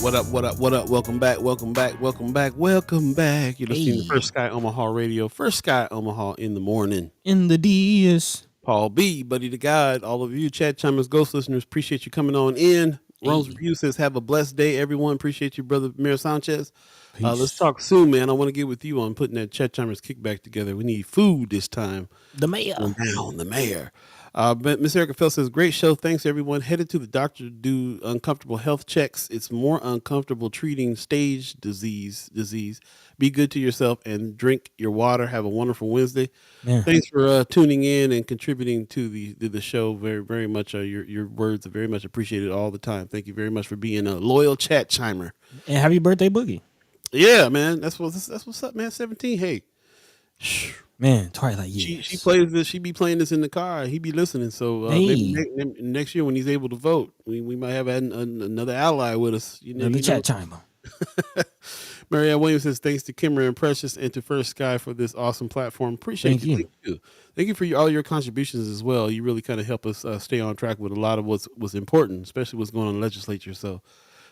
What up, what up, what up? Welcome back, welcome back, welcome back, welcome back. You're listening to Hey. First Sky Omaha Radio, First Sky Omaha in the morning. In the DS. Paul Beeee, Buddi3 Da Gawd, all of you, chat chumers, ghost listeners, appreciate you coming on in. Ron's Review says, have a blessed day, everyone. Appreciate you, brother Mayor Sanchez. Let's talk soon, man. I want to get with you on putting that chat chumers kickback together. We need food this time. The mayor. Down the mayor. But Miss Erica Phil says, great show. Thanks, everyone. Headed to the doctor to do uncomfortable health checks. It's more uncomfortable treating stage disease. Be good to yourself and drink your water. Have a wonderful Wednesday. Yeah. Thanks for tuning in and contributing to the show. Very, very much. Your words are very much appreciated all the time. Thank you very much for being a loyal chat chimer. And happy birthday, Boogie. Yeah, man. That's what's up, man. 17. Hey. Man, Twilight years. She plays this. She be playing this in the car. He be listening. So maybe next year when he's able to vote, we might have another ally with us. You know, Another chat chimer. Marianne Williams says, thanks to Kimara and Precious and to First Sky for this awesome platform. Appreciate you. Thank you for all your contributions as well. You really kind of help us stay on track with a lot of what's important, especially what's going on in the legislature. So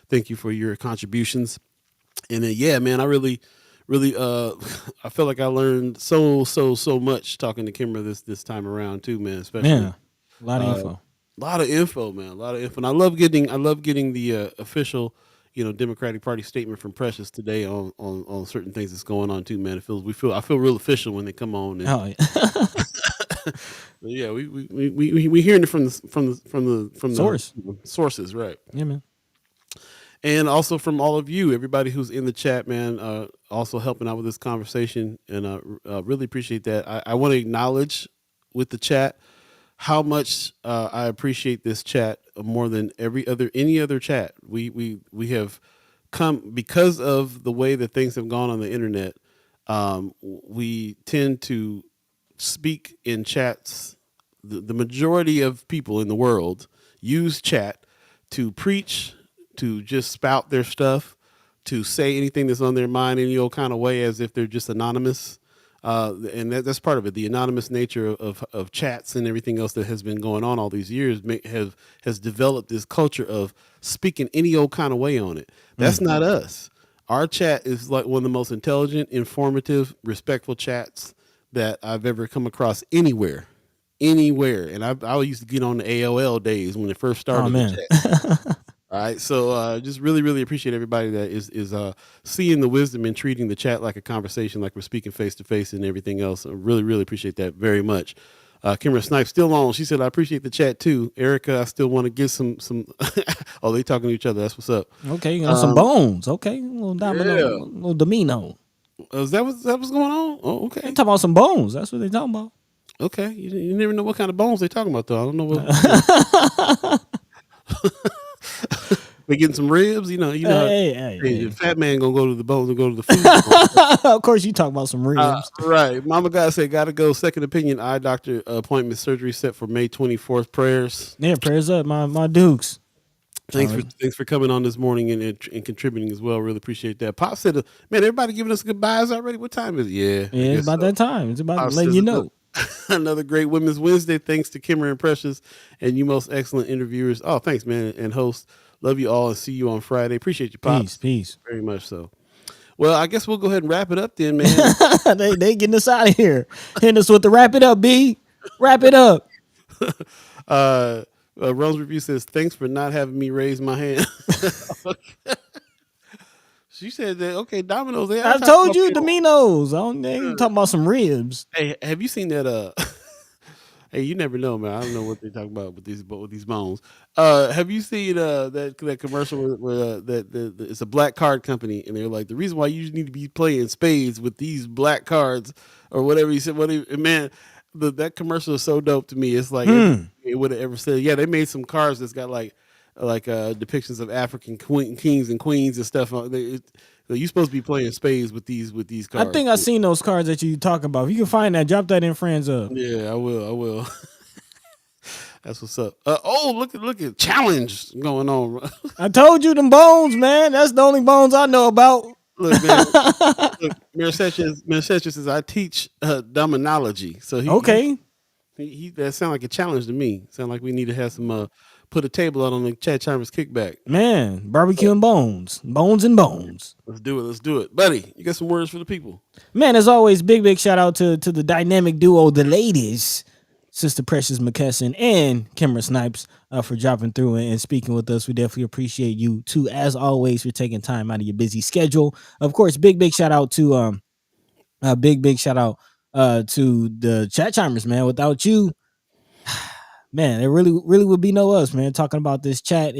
thank you for your contributions. And yeah, man, I really I feel like I learned so much talking to Kimara this time around too, man. Especially a lot of info. A lot of info, man. A lot of info. And I love getting the official, Democratic Party statement from Precious today on certain things that's going on too, man. I feel real official when they come on. And, yeah, we hearing it from the source sources, right? Yeah, man. And also from all of you, everybody who's in the chat, man, also helping out with this conversation. And really appreciate that. I want to acknowledge with the chat how much I appreciate this chat more than any other chat. We have come, because of the way that things have gone on the internet, we tend to speak in chats. The majority of people in the world use chat to preach, to just spout their stuff, to say anything that's on their mind any old kind of way as if they're just anonymous. And that's part of it. The anonymous nature of chats and everything else that has been going on all these years has developed this culture of speaking any old kind of way on it. That's not us. Our chat is like one of the most intelligent, informative, respectful chats that I've ever come across anywhere. And I used to get on the AOL days when it first started. Oh, man. The chat. All right, so just really appreciate everybody that is seeing the wisdom in treating the chat like a conversation, like we're speaking face to face and everything else. I really appreciate that very much. Kimara Snipes still on. She said, I appreciate the chat too. Erica, I still want to get some. Oh, they talking to each other. That's what's up. Okay, you got some bones. Okay, a little domino, a little domino. Is that what's going on? Oh, okay. They talking about some bones. That's what they talking about. Okay, you never know what kind of bones they talking about though. I don't know what. They getting some ribs, you know. The fat man gonna go to the bones and go to the food. Of course, you talk about some ribs, right? Mama God said, "Gotta go." Second opinion, eye doctor appointment, surgery set for May 24th. Prayers. Yeah, prayers up, my dukes. Thanks for coming on this morning and contributing as well. Really appreciate that. Pop said, "Man, everybody giving us goodbyes already. What time is it?" Yeah, it's about that time. It's about letting you know. Another great Women's Wednesday. Thanks to Kimara and Precious and you most excellent interviewers. Oh, thanks, man, and hosts. Love you all and see you on Friday. Appreciate you, Pops. Peace. Very much so. Well, I guess we'll go ahead and wrap it up then, man. they getting us out of here. Hitting us with the wrap it up, B. Wrap it up. Ron's Review says, thanks for not having me raise my hand. She said that. Okay, Domino's. I told you, Domino's. They ain't talking about some ribs. Hey, have you seen that? Hey, you never know, man. I don't know what they talk about with these bones. Have you seen that commercial where it's a black card company and they're like, the reason why you need to be playing spades with these black cards or whatever he said. Man, that commercial is so dope to me. It's like it would have ever said. Yeah, they made some cards that's got like depictions of African kings and queens and stuff. You're supposed to be playing spades with these cards. I think I've seen those cards that you talk about. If you can find that, drop that in friends up. Yeah, I will. That's what's up. Look at challenge going on. I told you them bones, man. That's the only bones I know about. Look, man. Mayor Sanchez says I teach dominology. So he that sound like a challenge to me. Sound like we need to have some put a table out on the Chat Chambers kickback. Man, barbecue and bones and bones. Let's do it. Buddy, you got some words for the people? Man, as always, big shout out to the dynamic duo, the ladies, Sister Precious McKesson and Kimara Snipes, for dropping through and speaking with us. We definitely appreciate you too, as always, for taking time out of your busy schedule. Of course, big shout out to big shout out to the Chat Chambers, man. Without you, man, there really would be no us, man. Talking about this chat,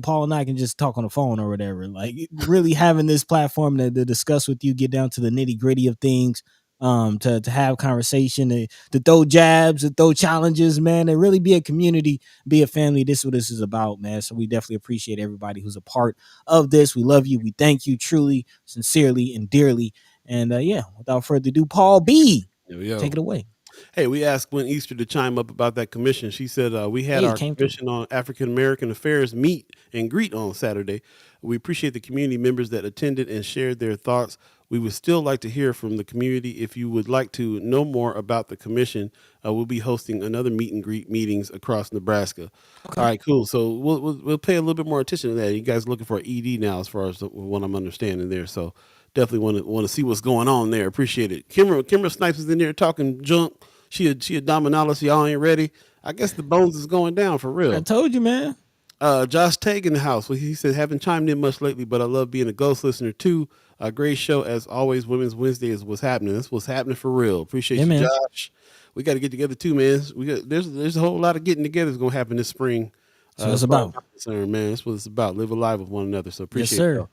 Paul and I can just talk on the phone or whatever. Like, really having this platform to discuss with you, get down to the nitty gritty of things, to have conversation, to throw jabs, to throw challenges, man, and really be a community, be a family. This is what this is about, man. So we definitely appreciate everybody who's a part of this. We love you. We thank you truly, sincerely, and dearly. And without further ado, Paul B, take it away. Hey, we asked Gwen Easter to chime up about that commission. She said we had our commission on African American affairs meet and greet on Saturday. We appreciate the community members that attended and shared their thoughts. We would still like to hear from the community. If you would like to know more about the commission, we'll be hosting another meet and greet meetings across Nebraska. Okay. All right, cool. So we'll pay a little bit more attention to that. You guys are looking for an ED now, as far as what I'm understanding there. So definitely want to see what's going on there. Appreciate it. Kimara Snipes is in there talking junk. She a dominology. Y'all ain't ready. I guess the bones is going down for real. I told you, man. Josh Tag in the house. Well, he said, haven't chimed in much lately, but I love being a ghost listener too. A great show as always. Women's Wednesday is what's happening. That's what's happening for real. Appreciate you, man. Josh. We got to get together too, man. There's a whole lot of getting together that's gonna happen this spring. So it's about, man. That's what it's about. Live alive with one another. So appreciate it. Yes, sir.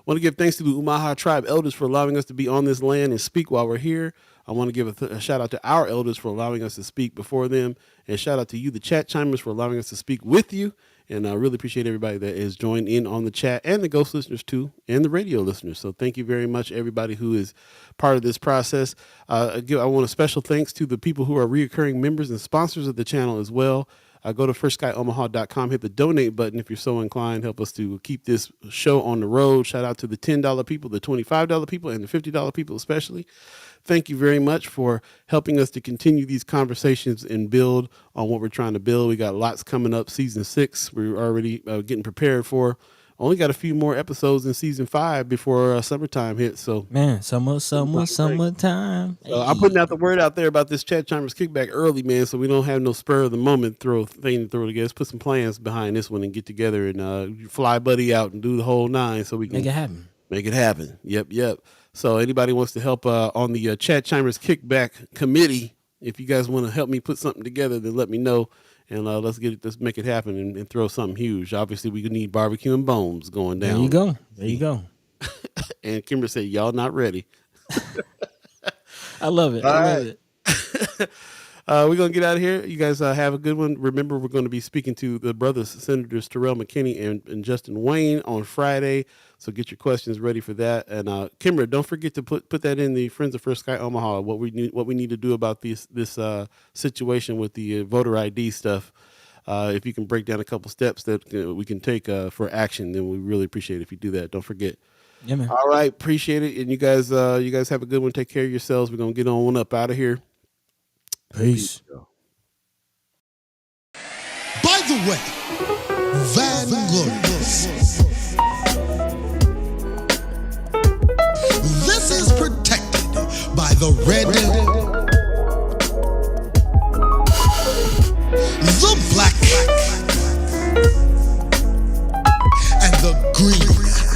Want to give thanks to the Omaha tribe elders for allowing us to be on this land and speak while we're here. I want to give a shout out to our elders for allowing us to speak before them, and shout out to you, the Chat Chimers, for allowing us to speak with you. And I really appreciate everybody that is joined in on the chat, and the ghost listeners too, and the radio listeners. So thank you very much, everybody who is part of this process. I want a special thanks to the people who are reoccurring members and sponsors of the channel as well. Go to firstskyOmaha.com, hit the donate button if you're so inclined. Help us to keep this show on the road. Shout out to the $10 people, the $25 people, and the $50 people especially. Thank you very much for helping us to continue these conversations and build on what we're trying to build. We got lots coming up. Season 6, we're already getting prepared for. Only got a few more episodes in season 5 before summertime hits. So, man, summertime. Hey. I'm putting out the word out there about this Chat Chambers kickback early, man, so we don't have no spur of the moment thing to throw together. Let's put some plans behind this one and get together and fly Buddy out and do the whole 9 so we can make it happen. Yep. So anybody wants to help on the Chat Chambers kickback committee, if you guys want to help me put something together, then let me know. And let's make it happen and throw something huge. Obviously, we need barbecue and bones going down. There you go. And Kimber said, y'all not ready. I love it. Love it. We're going to get out of here. You guys have a good one. Remember, we're going to be speaking to the brothers, Senators Terrell McKinney and Justin Wayne on Friday. So get your questions ready for that. And Kimber, don't forget to put that in the Friends of First Sky Omaha, what we need to do about this situation with the voter ID stuff. If you can break down a couple steps that we can take for action, then we really appreciate it if you do that. Don't forget. Yeah, man. All right. Appreciate it. And you guys have a good one. Take care of yourselves. We're going to get on up out of here. Peace. By the way, Van Glorious, this is protected by the red, the black, and the green.